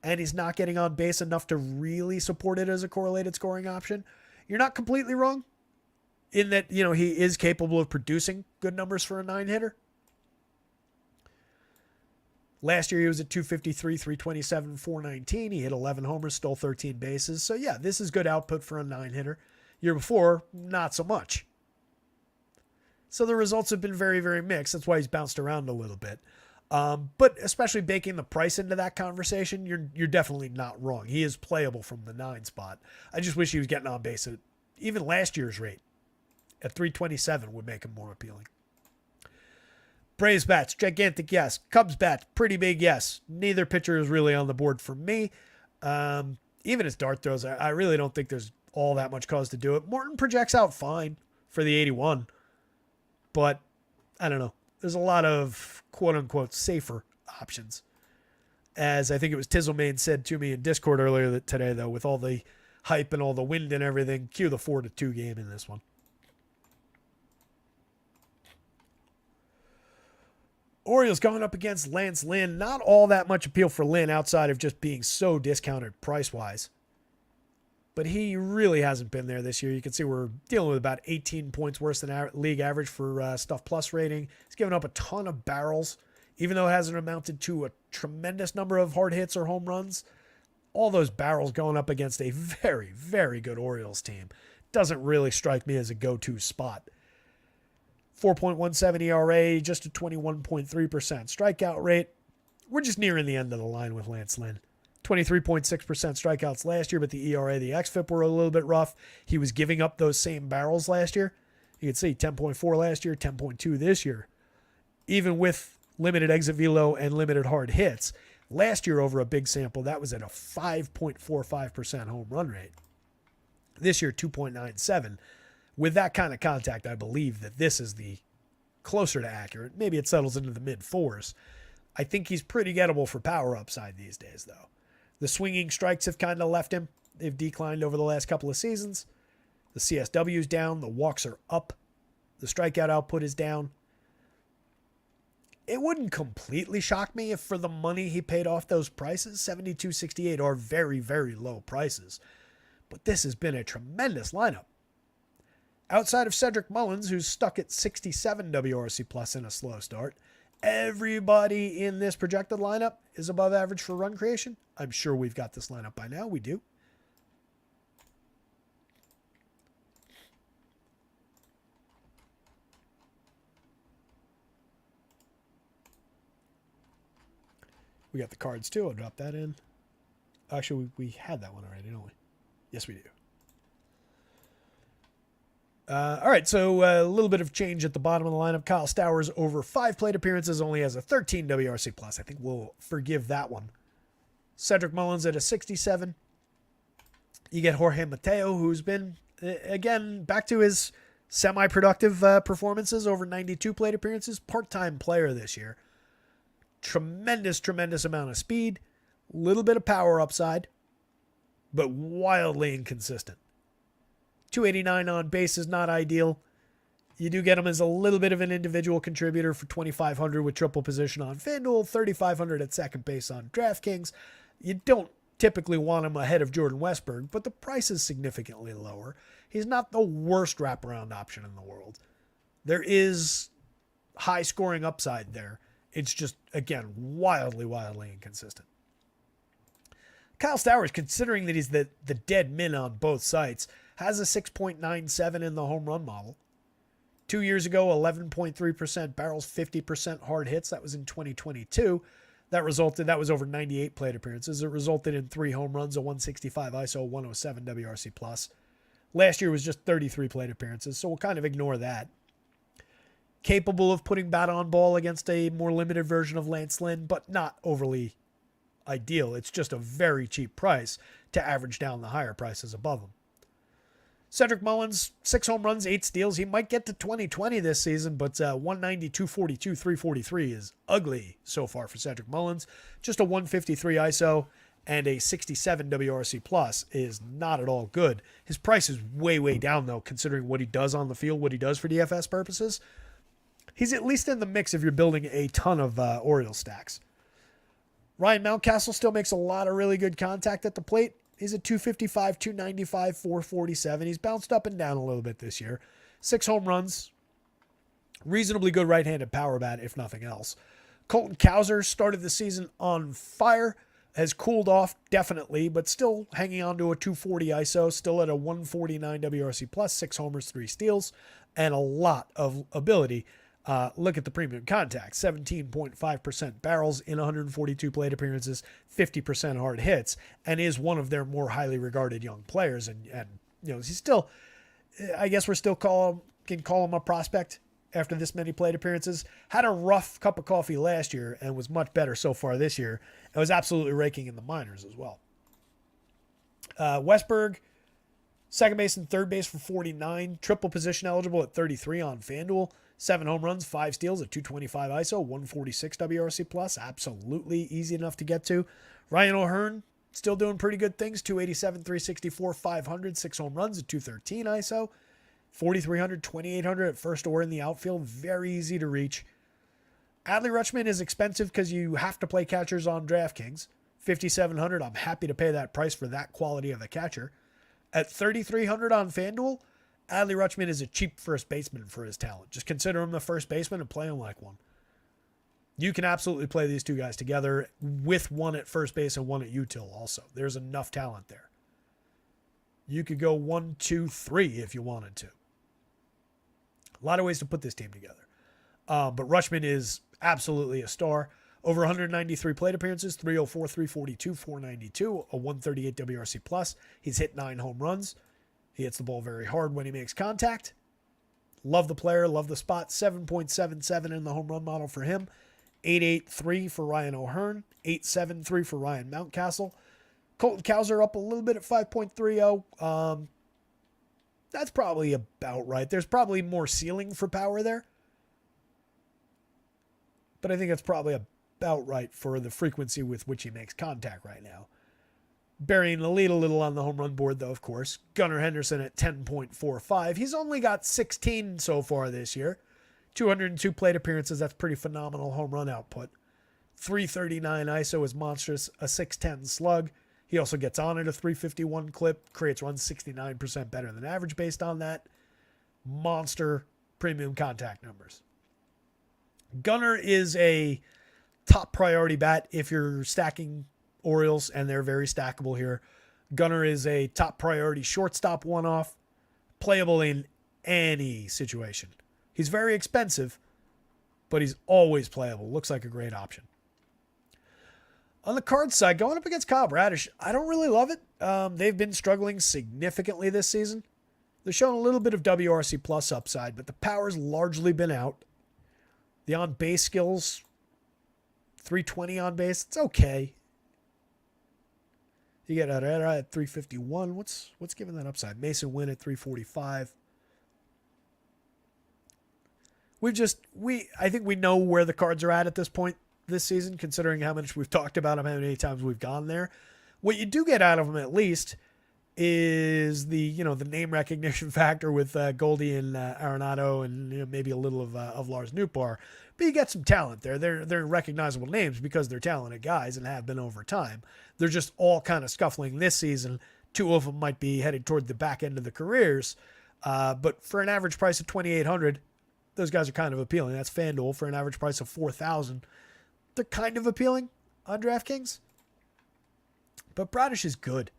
and he's not getting on base enough to really support it as a correlated scoring option. You're not completely wrong in that, you know, he is capable of producing good numbers for a 9-hitter. Last year, he was at 253, 327, 419. He hit 11 homers, stole 13 bases. So, yeah, this is good output for a 9-hitter. Year before, not so much. So the results have been very, very mixed. That's why he's bounced around a little bit. But especially baking the price into that conversation, you're definitely not wrong. He is playable from the 9 spot. I just wish he was getting on base at even last year's rate at 327 would make him more appealing. Braves bats, gigantic yes. Cubs bats, pretty big yes. Neither pitcher is really on the board for me. Even his dart throws, I really don't think there's all that much cause to do it. Morton projects out fine for the 81, but I don't know. There's a lot of quote-unquote safer options. As I think it was Tizzlemane said to me in Discord earlier today, though, with all the hype and all the wind and everything, cue the 4-2 game in this one. Orioles going up against Lance Lynn. Not all that much appeal for Lynn outside of just being so discounted price-wise. But he really hasn't been there this year. You can see we're dealing with about 18 points worse than league average for Stuff Plus rating. He's given up a ton of barrels, even though it hasn't amounted to a tremendous number of hard hits or home runs. All those barrels going up against a very, very good Orioles team doesn't really strike me as a go-to spot. 4.17 ERA, just a 21.3% strikeout rate. We're just nearing the end of the line with Lance Lynn. 23.6% strikeouts last year, but the ERA, the XFIP were a little bit rough. He was giving up those same barrels last year. You can see 10.4 last year, 10.2 this year. Even with limited exit velo and limited hard hits, last year over a big sample, that was at a 5.45% home run rate. This year, 2.97. With that kind of contact, I believe that this is the closer to accurate. Maybe it settles into the mid-4s. I think he's pretty gettable for power upside these days, though. The swinging strikes have kind of left him. They've declined over the last couple of seasons. The CSW is down. The walks are up. The strikeout output is down. It wouldn't completely shock me if for the money he paid off those prices, $72.68 are very, very low prices. But this has been a tremendous lineup. Outside of Cedric Mullins, who's stuck at 67 WRC plus in a slow start, everybody in this projected lineup is above average for run creation. I'm sure we've got this lineup by now. We do. We got the cards too. I'll drop that in. Actually, we had that one already, don't we? Yes, we do. All right, so a little bit of change at the bottom of the lineup. Kyle Stowers over 5 plate appearances only has a 13 WRC plus. I think we'll forgive that one. Cedric Mullins at a 67. You get Jorge Mateo, who's been, again, back to his semi-productive performances over 92 plate appearances. Part-time player this year. Tremendous, tremendous amount of speed. Little bit of power upside, but wildly inconsistent. 289 on base is not ideal. You do get him as a little bit of an individual contributor for 2,500 with triple position on FanDuel, 3,500 at second base on DraftKings. You don't typically want him ahead of Jordan Westburg, but the price is significantly lower. He's not the worst wraparound option in the world. There is high scoring upside there. It's just, again, wildly, wildly inconsistent. Kyle Stowers, considering that he's the dead min on both sites, has a 6.97 in the home run model. 2 years ago, 11.3% barrels, 50% hard hits. That was in 2022. That was over 98 plate appearances. It resulted in 3 home runs, a 165 ISO, 107 WRC plus. Last year was just 33 plate appearances, so we'll kind of ignore that. Capable of putting bat on ball against a more limited version of Lance Lynn, but not overly ideal. It's just a very cheap price to average down the higher prices above him. Cedric Mullins, 6 home runs, 8 steals. He might get to 2020 this season, but 190, 242, 343 is ugly so far for Cedric Mullins. Just a 153 ISO and a 67 WRC plus is not at all good. His price is way, way down, though, considering what he does on the field, what he does for DFS purposes. He's at least in the mix if you're building a ton of Orioles stacks. Ryan Mountcastle still makes a lot of really good contact at the plate. He's at 255, 295, 447. He's bounced up and down a little bit this year. 6 home runs. Reasonably good right-handed power bat, if nothing else. Colton Cowser started the season on fire. Has cooled off, definitely, but still hanging on to a 240 ISO. Still at a 149 WRC plus, 6 homers, 3 steals. and a lot of ability. Look at the premium contact, 17.5% barrels in 142 plate appearances, 50% hard hits, and is one of their more highly regarded young players. And he's still, I guess we're still can call him a prospect after this many plate appearances. Had a rough cup of coffee last year and was much better so far this year. And was absolutely raking in the minors as well. Westberg, second base and third base for 49, triple position eligible at 33 on FanDuel. 7 home runs, 5 steals at 225 ISO, 146 WRC plus. Absolutely easy enough to get to. Ryan O'Hearn, still doing pretty good things. 287, 364, 500, 6 home runs at 213 ISO. 4,300, 2,800 at first or in the outfield. Very easy to reach. Adley Rutschman is expensive because you have to play catchers on DraftKings. 5,700, I'm happy to pay that price for that quality of a catcher. At 3,300 on FanDuel, Adley Rutschman is a cheap first baseman for his talent. Just consider him the first baseman and play him like one. You can absolutely play these two guys together with one at first base and one at util also. There's enough talent there. You could go 1, 2, 3 if you wanted to. A lot of ways to put this team together. But Rutschman is absolutely a star. Over 193 plate appearances, 304, 342, 492, a 138 WRC plus. He's hit 9 home runs. He hits the ball very hard when he makes contact. Love the player, love the spot. 7.77 in the home run model for him. 8.83 for Ryan O'Hearn. 8.73 for Ryan Mountcastle. Colton Cowser up a little bit at 5.30. That's probably about right. There's probably more ceiling for power there. But I think that's probably about right for the frequency with which he makes contact right now. Burying the lead a little on the home run board, though, of course. Gunnar Henderson at 10.45. He's only got 16 so far this year. 202 plate appearances. That's pretty phenomenal home run output. 339 ISO is monstrous. A 610 slug. He also gets on at a 351 clip. Creates runs 69% better than average based on that. Monster premium contact numbers. Gunnar is a top priority bat if you're stacking Orioles, and they're very stackable here. Gunnar is a top priority shortstop one-off, playable in any situation. He's very expensive, but he's always playable. Looks like a great option. On the card side, going up against Kyle Bradish, I don't really love it. They've been struggling significantly this season. They're showing a little bit of WRC plus upside, but the power's largely been out. The on-base skills, 320 on base, it's okay. You get Herrera at 351. What's giving that upside? Mason Wynn at 345. I think we know where the Cards are at this point this season, considering how much we've talked about them, how many times we've gone there. What you do get out of them at least is the name recognition factor with Goldie and Arenado and maybe a little of Lars Nootbaar. But you get some talent there. They're recognizable names because they're talented guys and have been over time. They're just all kind of scuffling this season. 2 of them might be headed toward the back end of the careers. But for an average price of $2,800, those guys are kind of appealing. That's FanDuel. For an average price of $4,000, they're kind of appealing on DraftKings. But Bradish is good.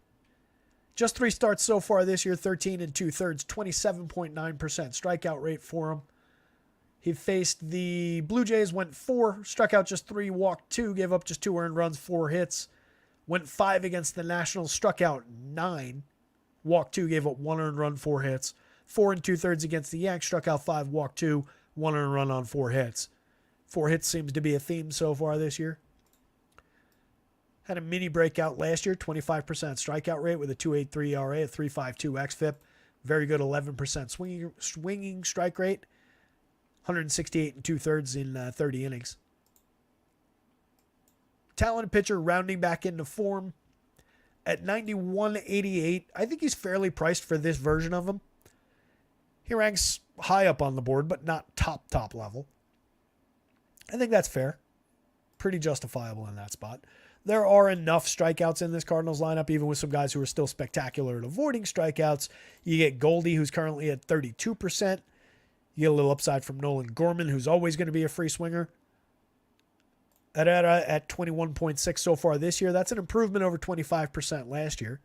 Just 3 starts so far this year, 13 2/3, 27.9% strikeout rate for him. He faced the Blue Jays, went 4, struck out just 3, walked 2, gave up just 2 earned runs, 4 hits. Went 5 against the Nationals, struck out 9, walked 2, gave up 1 earned run, 4 hits. 4 2/3 against the Yanks, struck out 5, walked 2, 1 earned run on 4 hits. 4 hits seems to be a theme so far this year. Had a mini breakout last year, 25% strikeout rate with a 2.83 ERA, a 3.52 xFIP. Very good 11% swinging strike rate. 168 2/3 in 30 innings. Talented pitcher rounding back into form at 91.88. I think he's fairly priced for this version of him. He ranks high up on the board, but not top level. I think that's fair. Pretty justifiable in that spot. There are enough strikeouts in this Cardinals lineup, even with some guys who are still spectacular at avoiding strikeouts. You get Goldie, who's currently at 32%. You get a little upside from Nolan Gorman, who's always going to be a free swinger. Herrera at 21.6 so far this year. That's an improvement over 25% last year.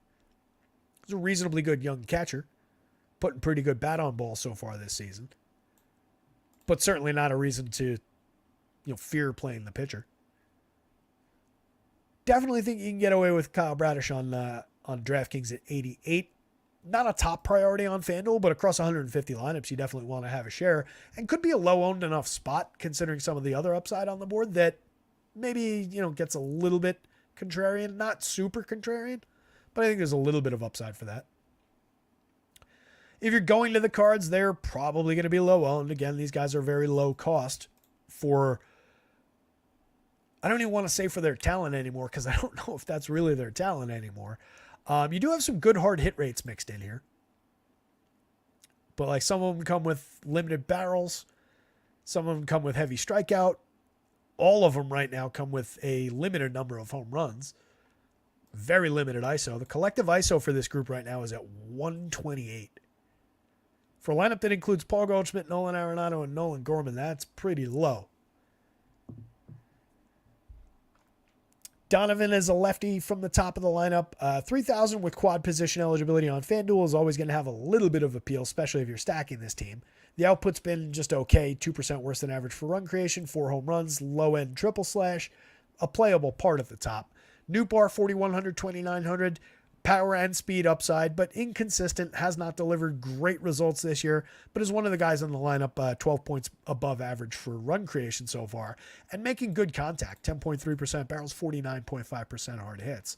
He's a reasonably good young catcher. Putting pretty good bat on ball so far this season. but certainly not a reason to fear playing the pitcher. Definitely think you can get away with Kyle Bradish on DraftKings at 88. Not a top priority on FanDuel, but across 150 lineups, you definitely want to have a share, and could be a low-owned enough spot considering some of the other upside on the board that maybe gets a little bit contrarian, not super contrarian, but I think there's a little bit of upside for that. If you're going to the cards, they're probably going to be low-owned. Again, these guys are very low cost for, I don't even want to say for their talent anymore, because I don't know if that's really their talent anymore. You do have some good hard hit rates mixed in here. But like some of them come with limited barrels. Some of them come with heavy strikeout. All of them right now come with a limited number of home runs. Very limited ISO. The collective ISO for this group right now is at 128. For a lineup that includes Paul Goldschmidt, Nolan Arenado, and Nolan Gorman, that's pretty low. Donovan is a lefty from the top of the lineup. 3,000 with quad position eligibility on FanDuel is always going to have a little bit of appeal, especially if you're stacking this team. The output's been just okay, 2% worse than average for run creation, 4 home runs, low-end triple slash, a playable part at the top. New bar 4,100, 2,900, power and speed upside, but inconsistent, has not delivered great results this year, but is one of the guys in the lineup 12 points above average for run creation so far, and making good contact, 10.3% barrels, 49.5% hard hits.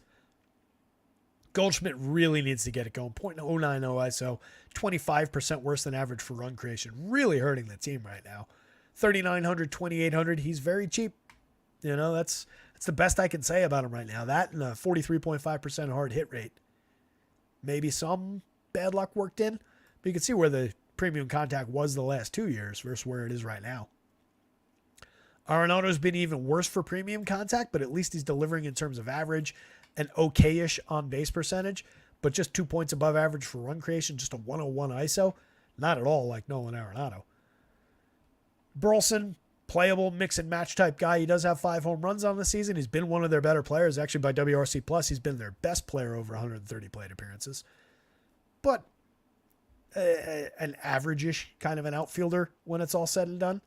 Goldschmidt really needs to get it going, .090 ISO, 25% worse than average for run creation, really hurting the team right now. 3,900, 2,800, he's very cheap. That's the best I can say about him right now. That and a 43.5% hard hit rate. Maybe some bad luck worked in, but you can see where the premium contact was the last 2 years versus where it is right now. Arenado's been even worse for premium contact, but at least he's delivering in terms of average and okay-ish on base percentage, but just 2 points above average for run creation, just a 101 ISO. Not at all like Nolan Arenado. Burleson, playable mix and match type guy. He does have 5 home runs on the season. He's been one of their better players. Actually, by WRC Plus, he's been their best player over 130 plate appearances. But an average-ish kind of an outfielder when it's all said and done.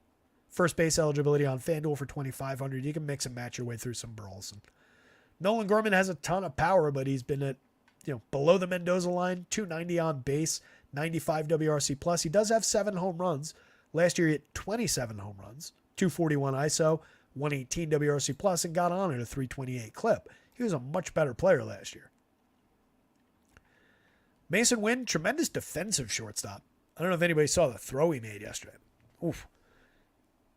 First base eligibility on FanDuel for 2,500. You can mix and match your way through some Burleson. Nolan Gorman has a ton of power, but he's been at below the Mendoza line, 290 on base, 95 WRC Plus. He does have 7 home runs. Last year he hit 27 home runs. 241 ISO, 118 WRC plus, and got on at a 328 clip. He was a much better player last year. Mason Wynn, tremendous defensive shortstop. I don't know if anybody saw the throw he made yesterday. Oof.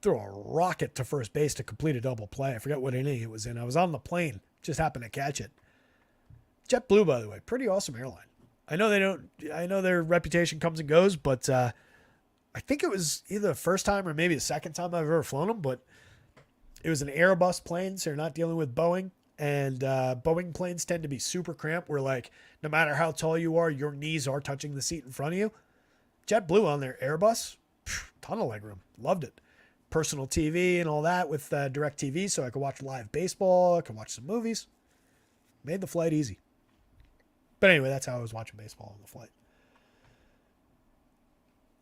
Threw a rocket to first base to complete a double play. I forget what inning it was in. I was on the plane. Just happened to catch it. JetBlue, by the way, pretty awesome airline. I know their reputation comes and goes, but I think it was either the first time or maybe the second time I've ever flown them, but it was an Airbus plane, so you're not dealing with Boeing. And Boeing planes tend to be super cramped where, like, no matter how tall you are, your knees are touching the seat in front of you. JetBlue on their Airbus, ton of legroom. Loved it. Personal TV and all that with DirecTV, so I could watch live baseball. I could watch some movies. Made the flight easy. But anyway, that's how I was watching baseball on the flight.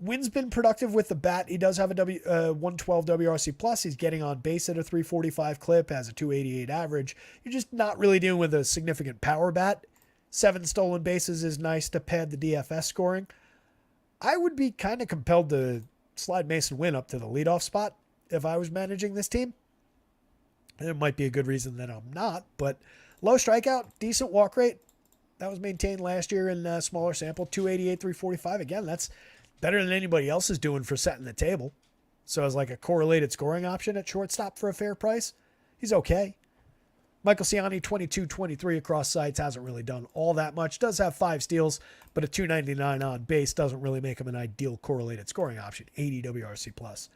Wynn's been productive with the bat. He does have a 112 WRC plus. He's getting on base at a 345 clip, has a 288 average. You're just not really dealing with a significant power bat. 7 stolen bases is nice to pad the DFS scoring. I would be kind of compelled to slide Mason Wynn up to the leadoff spot if I was managing this team. There might be a good reason that I'm not, but low strikeout, decent walk rate. That was maintained last year in a smaller sample, 288, 345. Again, that's better than anybody else is doing for setting the table. So as like a correlated scoring option at shortstop for a fair price, he's okay. Michael Ciani, 22-23 across sites, hasn't really done all that much. Does have 5 steals, but a 299 on base doesn't really make him an ideal correlated scoring option. 80 WRC plus.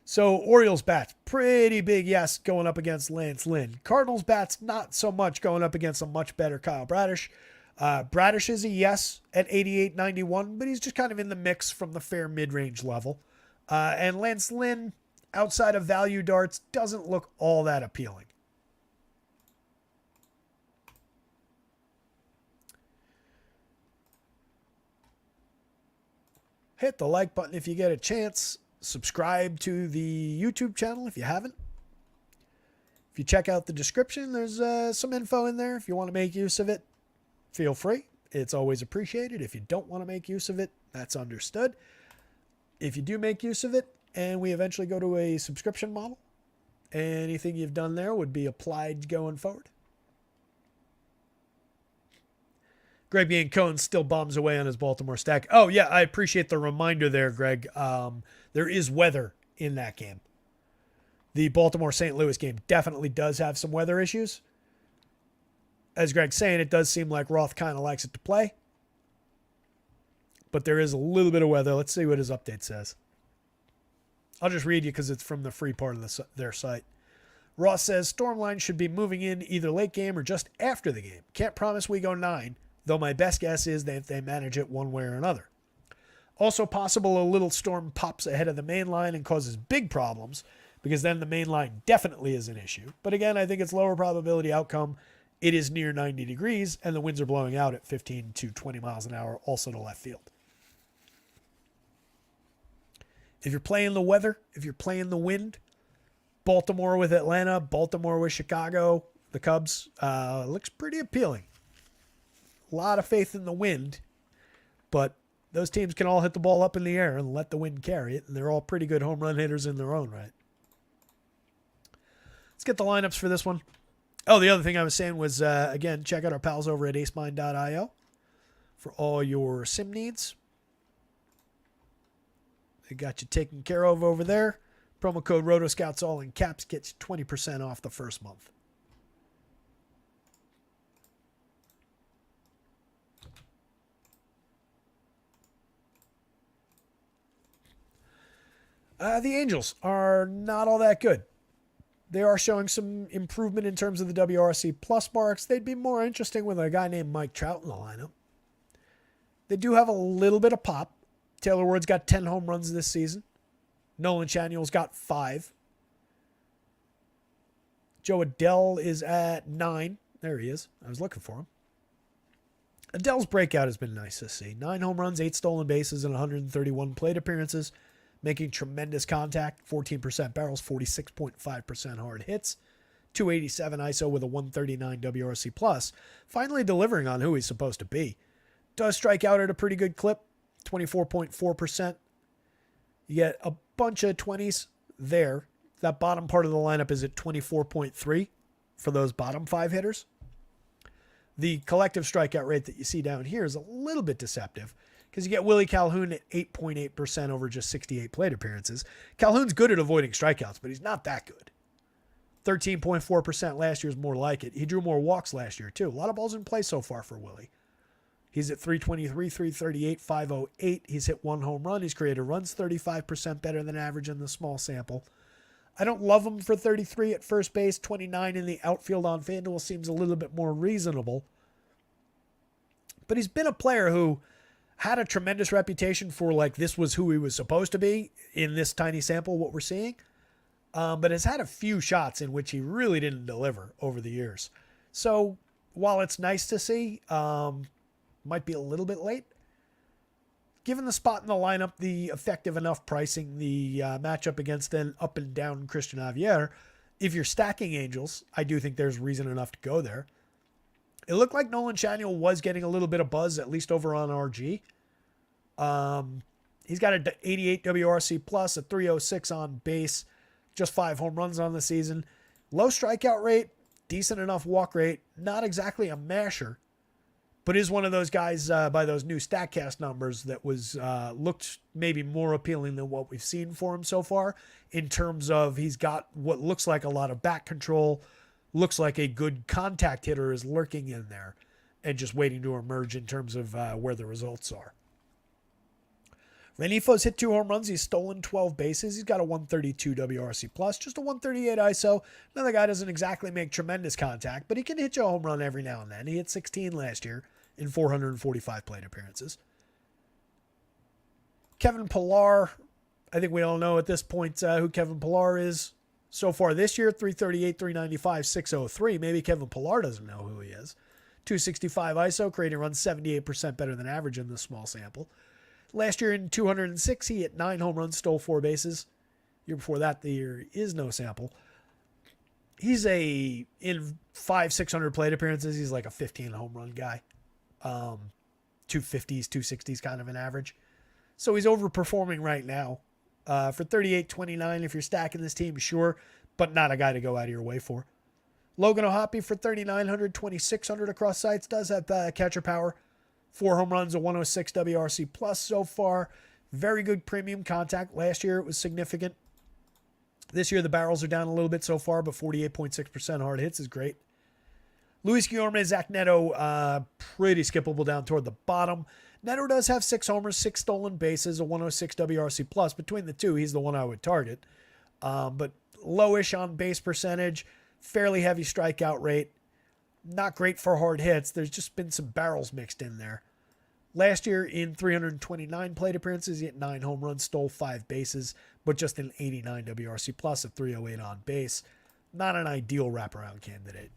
So Orioles bats, pretty big yes going up against Lance Lynn. Cardinals bats, not so much, going up against a much better Kyle Bradish. Bradish is a yes at 88.91, but he's just kind of in the mix from the fair mid-range level. And Lance Lynn, outside of value darts, doesn't look all that appealing. Hit the like button if you get a chance. Subscribe to the YouTube channel if you haven't. If you check out the description, there's some info in there. If you want to make use of it, feel free. It's always appreciated. If you don't want to make use of it, that's understood. If you do make use of it and we eventually go to a subscription model, anything you've done there would be applied going forward. Greg Biancone still bombs away on his Baltimore stack. Oh, yeah, I appreciate the reminder there, Greg. There is weather in that game. The Baltimore-St. Louis game definitely does have some weather issues. As Greg's saying, it does seem like Roth kind of likes it to play. But there is a little bit of weather. Let's see what his update says. I'll just read you because it's from the free part of their site. Roth says, Stormline should be moving in either late game or just after the game. Can't promise we go 9. Though my best guess is that they manage it one way or another. Also possible a little storm pops ahead of the main line and causes big problems, because then the main line definitely is an issue. But again, I think it's lower probability outcome. It is near 90 degrees, and the winds are blowing out at 15 to 20 miles an hour, also to left field. If you're playing the weather, if you're playing the wind, Baltimore with Atlanta, Baltimore with Chicago, the Cubs, looks pretty appealing. A lot of faith in the wind, but those teams can all hit the ball up in the air and let the wind carry it, and they're all pretty good home run hitters in their own right. Let's get the lineups for this one. Oh, the other thing I was saying was, again, check out our pals over at acemine.io for all your sim needs. They got you taken care of over there. Promo code rotoscouts all in caps gets you 20% off the first month. The Angels are not all that good. They are showing some improvement in terms of the WRC plus marks. They'd be more interesting with a guy named Mike Trout in the lineup. They do have a little bit of pop. Taylor Ward's got 10 home runs this season. Nolan Chanuel's got 5. Joe Adell is at 9. There he is. I was looking for him. Adell's breakout has been nice to see. 9 home runs, 8 stolen bases, and 131 plate appearances. Making tremendous contact, 14% barrels, 46.5% hard hits, 287 ISO with a 139 WRC plus. Finally delivering on who he's supposed to be. Does strike out at a pretty good clip, 24.4%. You get a bunch of 20s there. That bottom part of the lineup is at 24.3 for those bottom 5 hitters. The collective strikeout rate that you see down here is a little bit deceptive, because you get Willie Calhoun at 8.8% over just 68 plate appearances. Calhoun's good at avoiding strikeouts, but he's not that good. 13.4% last year is more like it. He drew more walks last year, too. A lot of balls in play so far for Willie. He's at 323, 338, 508. He's hit 1 home run. He's created runs 35% better than average in the small sample. I don't love him for 33 at first base. 29 in the outfield on FanDuel seems a little bit more reasonable. But he's been a player who had a tremendous reputation for, like, this was who he was supposed to be in this tiny sample, what we're seeing. But has had a few shots in which he really didn't deliver over the years. So while it's nice to see, might be a little bit late. Given the spot in the lineup, the effective enough pricing, the matchup against an up and down Christian Javier, if you're stacking Angels, I do think there's reason enough to go there. It looked like Nolan Chanuel was getting a little bit of buzz, at least over on RG. He's got an 88 WRC plus, a 306 on base, just 5 home runs on the season. Low strikeout rate, decent enough walk rate, not exactly a masher, but is one of those guys by those new StatCast numbers that was looked maybe more appealing than what we've seen for him so far, in terms of he's got what looks like a lot of back control. Looks like a good contact hitter is lurking in there and just waiting to emerge in terms of where the results are. Renifo's hit 2 home runs. He's stolen 12 bases. He's got a 132 WRC plus, just a 138 ISO. Another guy doesn't exactly make tremendous contact, but he can hit you a home run every now and then. He hit 16 last year in 445 plate appearances. Kevin Pillar, I think we all know at this point who Kevin Pillar is. So far this year, 338, 395, 603. Maybe Kevin Pillar doesn't know who he is. 265 ISO, creating runs 78% better than average in this small sample. Last year in 206, he hit 9 home runs, stole 4 bases. Year before that, the year is no sample. He's in 600 plate appearances, he's like a 15 home run guy. 250s, 260s kind of an average. So he's overperforming right now. For 38.29, if you're stacking this team, sure, but not a guy to go out of your way for. Logan O'Hoppe for 3,900, 2,600 across sites, does have catcher power. 4 home runs, a 106 WRC plus so far. Very good premium contact. Last year it was significant. This year the barrels are down a little bit so far, but 48.6% hard hits is great. Luis Guillorme, Zach Neto, pretty skippable down toward the bottom. Neto does have 6 homers, 6 stolen bases, a 106 WRC plus. Between the two, he's the one I would target. But lowish on base percentage, fairly heavy strikeout rate. Not great for hard hits. There's just been some barrels mixed in there. Last year in 329 plate appearances, he hit 9 home runs, stole 5 bases, but just an 89 WRC plus of 308 on base. Not an ideal wraparound candidate.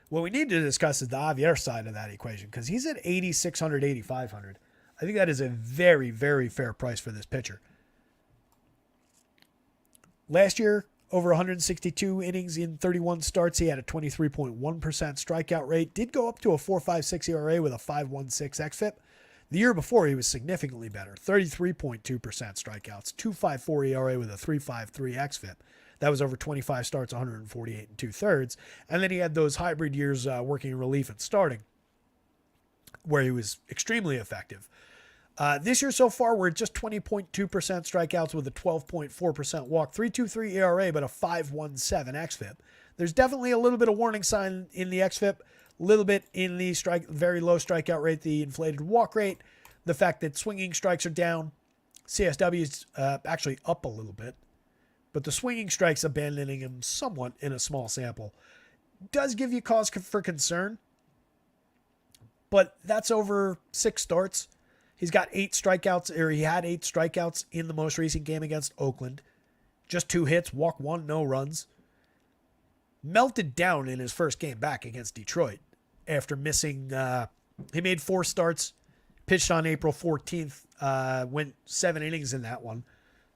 What we need to discuss is the Javier side of that equation, because he's at 8,600, 8,500. I think that is a very, very fair price for this pitcher. Last year, over 162 innings in 31 starts, he had a 23.1% strikeout rate. Did go up to a 4.56 ERA with a 5.16 xFIP. The year before, he was significantly better, 33.2% strikeouts, 2.54 ERA with a 3.53 xFIP. That was over 25 starts, 148 and 2/3. And then he had those hybrid years working in relief and starting, where he was extremely effective. This year so far, we're at just 20.2% strikeouts with a 12.4% walk, 3.23 ERA, but a 5.17 xFIP. There's definitely a little bit of warning sign in the xFIP, a little bit in the very low strikeout rate, the inflated walk rate, the fact that swinging strikes are down. CSW is actually up a little bit, but the swinging strikes abandoning him somewhat in a small sample does give you cause for concern, but that's over 6 starts. He's got 8 strikeouts, or he had 8 strikeouts in the most recent game against Oakland. Just 2 hits, walk 1, no runs. Melted down in his first game back against Detroit after missing. He made 4 starts, pitched on April 14th, went 7 innings in that one.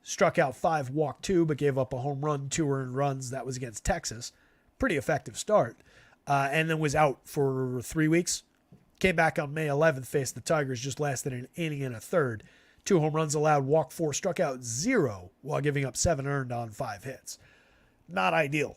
Struck out 5, walked 2, but gave up a home run, 2 earned runs. That was against Texas. Pretty effective start. And then was out for 3 weeks. Came back on May 11th, faced the Tigers, just lasted an inning and a third. 2 home runs allowed, walked 4, struck out 0, while giving up 7 earned on 5 hits. Not ideal.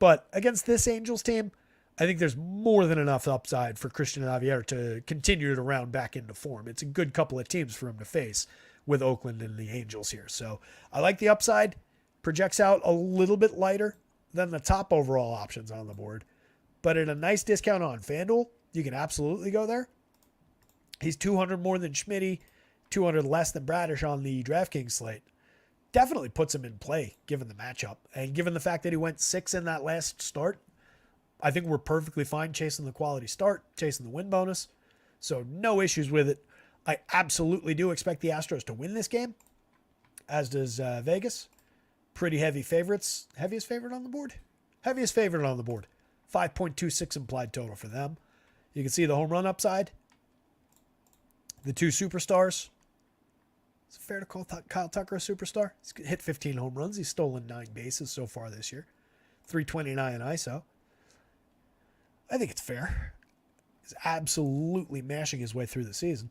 But against this Angels team, I think there's more than enough upside for Christian Javier to continue to round back into form. It's a good couple of teams for him to face with Oakland and the Angels here. So I like the upside. Projects out a little bit lighter than the top overall options on the board, but at a nice discount on FanDuel, you can absolutely go there. He's 200 more than Schmitty, 200 less than Bradish on the DraftKings slate. Definitely puts him in play, given the matchup. And given the fact that he went 6 in that last start, I think we're perfectly fine chasing the quality start, chasing the win bonus. So no issues with it. I absolutely do expect the Astros to win this game, as does Vegas. Pretty heavy favorites. Heaviest favorite on the board? Heaviest favorite on the board. 5.26 implied total for them. You can see the home run upside. The 2 superstars. Is it fair to call Kyle Tucker a superstar? He's hit 15 home runs. He's stolen 9 bases so far this year. 329 ISO. I think it's fair. He's absolutely mashing his way through the season.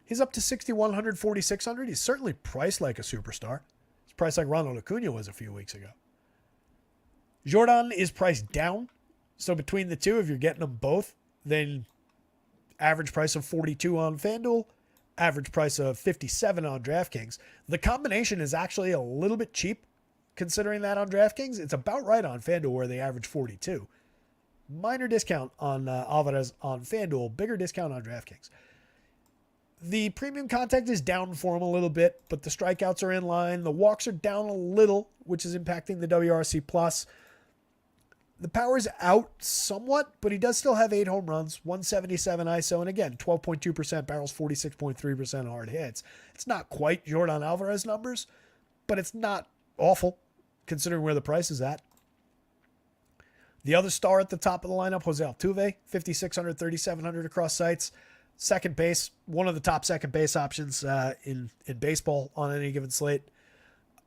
He's up to 6,100, 4,600. He's certainly priced like a superstar. He's priced like Ronald Acuna was a few weeks ago. Jordan is priced down. So between the two, if you're getting them both, then average price of 42 on FanDuel, average price of 57 on DraftKings. The combination is actually a little bit cheap considering that on DraftKings. It's about right on FanDuel where they average 42. Minor discount on Alvarez on FanDuel, bigger discount on DraftKings. The premium contact is down for him a little bit, but the strikeouts are in line. The walks are down a little, which is impacting the WRC plus. The power is out somewhat, but he does still have 8 home runs, 177 ISO, and again, 12.2% barrels, 46.3% hard hits. It's not quite Jordan Alvarez numbers, but it's not awful considering where the price is at. The other star at the top of the lineup, Jose Altuve, 5,600, 3,700 across sites. Second base, one of the top second base options in baseball on any given slate.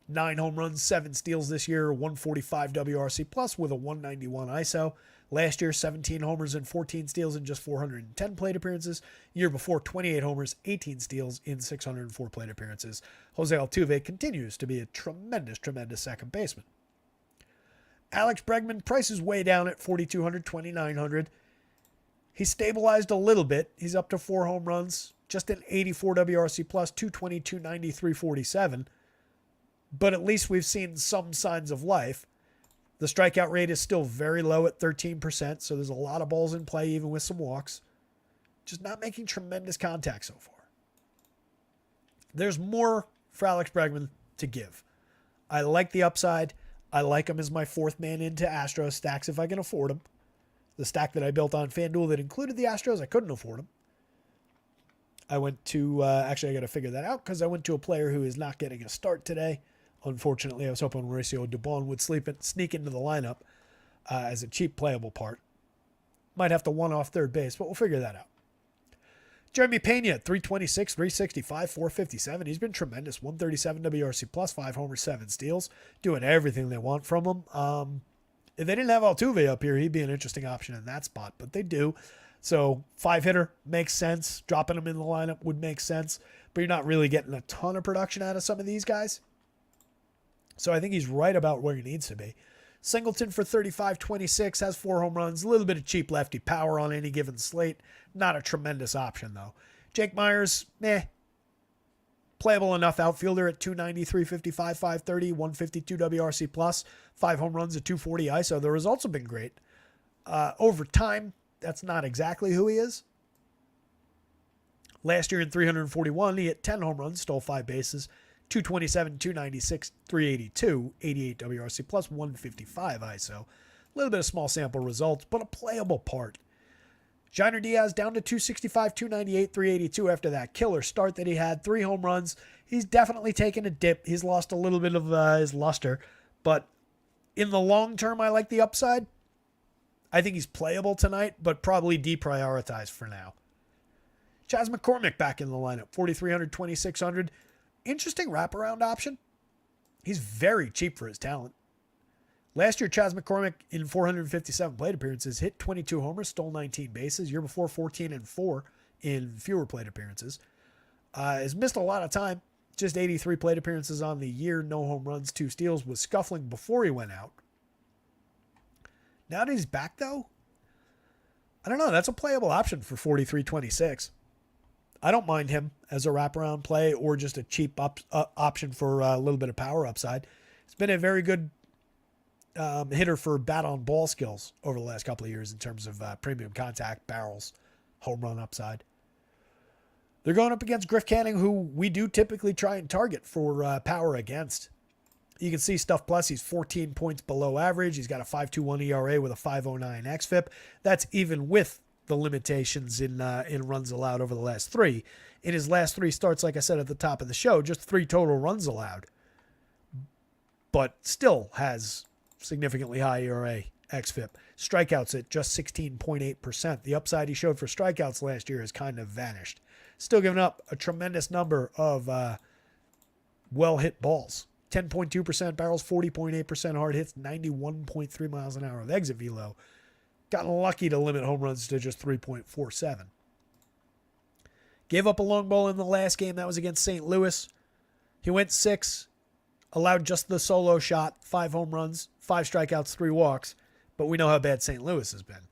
9 home runs, 7 steals this year, 145 WRC plus with a 191 ISO. Last year, 17 homers and 14 steals in just 410 plate appearances. Year before, 28 homers, 18 steals in 604 plate appearances. Jose Altuve continues to be a tremendous, tremendous second baseman. Alex Bregman, price is way down at 4,200, 2,900. He stabilized a little bit. He's up to 4 home runs, just an 84 WRC plus, 220, 290, 347. But at least we've seen some signs of life. The strikeout rate is still very low at 13%, so there's a lot of balls in play, even with some walks. Just not making tremendous contact so far. There's more for Alex Bregman to give. I like the upside. I like him as my 4th man into Astros stacks if I can afford him. The stack that I built on FanDuel that included the Astros, I couldn't afford him. I went to, actually I got to figure that out because I went to a player who is not getting a start today. Unfortunately, I was hoping Mauricio Dubon would sneak into the lineup as a cheap playable part. Might have to one-off third base, but we'll figure that out. Jeremy Pena, 326, 365, 457. He's been tremendous. 137 WRC plus, 5 homers, 7 steals. Doing everything they want from him. If they didn't have Altuve up here, he'd be an interesting option in that spot, but they do. So 5-hitter makes sense. Dropping him in the lineup would make sense, but you're not really getting a ton of production out of some of these guys. So I think he's right about where he needs to be. Singleton for 35-26, has 4 home runs, a little bit of cheap lefty power on any given slate. Not a tremendous option, though. Jake Myers, playable enough outfielder at 290, 355, 530, 152 WRC plus, 5 home runs at 240 ISO. The results have been great. Over time, that's not exactly who he is. Last year in 341, he hit 10 home runs, stole 5 bases, 227, 296, 382, 88 WRC plus, 155 ISO. A little bit of small sample results, but a playable part. Jainer Diaz down to 265, 298, 382 after that killer start that he had. 3 home runs. He's definitely taken a dip. He's lost a little bit of his luster, but in the long term, I like the upside. I think he's playable tonight, but probably deprioritized for now. Chas McCormick back in the lineup, 4,300, 2,600. Interesting wraparound option. He's very cheap for his talent. Last year, Chas McCormick in 457 plate appearances hit 22 homers, stole 19 bases. Year before, 14-4 in fewer plate appearances. Has missed a lot of time. Just 83 plate appearances on the year. No home runs, 2 steals. Was scuffling before he went out. Now that he's back, though, I don't know. That's a playable option for 43-26. I don't mind him as a wraparound play or just a cheap option for a little bit of power upside. He's been a very good hitter for bat-on-ball skills over the last couple of years in terms of premium contact, barrels, home run upside. They're going up against Griff Canning, who we do typically try and target for power against. You can see Stuff Plus, he's 14 points below average. He's got a 5.21 ERA with a 5.09 xFIP. That's even with the limitations in runs allowed over the last 3. In his last 3 starts, like I said at the top of the show, just 3 total runs allowed. But still has significantly high ERA, xFIP. Strikeouts at just 16.8%. The upside he showed for strikeouts last year has kind of vanished. Still giving up a tremendous number of well-hit balls. 10.2% barrels, 40.8% hard hits, 91.3 miles an hour of exit velo. Gotten lucky to limit home runs to just 3.47. Gave up a long ball in the last game. That was against St. Louis. He went 6, allowed just the solo shot, 5 home runs, 5 strikeouts, 3 walks. But we know how bad St. Louis has been.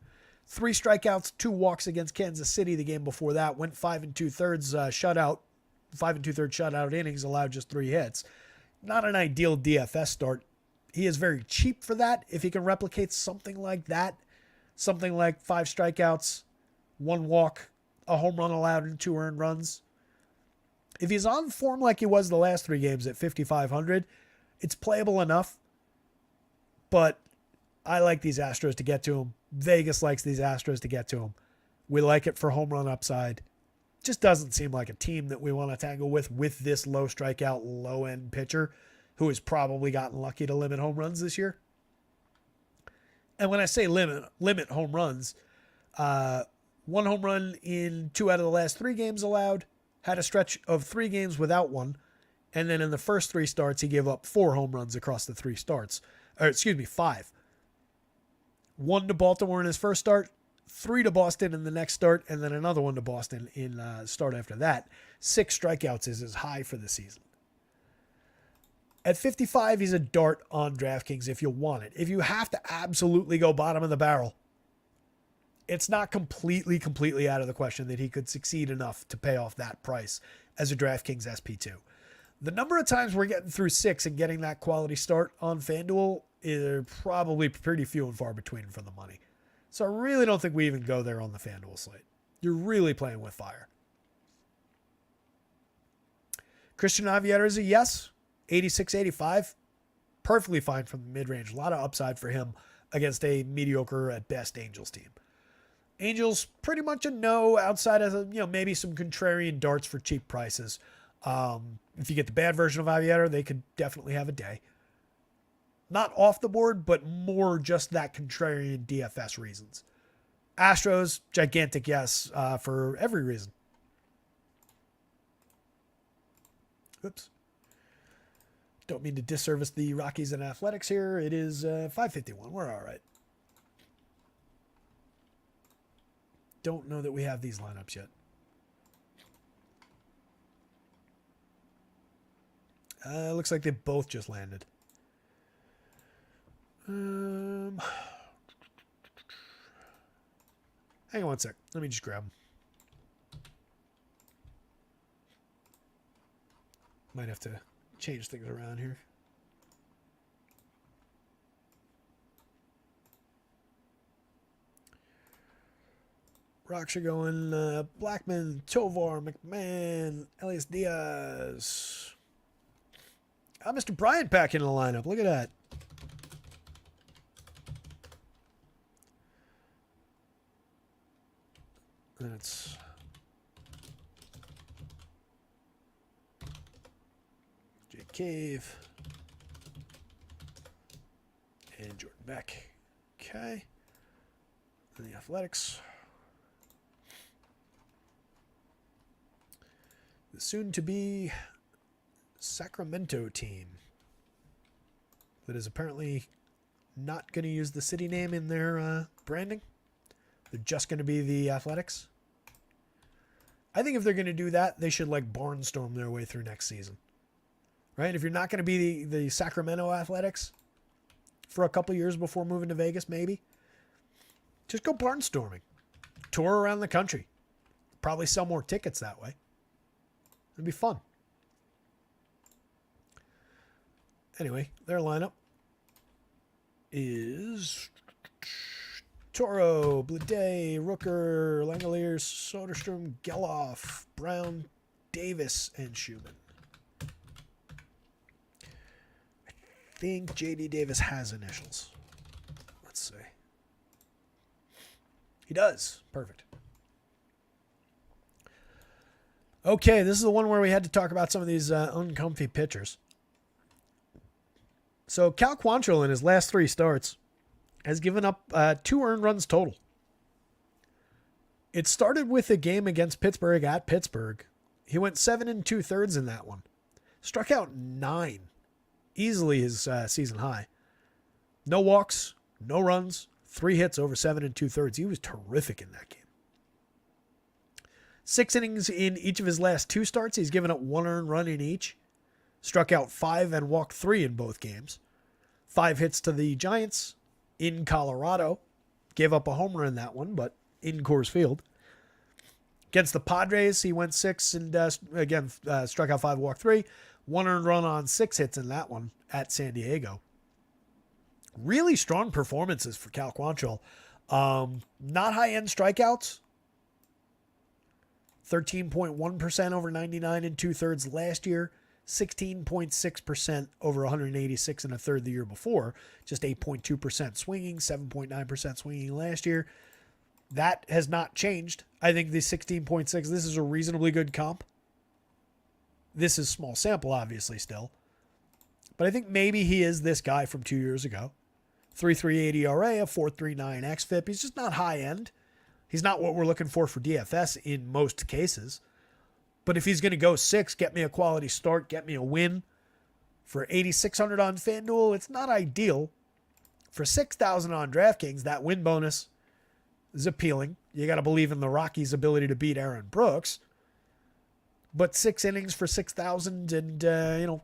3 strikeouts, 2 walks against Kansas City the game before that. Went 5 2/3 shutout. 5 2/3 shutout innings, allowed just 3 hits. Not an ideal DFS start. He is very cheap for that. If he can replicate something like that, something like 5 strikeouts, 1 walk, a home run allowed, and 2 earned runs. If he's on form like he was the last 3 games at 5,500, it's playable enough. But I like these Astros to get to him. Vegas likes these Astros to get to him. We like it for home run upside. Just doesn't seem like a team that we want to tangle with this low strikeout, low-end pitcher who has probably gotten lucky to limit home runs this year. And when I say limit home runs, 1 home run in 2 out of the last 3 games allowed. Had a stretch of 3 games without one. And then in the first 3 starts, he gave up 4 home runs across the 3 starts. 5. 1 to Baltimore in his first start, 3 to Boston in the next start, and then another 1 to Boston in start after that. 6 strikeouts is his high for the season. At 55, he's a dart on DraftKings if you want it. If you have to absolutely go bottom of the barrel, it's not completely out of the question that he could succeed enough to pay off that price as a DraftKings SP2. The number of times we're getting through 6 and getting that quality start on FanDuel is probably pretty few and far between for the money. So I really don't think we even go there on the FanDuel slate. You're really playing with fire. Christian Javier is a yes. 86-85. Perfectly fine from the mid-range. A lot of upside for him against a mediocre at best Angels team. Angels pretty much a no outside of maybe some contrarian darts for cheap prices. If you get the bad version of Javier, they could definitely have a day. Not off the board, but more just that contrarian DFS reasons. Astros, gigantic yes for every reason. Oops. Don't mean to disservice the Rockies and Athletics here. It is 5:51. We're all right. Don't know that we have these lineups yet. Looks like they both just landed. Hang on one sec. Let me just grab them. Might have to change things around here. Rocks are going Blackman, Tovar, McMahon, Elias Diaz. Mr. Bryant back in the lineup. Look at that. That's Jake Cave and Jordan Beck. Okay. And the Athletics. The soon-to-be Sacramento team that is apparently not going to use the city name in their branding. They're just going to be the Athletics. I think if they're going to do that, they should barnstorm their way through next season. Right? If you're not going to be the Sacramento Athletics for a couple years before moving to Vegas, maybe, just go barnstorming. Tour around the country. Probably sell more tickets that way. It'd be fun. Anyway, their lineup is Toro, Blade, Rooker, Langeliers, Soderstrom, Geloff, Brown, Davis, and Schumann. I think J.D. Davis has initials. Let's see. He does. Perfect. Okay, this is the one where we had to talk about some of these uncomfy pitchers. So Cal Quantrill in his last 3 starts has given up 2 earned runs total. It started with a game against Pittsburgh at Pittsburgh. He went 7 2/3 in that one. Struck out 9. Easily his season high. No walks, no runs, 3 hits over 7 2/3. He was terrific in that game. 6 innings in each of his last 2 starts. He's given up 1 earned run in each. Struck out 5 and walked 3 in both games. 5 hits to the Giants in Colorado. Gave up a homer in that one, but in Coors Field. Against the Padres, he went 6 and struck out 5, walked 3. 1 earned run on 6 hits in that one at San Diego. Really strong performances for Cal Quantrill. Not high-end strikeouts. 13.1% over 99 2/3 last year. 16.6% over 186 1/3 the year before. Just 8.2% swinging, 7.9% swinging last year. That has not changed. I think the 16.6, this is a reasonably good comp. This is small sample, obviously, still. But I think maybe he is this guy from 2 years ago. 3.38 ERA, a 4.39 xFIP. He's just not high end. He's not what we're looking for DFS in most cases. But if he's going to go 6, get me a quality start, get me a win for 8,600 on FanDuel, it's not ideal. For 6,000 on DraftKings, that win bonus is appealing. You got to believe in the Rockies' ability to beat Aaron Brooks. But 6 innings for 6,000 and,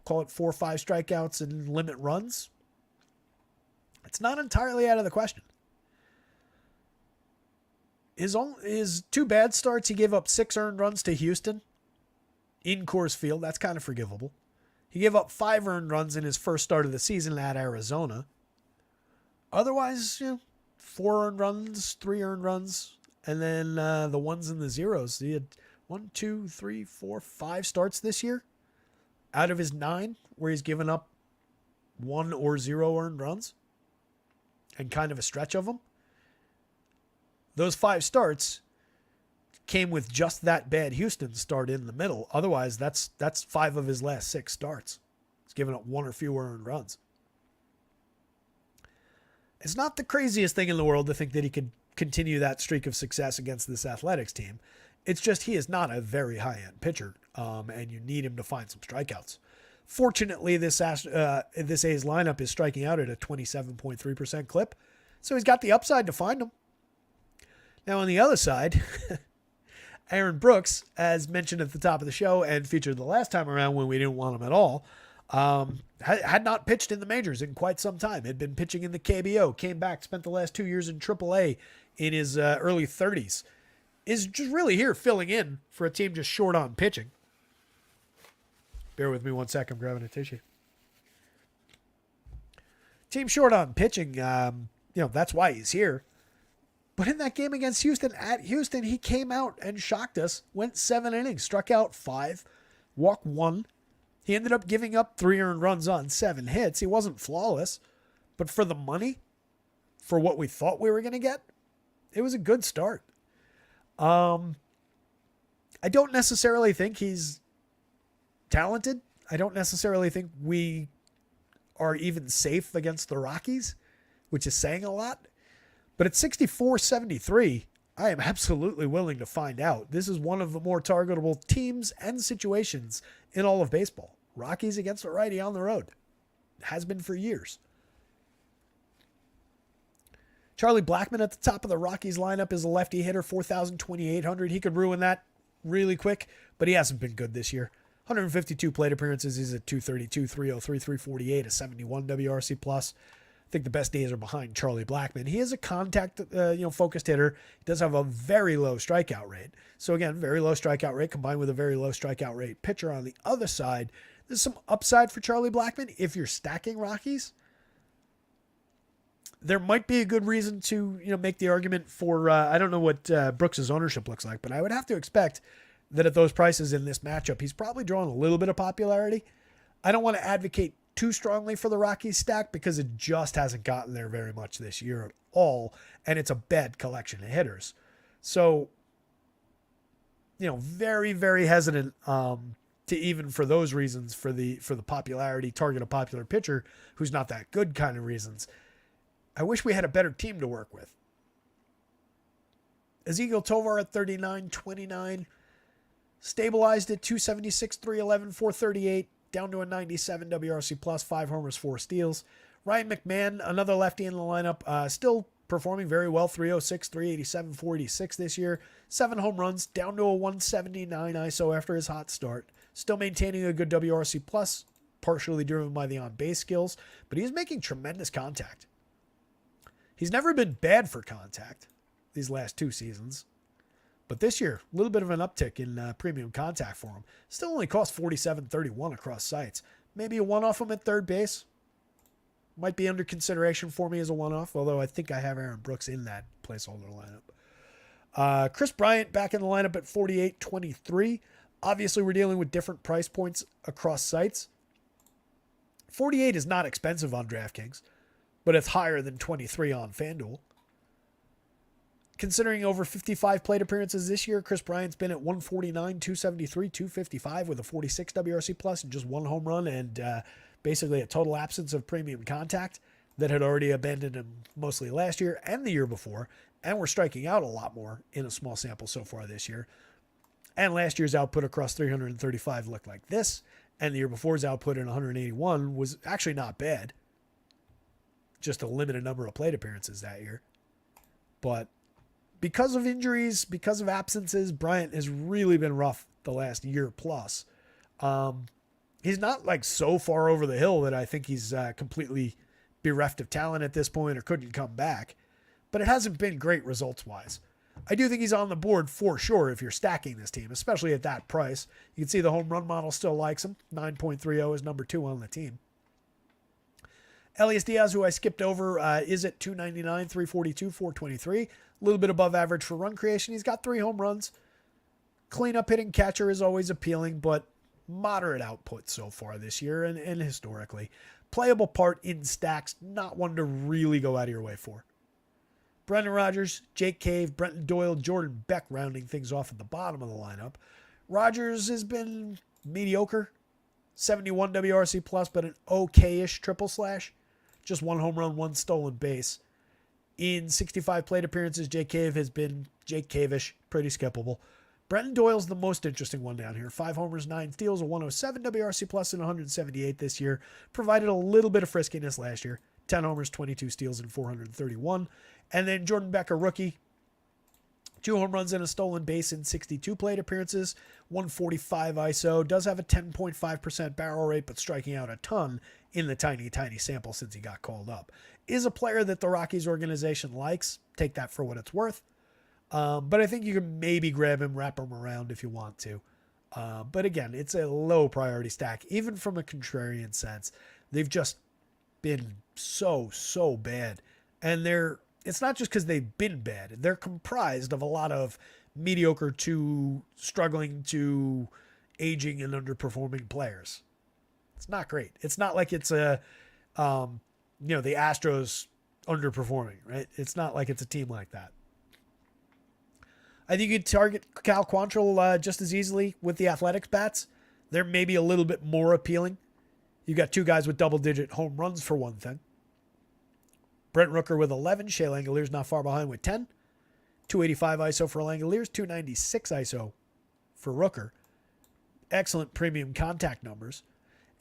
call it 4 or 5 strikeouts and limit runs, it's not entirely out of the question. His 2 bad starts, he gave up 6 earned runs to Houston in Coors Field. That's kind of forgivable. He gave up 5 earned runs in his first start of the season at Arizona. Otherwise, 4 earned runs, 3 earned runs, and then the ones and the zeros. He had 1, 2, 3, 4, 5 starts this year out of his 9 where he's given up 1 or 0 earned runs and kind of a stretch of them. Those 5 starts came with just that bad Houston start in the middle. Otherwise, that's 5 of his last 6 starts. He's given up 1 or fewer earned runs. It's not the craziest thing in the world to think that he could continue that streak of success against this Athletics team. It's just he is not a very high-end pitcher, and you need him to find some strikeouts. Fortunately, this A's lineup is striking out at a 27.3% clip, so he's got the upside to find them. Now, on the other side, Aaron Brooks, as mentioned at the top of the show and featured the last time around when we didn't want him at all, had not pitched in the majors in quite some time. Had been pitching in the KBO, came back, spent the last 2 years in AAA in his early 30s. Is just really here filling in for a team just short on pitching. Bear with me 1 second, I'm grabbing a tissue. Team short on pitching, that's why he's here. But in that game against Houston, at Houston, he came out and shocked us, went 7 innings, struck out 5, walked 1. He ended up giving up 3 earned runs on 7 hits. He wasn't flawless, but for the money, for what we thought we were going to get, it was a good start. I don't necessarily think he's talented. I don't necessarily think we are even safe against the Rockies, which is saying a lot. But at 64-73, I am absolutely willing to find out. This is one of the more targetable teams and situations in all of baseball. Rockies against a righty on the road. Has been for years. Charlie Blackmon at the top of the Rockies lineup is a lefty hitter, 4,000, 2,800. He could ruin that really quick, but he hasn't been good this year. 152 plate appearances. He's at 232, 303, 348, a 71 WRC plus. I think the best days are behind Charlie Blackmon. He is a contact, focused hitter. He does have a very low strikeout rate. So again, very low strikeout rate combined with a very low strikeout rate pitcher on the other side. There's some upside for Charlie Blackmon if you're stacking Rockies. There might be a good reason to, make the argument for, I don't know what Brooks' ownership looks like, but I would have to expect that at those prices in this matchup, he's probably drawing a little bit of popularity. I don't want to advocate too strongly for the Rockies stack because it just hasn't gotten there very much this year at all, and it's a bad collection of hitters. So, very, very hesitant to even for those reasons, for the popularity, target a popular pitcher who's not that good kind of reasons. I wish we had a better team to work with. Ezequiel Tovar at 39-29, stabilized at 276, 311, 438, down to a 97 WRC plus, 5 homers, 4 steals. Ryan McMahon, another lefty in the lineup, still performing very well, 306, 387, 486 this year. 7 home runs, down to a 179 ISO after his hot start. Still maintaining a good WRC plus, partially driven by the on-base skills, but he's making tremendous contact. He's never been bad for contact these last 2 seasons. But this year, a little bit of an uptick in premium contact for him. Still only cost $47.31 across sites. Maybe a one-off him at third base. Might be under consideration for me as a one-off, although I think I have Aaron Brooks in that placeholder lineup. Chris Bryant back in the lineup at 48.23. Obviously, we're dealing with different price points across sites. 48 is not expensive on DraftKings, but it's higher than 23 on FanDuel. Considering over 55 plate appearances this year, Chris Bryant's been at 149, 273, 255 with a 46 WRC plus and just 1 home run and basically a total absence of premium contact that had already abandoned him mostly last year and the year before. And we're striking out a lot more in a small sample so far this year. And last year's output across 335 looked like this. And the year before's output in 181 was actually not bad. Just a limited number of plate appearances that year. But because of injuries, because of absences, Bryant has really been rough the last year plus. He's not like so far over the hill that I think he's completely bereft of talent at this point or couldn't come back. But it hasn't been great results-wise. I do think he's on the board for sure if you're stacking this team, especially at that price. You can see the home run model still likes him. 9.30 is number 2 on the team. Elias Diaz, who I skipped over, is at 299, 342, 423. A little bit above average for run creation. He's got 3 home runs. Cleanup hitting catcher is always appealing, but moderate output so far this year and historically. Playable part in stacks, not one to really go out of your way for. Brendan Rodgers, Jake Cave, Brenton Doyle, Jordan Beck rounding things off at the bottom of the lineup. Rodgers has been mediocre. 71 WRC plus, but an okay-ish triple slash. Just 1 home run, 1 stolen base. In 65 plate appearances, Jake Cave has been Jake Cave-ish, pretty skippable. Brenton Doyle's the most interesting one down here. 5 homers, 9 steals, a 107 WRC plus and 178 this year. Provided a little bit of friskiness last year. 10 homers, 22 steals, and 431. And then Jordan Beck, a rookie. 2 home runs and a stolen base in 62 plate appearances. 145 ISO. Does have a 10.5% barrel rate, but striking out a ton in the tiny sample since he got called up. Is a player that the Rockies organization likes. Take that for what it's worth. But I think you can maybe grab him, wrap him around if you want to. But again, it's a low priority stack. Even from a contrarian sense, they've just been so bad. And it's not just because they've been bad. They're comprised of a lot of mediocre to struggling to aging and underperforming players. It's not great. It's not like it's the Astros underperforming, right? It's not like it's a team like that. I think you could target Cal Quantrill just as easily with the Athletics bats. They're maybe a little bit more appealing. You got 2 guys with double-digit home runs for one thing. Brent Rooker with 11. Shea Langoliers not far behind with 10. 285 ISO for Langoliers. 296 ISO for Rooker. Excellent premium contact numbers.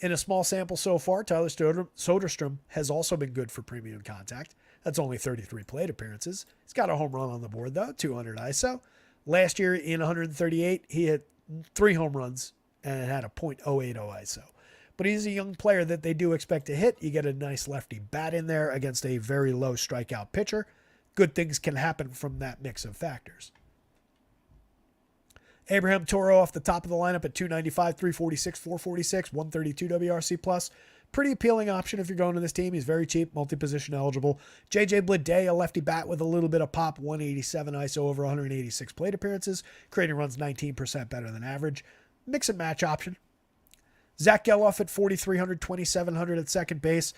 In a small sample so far, Tyler Soderstrom has also been good for premium contact. That's only 33 plate appearances. He's got a home run on the board, though. 200 ISO. Last year in 138, he hit 3 home runs and had a .080 ISO. But he's a young player that they do expect to hit. You get a nice lefty bat in there against a very low strikeout pitcher. Good things can happen from that mix of factors. Abraham Toro off the top of the lineup at 295, 346, 446, 132 WRC plus. Pretty appealing option if you're going to this team. He's very cheap, multi-position eligible. JJ Bleday, a lefty bat with a little bit of pop, 187 ISO over 186 plate appearances. Creating runs 19% better than average. Mix and match option. Zach Geloff at 4,300, 2,700 at second base.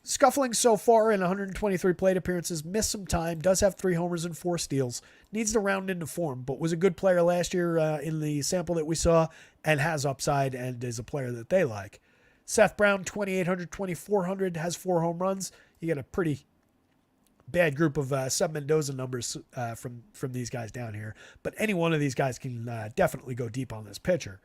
Scuffling so far in 123 plate appearances. Missed some time. Does have 3 homers and 4 steals. Needs to round into form, but was a good player last year in the sample that we saw and has upside and is a player that they like. Seth Brown, 2,800, 2,400, has 4 home runs. You get a pretty bad group of sub-Mendoza numbers from these guys down here, but any one of these guys can definitely go deep on this pitcher.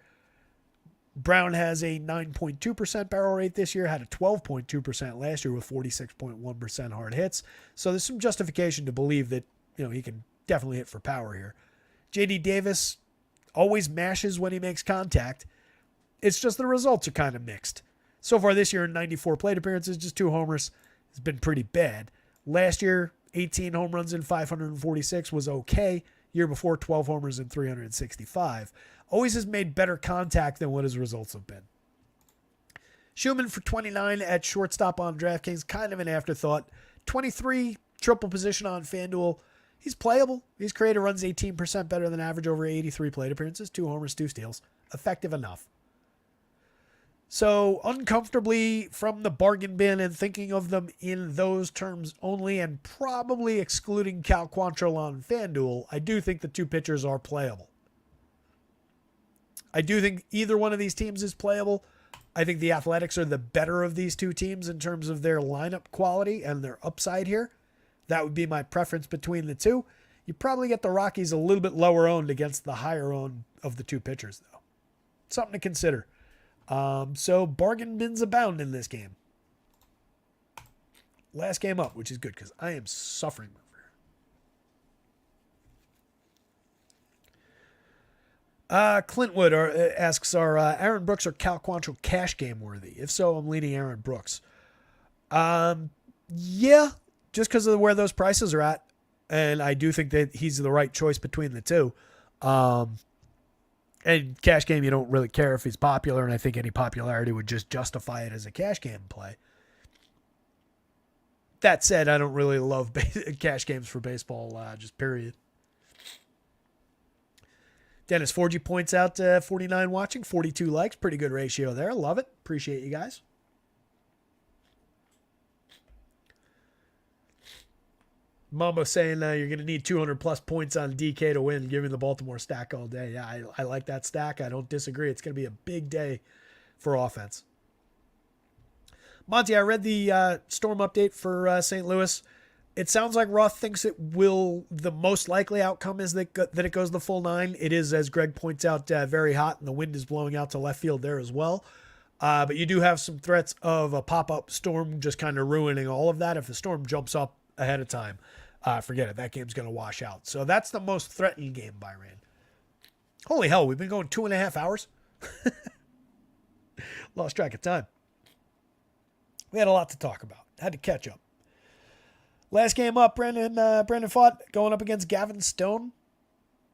Brown has a 9.2% barrel rate this year, had a 12.2% last year with 46.1% hard hits. So there's some justification to believe that, he can definitely hit for power here. JD Davis always mashes when he makes contact. It's just the results are kind of mixed. So far this year in 94 plate appearances, just 2 homers. It's been pretty bad. Last year, 18 home runs in 546 was okay. Year before, 12 homers and 365. Always has made better contact than what his results have been. Schumann for 29 at shortstop on DraftKings, kind of an afterthought. 23, triple position on FanDuel. He's playable. He's created runs 18% better than average over 83 plate appearances. 2 homers, 2 steals. Effective enough. So uncomfortably from the bargain bin and thinking of them in those terms only and probably excluding Cal Quantrill on FanDuel, I do think the 2 pitchers are playable. I do think either one of these teams is playable. I think the Athletics are the better of these 2 teams in terms of their lineup quality and their upside here. That would be my preference between the two. You probably get the Rockies a little bit lower owned against the higher owned of the two pitchers, though. Something to consider. So bargain bins abound in this game. Last game up, which is good because I am suffering over here. Clintwood asks, are Aaron Brooks or Cal Quantrill cash game worthy? If so, I'm leaning Aaron Brooks. Yeah, just because of where those prices are at. And I do think that he's the right choice between the two. And cash game, you don't really care if he's popular, and I think any popularity would just justify it as a cash game play. That said, I don't really love cash games for baseball, just period. Dennis Forgy points out 49 watching, 42 likes. Pretty good ratio there. Love it. Appreciate you guys. Mambo saying you're going to need 200 plus points on DK to win. Give me the Baltimore stack all day. Yeah, I like that stack. I don't disagree. It's going to be a big day for offense. Monty, I read the storm update for St. Louis. It sounds like Roth thinks the most likely outcome is that it goes the full 9. It is, as Greg points out, very hot, and the wind is blowing out to left field there as well. But you do have some threats of a pop-up storm just kind of ruining all of that. If the storm jumps up ahead of time, forget it. That game's going to wash out. So that's the most threatening game by rain. Holy hell, we've been going 2.5 hours. Lost track of time. We had a lot to talk about. Had to catch up. Last game up, Brandon Pfaadt going up against Gavin Stone.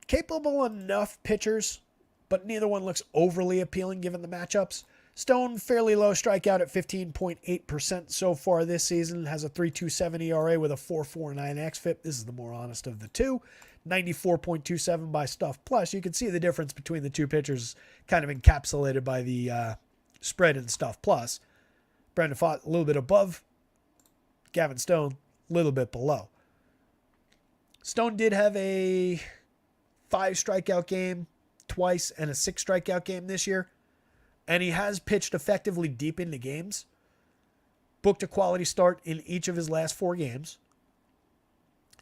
Capable enough pitchers, but neither one looks overly appealing given the matchups. Stone, fairly low strikeout at 15.8% so far this season. Has a 3.27 ERA with a 4.49 xFIP. This is the more honest of the two. 94.27 by Stuff Plus. You can see the difference between the two pitchers kind of encapsulated by the spread in Stuff Plus. Brandon Pfaadt a little bit above. Gavin Stone a little bit below. Stone did have a 5 strikeout game twice and a 6 strikeout game this year. And he has pitched effectively deep into games. Booked a quality start in each of his last 4 games.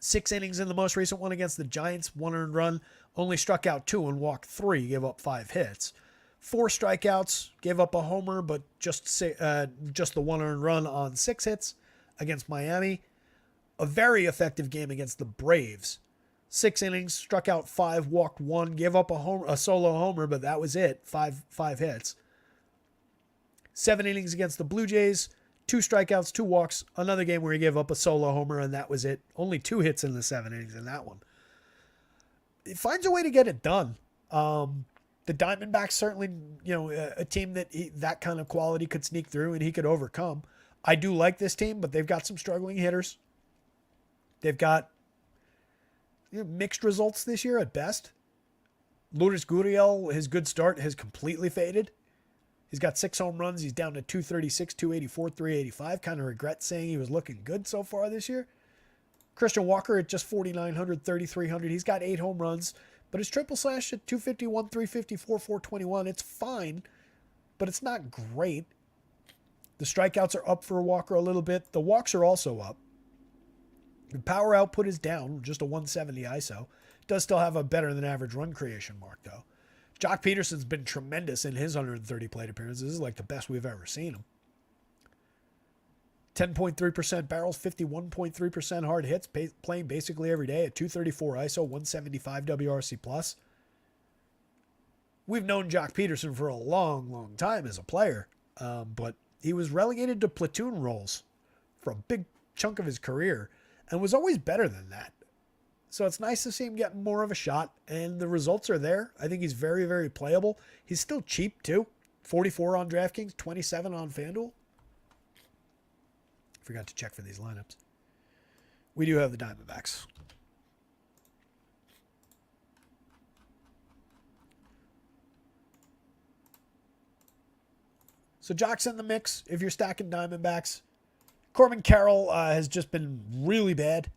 6 innings in the most recent one against the Giants. 1 earned run. Only struck out 2 and walked 3. Gave up 5 hits. 4 strikeouts. Gave up a homer, but just the 1 earned run on 6 hits against Miami. A very effective game against the Braves. 6 innings. Struck out 5. Walked 1. Gave up a solo homer, but that was it. 5 hits. 7 innings against the Blue Jays, 2 strikeouts, 2 walks, another game where he gave up a solo homer, and that was it. Only 2 hits in the 7 innings in that one. He finds a way to get it done. The Diamondbacks certainly, a team that kind of quality could sneak through and he could overcome. I do like this team, but they've got some struggling hitters. They've got mixed results this year at best. Lourdes Gurriel, his good start has completely faded. He's got 6 home runs. He's down to 236, 284, 385. Kind of regret saying he was looking good so far this year. Christian Walker at just 4,900, 3,300. He's got 8 home runs, but his triple slash at 251, 354, 421. It's fine, but it's not great. The strikeouts are up for Walker a little bit. The walks are also up. The power output is down, just a 170 ISO. Does still have a better than average run creation mark, though. Jock Peterson's been tremendous in his 130 plate appearances. This is like the best we've ever seen him. 10.3% barrels, 51.3% hard hits, playing basically every day at 234 ISO, 175 WRC+. We've known Jock Peterson for a long, long time as a player, but he was relegated to platoon roles for a big chunk of his career and was always better than that. So it's nice to see him get more of a shot, and the results are there. I think he's very, very playable. He's still cheap, too. 44 on DraftKings, 27 on FanDuel. Forgot to check for these lineups. We do have the Diamondbacks. So Jock's in the mix if you're stacking Diamondbacks. Corbin Carroll has just been really bad.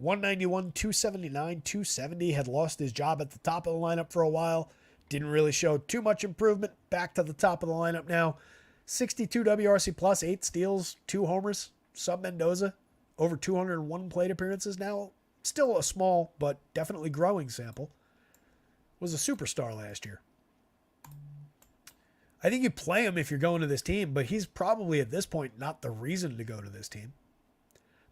191, 279, 270. Had lost his job at the top of the lineup for a while. Didn't really show too much improvement. Back to the top of the lineup now. 62 WRC+, 8 steals, 2 homers. Sub Mendoza. over 201 plate appearances now. Still a small, but definitely growing sample. Was a superstar last year. I think you play him if you're going to this team, but he's probably at this point not the reason to go to this team.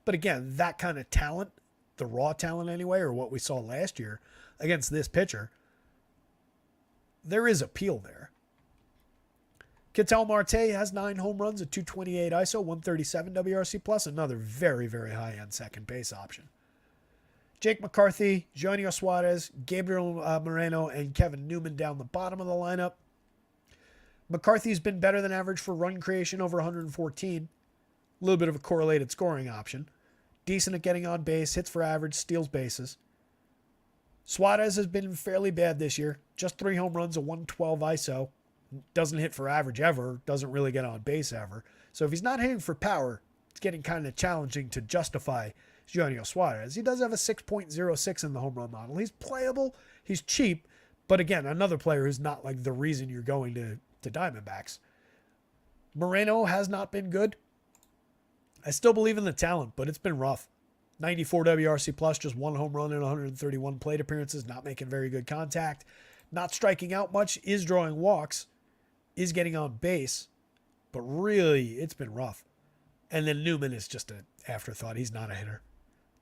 But again, that kind of talent, the raw talent anyway, or what we saw last year against this pitcher, there is appeal there. Ketel Marte has 9 home runs at 228 ISO, 137 WRC plus, another very, very high-end second base option. Jake McCarthy, Junior Suarez, Gabriel Moreno, and Kevin Newman down the bottom of the lineup. McCarthy's been better than average for run creation over 114. A little bit of a correlated scoring option. Decent at getting on base, hits for average, steals bases. Suarez has been fairly bad this year. Just 3 home runs, a 112 ISO. Doesn't hit for average ever. Doesn't really get on base ever. So if he's not hitting for power, it's getting kind of challenging to justify Junior Suarez. He does have a 6.06 in the home run model. He's playable. He's cheap. But again, another player who's not like the reason you're going to Diamondbacks. Moreno has not been good. I still believe in the talent, but it's been rough. 94 WRC plus, just 1 home run in 131 plate appearances, not making very good contact, not striking out much, is drawing walks, is getting on base, but really, it's been rough. And then Newman is just an afterthought. He's not a hitter.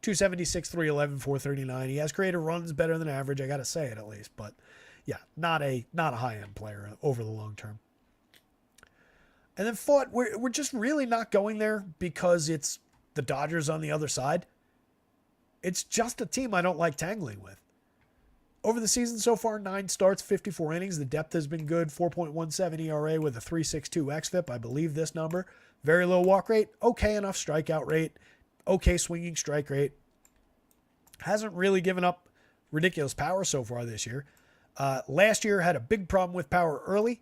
276, 311, 439. He has created runs better than average, I got to say it at least, but yeah, not a high-end player over the long term. And then Fought, we're just really not going there because it's the Dodgers on the other side. It's just a team I don't like tangling with. Over the season so far, 9 starts, 54 innings. The depth has been good. 4.17 ERA with a 3.62 xFIP. I believe this number. Very low walk rate. Okay enough strikeout rate. Okay swinging strike rate. Hasn't really given up ridiculous power so far this year. Last year had a big problem with power early.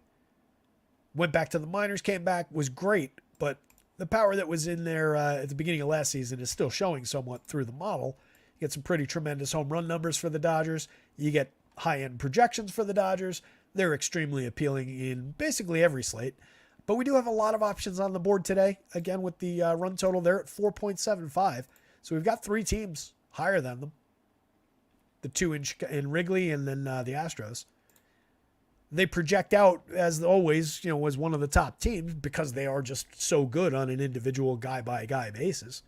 Went back to the minors, came back, was great. But the power that was in there at the beginning of last season is still showing somewhat through the model. You get some pretty tremendous home run numbers for the Dodgers. You get high-end projections for the Dodgers. They're extremely appealing in basically every slate. But we do have a lot of options on the board today. Again, with the run total there at 4.75. So we've got 3 teams higher than them. The 2 in Wrigley and then the Astros. They project out, as always, as one of the top teams because they are just so good on an individual guy-by-guy basis.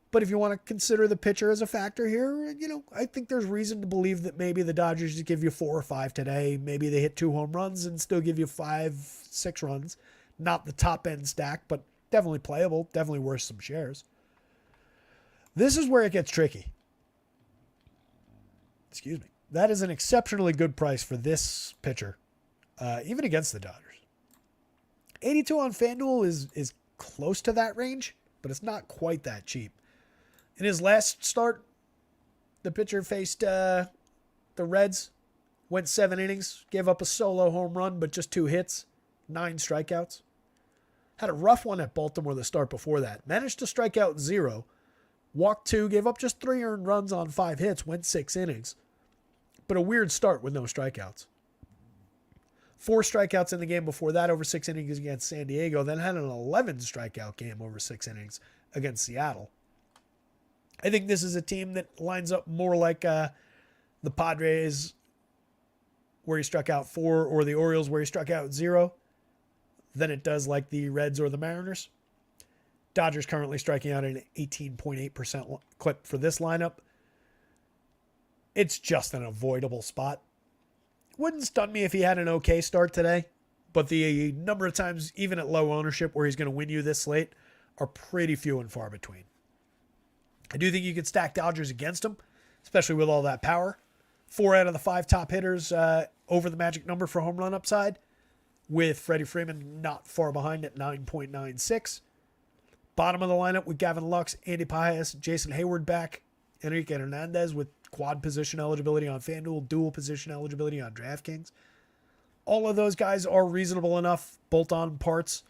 But if you want to consider the pitcher as a factor here, I think there's reason to believe that maybe the Dodgers just give you 4 or 5 today. Maybe they hit 2 home runs and still give you 5, 6 runs. Not the top-end stack, but definitely playable, definitely worth some shares. This is where it gets tricky. Excuse me. That is an exceptionally good price for this pitcher, even against the Dodgers. 82 on FanDuel is close to that range, but it's not quite that cheap. In his last start, the pitcher faced the Reds, went 7 innings, gave up a solo home run, but just 2 hits, 9 strikeouts. Had a rough one at Baltimore the start before that. Managed to strike out 0, walked 2, gave up just 3 earned runs on 5 hits, went 6 innings. But a weird start with no strikeouts. 4 strikeouts in the game before that over 6 innings against San Diego, then had an 11 strikeout game over 6 innings against Seattle. I think this is a team that lines up more like the Padres, where he struck out 4, or the Orioles, where he struck out 0, than it does like the Reds or the Mariners. Dodgers currently striking out at an 18.8% clip for this lineup. It's just an avoidable spot. Wouldn't stun me if he had an okay start today, but the number of times, even at low ownership, where he's going to win you this slate are pretty few and far between. I do think you could stack Dodgers against him, especially with all that power. 4 out of the 5 top hitters over the magic number for home run upside, with Freddie Freeman not far behind at 9.96. Bottom of the lineup with Gavin Lux, Andy Pajas, Jason Hayward back, Enrique Hernandez with quad position eligibility on FanDuel, dual position eligibility on DraftKings. All of those guys are reasonable enough bolt-on parts.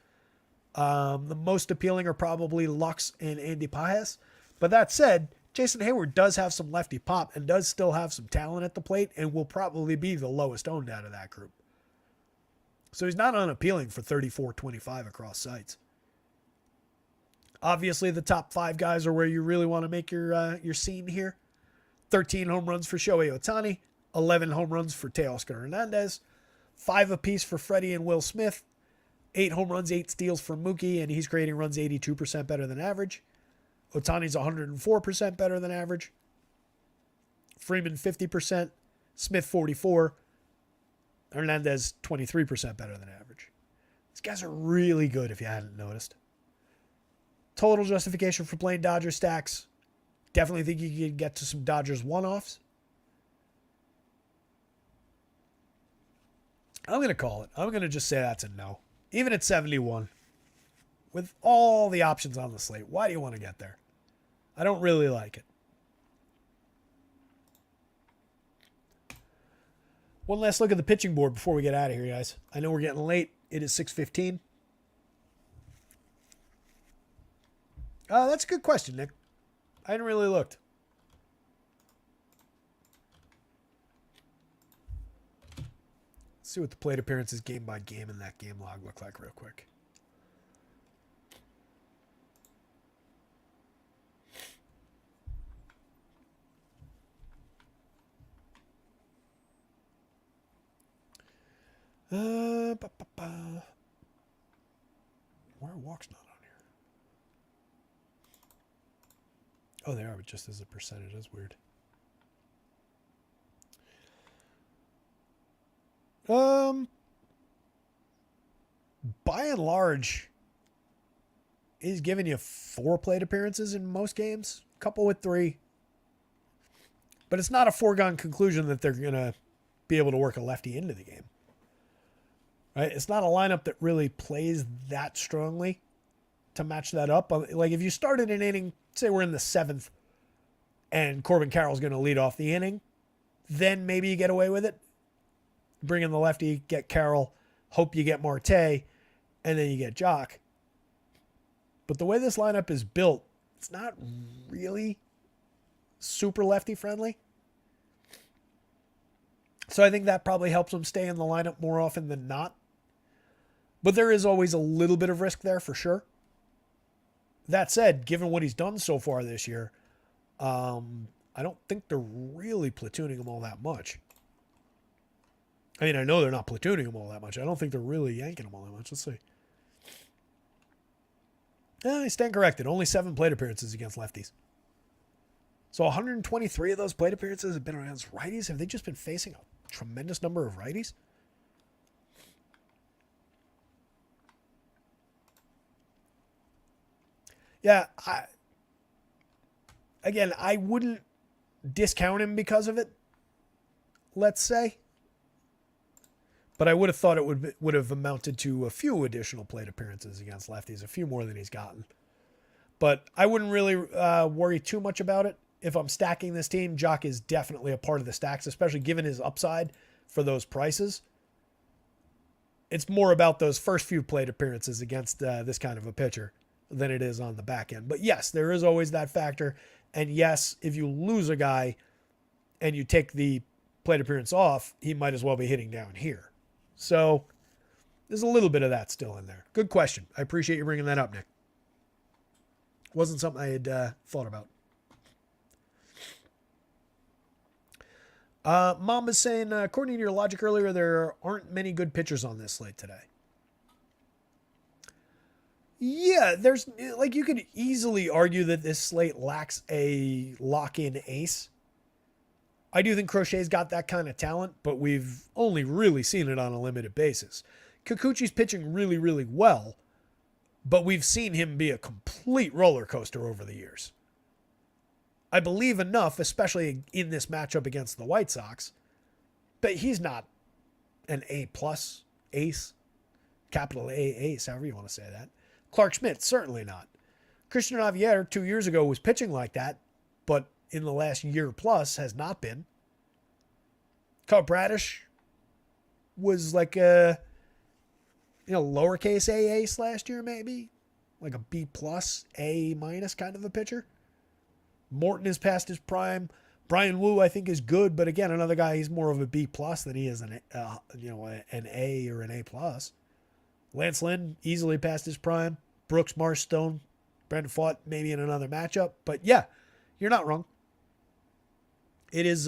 The most appealing are probably Lux and Andy Pajas. But that said, Jason Hayward does have some lefty pop and does still have some talent at the plate and will probably be the lowest owned out of that group. So he's not unappealing for 34.25 across sites. Obviously, the top 5 guys are where you really want to make your scene here. 13 home runs for Shohei Ohtani, 11 home runs for Teoscar Hernandez, 5 apiece for Freddie and Will Smith, 8 home runs, 8 steals for Mookie, and he's creating runs 82% better than average. Ohtani's 104% better than average. Freeman 50%, Smith 44%, Hernandez 23% better than average. These guys are really good if you hadn't noticed. Total justification for playing Dodgers stacks. Definitely think you could get to some Dodgers one-offs. I'm going to call it. I'm going to just say that's a no. Even at 71. With all the options on the slate, why do you want to get there? I don't really like it. One last look at the pitching board before we get out of here, guys. I know we're getting late. It is 6:15. That's a good question, Nick. I hadn't really looked. Let's see what the plate appearances game by game in that game log look like real quick. Why are walks not on here? Oh, they are, but just as a percentage. That's weird. By and large, he's giving you 4 plate appearances in most games, a couple with 3. But it's not a foregone conclusion that they're going to be able to work a lefty into the game. Right? It's not a lineup that really plays that strongly to match that up. Like if you started an inning, say we're in the 7th, and Corbin Carroll's going to lead off the inning, then maybe you get away with it. Bring in the lefty, get Carroll, hope you get Marte, and then you get Jock. But the way this lineup is built, it's not really super lefty friendly. So I think that probably helps him stay in the lineup more often than not. But there is always a little bit of risk there for sure. That said, given what he's done so far this year, I don't think they're really platooning him all that much. I mean, I know they're not platooning him all that much. I don't think they're really yanking him all that much. Let's see. I stand corrected. Only 7 plate appearances against lefties. So 123 of those plate appearances have been against righties. Have they just been facing a tremendous number of righties? Yeah, I wouldn't discount him because of it, let's say. But I would have thought it would have amounted to a few additional plate appearances against lefties, a few more than he's gotten. But I wouldn't really worry too much about it. If I'm stacking this team, Jock is definitely a part of the stacks, especially given his upside for those prices. It's more about those first few plate appearances against this kind of a pitcher than it is on the back end. But yes, there is always that factor. And yes, if you lose a guy and you take the plate appearance off, he might as well be hitting down here. So there's a little bit of that still in there. Good question. I appreciate you bringing that up, Nick. Wasn't something I had thought about. Mom is saying, according to your logic earlier, there aren't many good pitchers on this slate today. Yeah, there's like you could easily argue that this slate lacks a lock-in ace. I do think Crochet's got that kind of talent, but we've only really seen it on a limited basis. Kikuchi's pitching really, really well, but we've seen him be a complete roller coaster over the years. I believe enough, especially in this matchup against the White Sox, but he's not an A-plus ace, capital A ace, however you want to say that. Clark Schmidt, certainly not. Christian Javier 2 years ago was pitching like that, but in the last year plus has not been. Kyle Bradish was like a lowercase a ace last year, maybe like a B plus, A minus kind of a pitcher. Morton is past his prime. Brian Wu, I think, is good, but again, another guy, he's more of a B plus than he is an A or an A plus. Lance Lynn, easily past his prime. Brooks Marstone, Brandon Pfaadt maybe in another matchup. But yeah, you're not wrong. It is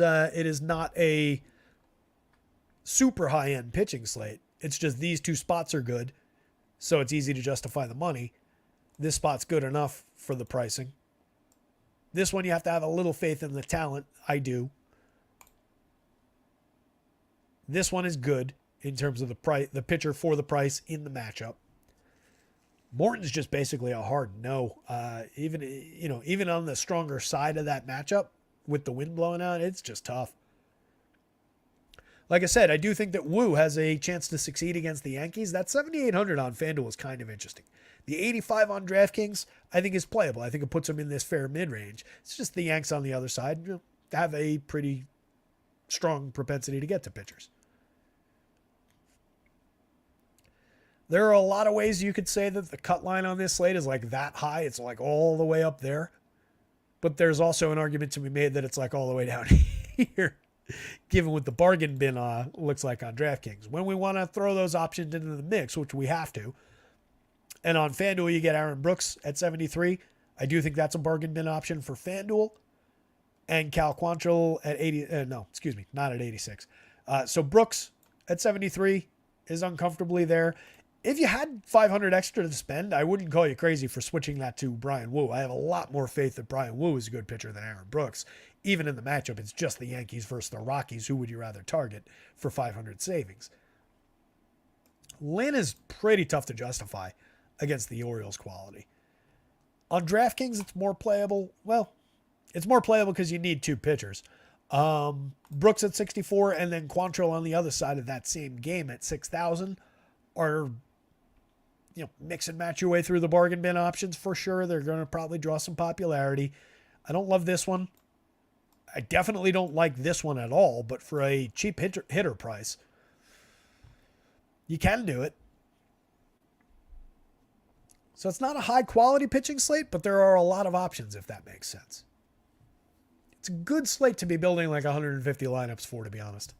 not a super high-end pitching slate. It's just these two spots are good, so it's easy to justify the money. This spot's good enough for the pricing. This one you have to have a little faith in the talent. I do. This one is good in terms of the pitcher for the price in the matchup. Morton's just basically a hard no. Even on the stronger side of that matchup with the wind blowing out, it's just tough. Like I said, I do think that Wu has a chance to succeed against the Yankees. That 7,800 on FanDuel is kind of interesting. The 85 on DraftKings, I think, is playable. I think it puts him in this fair mid-range. It's just the Yanks on the other side have a pretty strong propensity to get to pitchers. There are a lot of ways you could say that the cut line on this slate is like that high. It's like all the way up there. But there's also an argument to be made that it's like all the way down here, given what the bargain bin looks like on DraftKings. When we want to throw those options into the mix, which we have to, and on FanDuel you get Aaron Brooks at 73. I do think that's a bargain bin option for FanDuel. And Cal Quantrill at 80. Not at 86. So Brooks at 73 is uncomfortably there. If you had 500 extra to spend, I wouldn't call you crazy for switching that to Brian Wu. I have a lot more faith that Brian Wu is a good pitcher than Aaron Brooks. Even in the matchup, it's just the Yankees versus the Rockies. Who would you rather target for 500 savings? Lynn is pretty tough to justify against the Orioles quality. On DraftKings, it's more playable. Well, it's more playable because you need two pitchers. Brooks at 64 and then Quantrill on the other side of that same game at 6,000 are, mix and match your way through the bargain bin options for sure. They're going to probably draw some popularity. I don't love this one. I definitely don't like this one at all, but for a cheap hitter price, you can do it. So it's not a high quality pitching slate, but there are a lot of options if that makes sense. It's a good slate to be building like 150 lineups for, to be honest.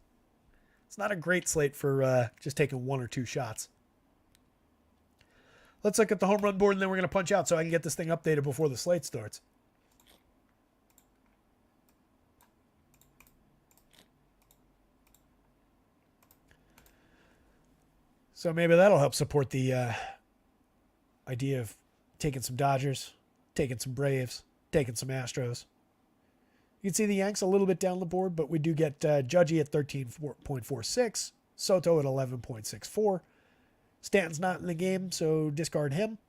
It's not a great slate for just taking one or two shots. Let's look at the home run board, and then we're going to punch out so I can get this thing updated before the slate starts. So maybe that'll help support the idea of taking some Dodgers, taking some Braves, taking some Astros. You can see the Yanks a little bit down the board, but we do get Judgy at 13.46, Soto at 11.64. Stanton's not in the game, so discard him.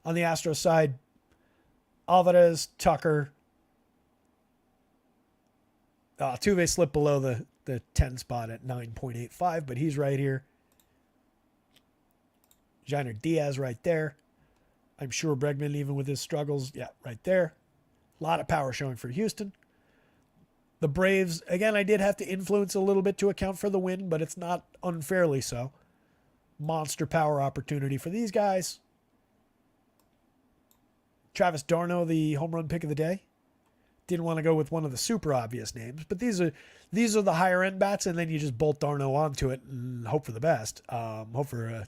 On the Astros side, Alvarez, Tucker. Altuve slipped below the 10 spot at 9.85, but he's right here. Jainer Diaz right there. I'm sure Bregman, even with his struggles, right there. A lot of power showing for Houston. The Braves, again, I did have to influence a little bit to account for the win, but it's not unfairly so. Monster power opportunity for these guys. Travis d'Arnaud, the home run pick of the day. Didn't want to go with one of the super obvious names, but these are the higher end bats, and then you just bolt d'Arnaud onto it and hope for the best. Hope for a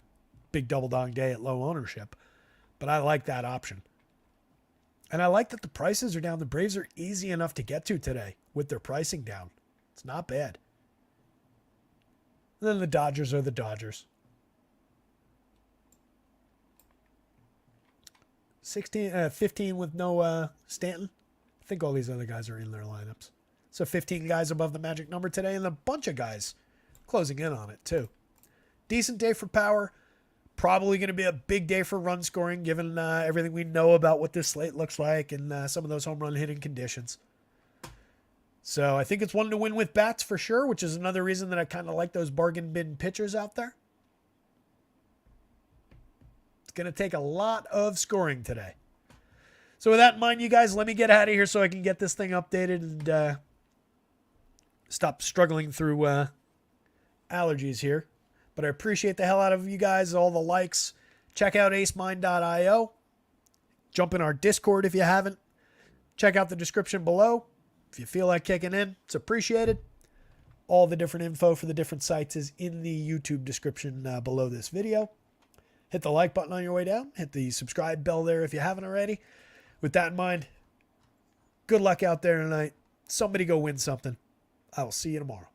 big double dong day at low ownership. But I like that option. And I like that the prices are down. The Braves are easy enough to get to today with their pricing down. It's not bad. And then the Dodgers are the Dodgers. 15 with no Stanton. I think all these other guys are in their lineups. So 15 guys above the magic number today, and a bunch of guys closing in on it too. Decent day for power. Probably going to be a big day for run scoring, given everything we know about what this slate looks like and some of those home run hitting conditions. So I think it's one to win with bats for sure, which is another reason that I kind of like those bargain bin pitchers out there. It's going to take a lot of scoring today. So with that in mind, you guys, let me get out of here so I can get this thing updated and stop struggling through allergies here. But I appreciate the hell out of you guys, all the likes. Check out acemind.io. Jump in our Discord if you haven't. Check out the description below. If you feel like kicking in, it's appreciated. All the different info for the different sites is in the YouTube description below this video. Hit the like button on your way down. Hit the subscribe bell there if you haven't already. With that in mind, good luck out there tonight. Somebody go win something. I will see you tomorrow.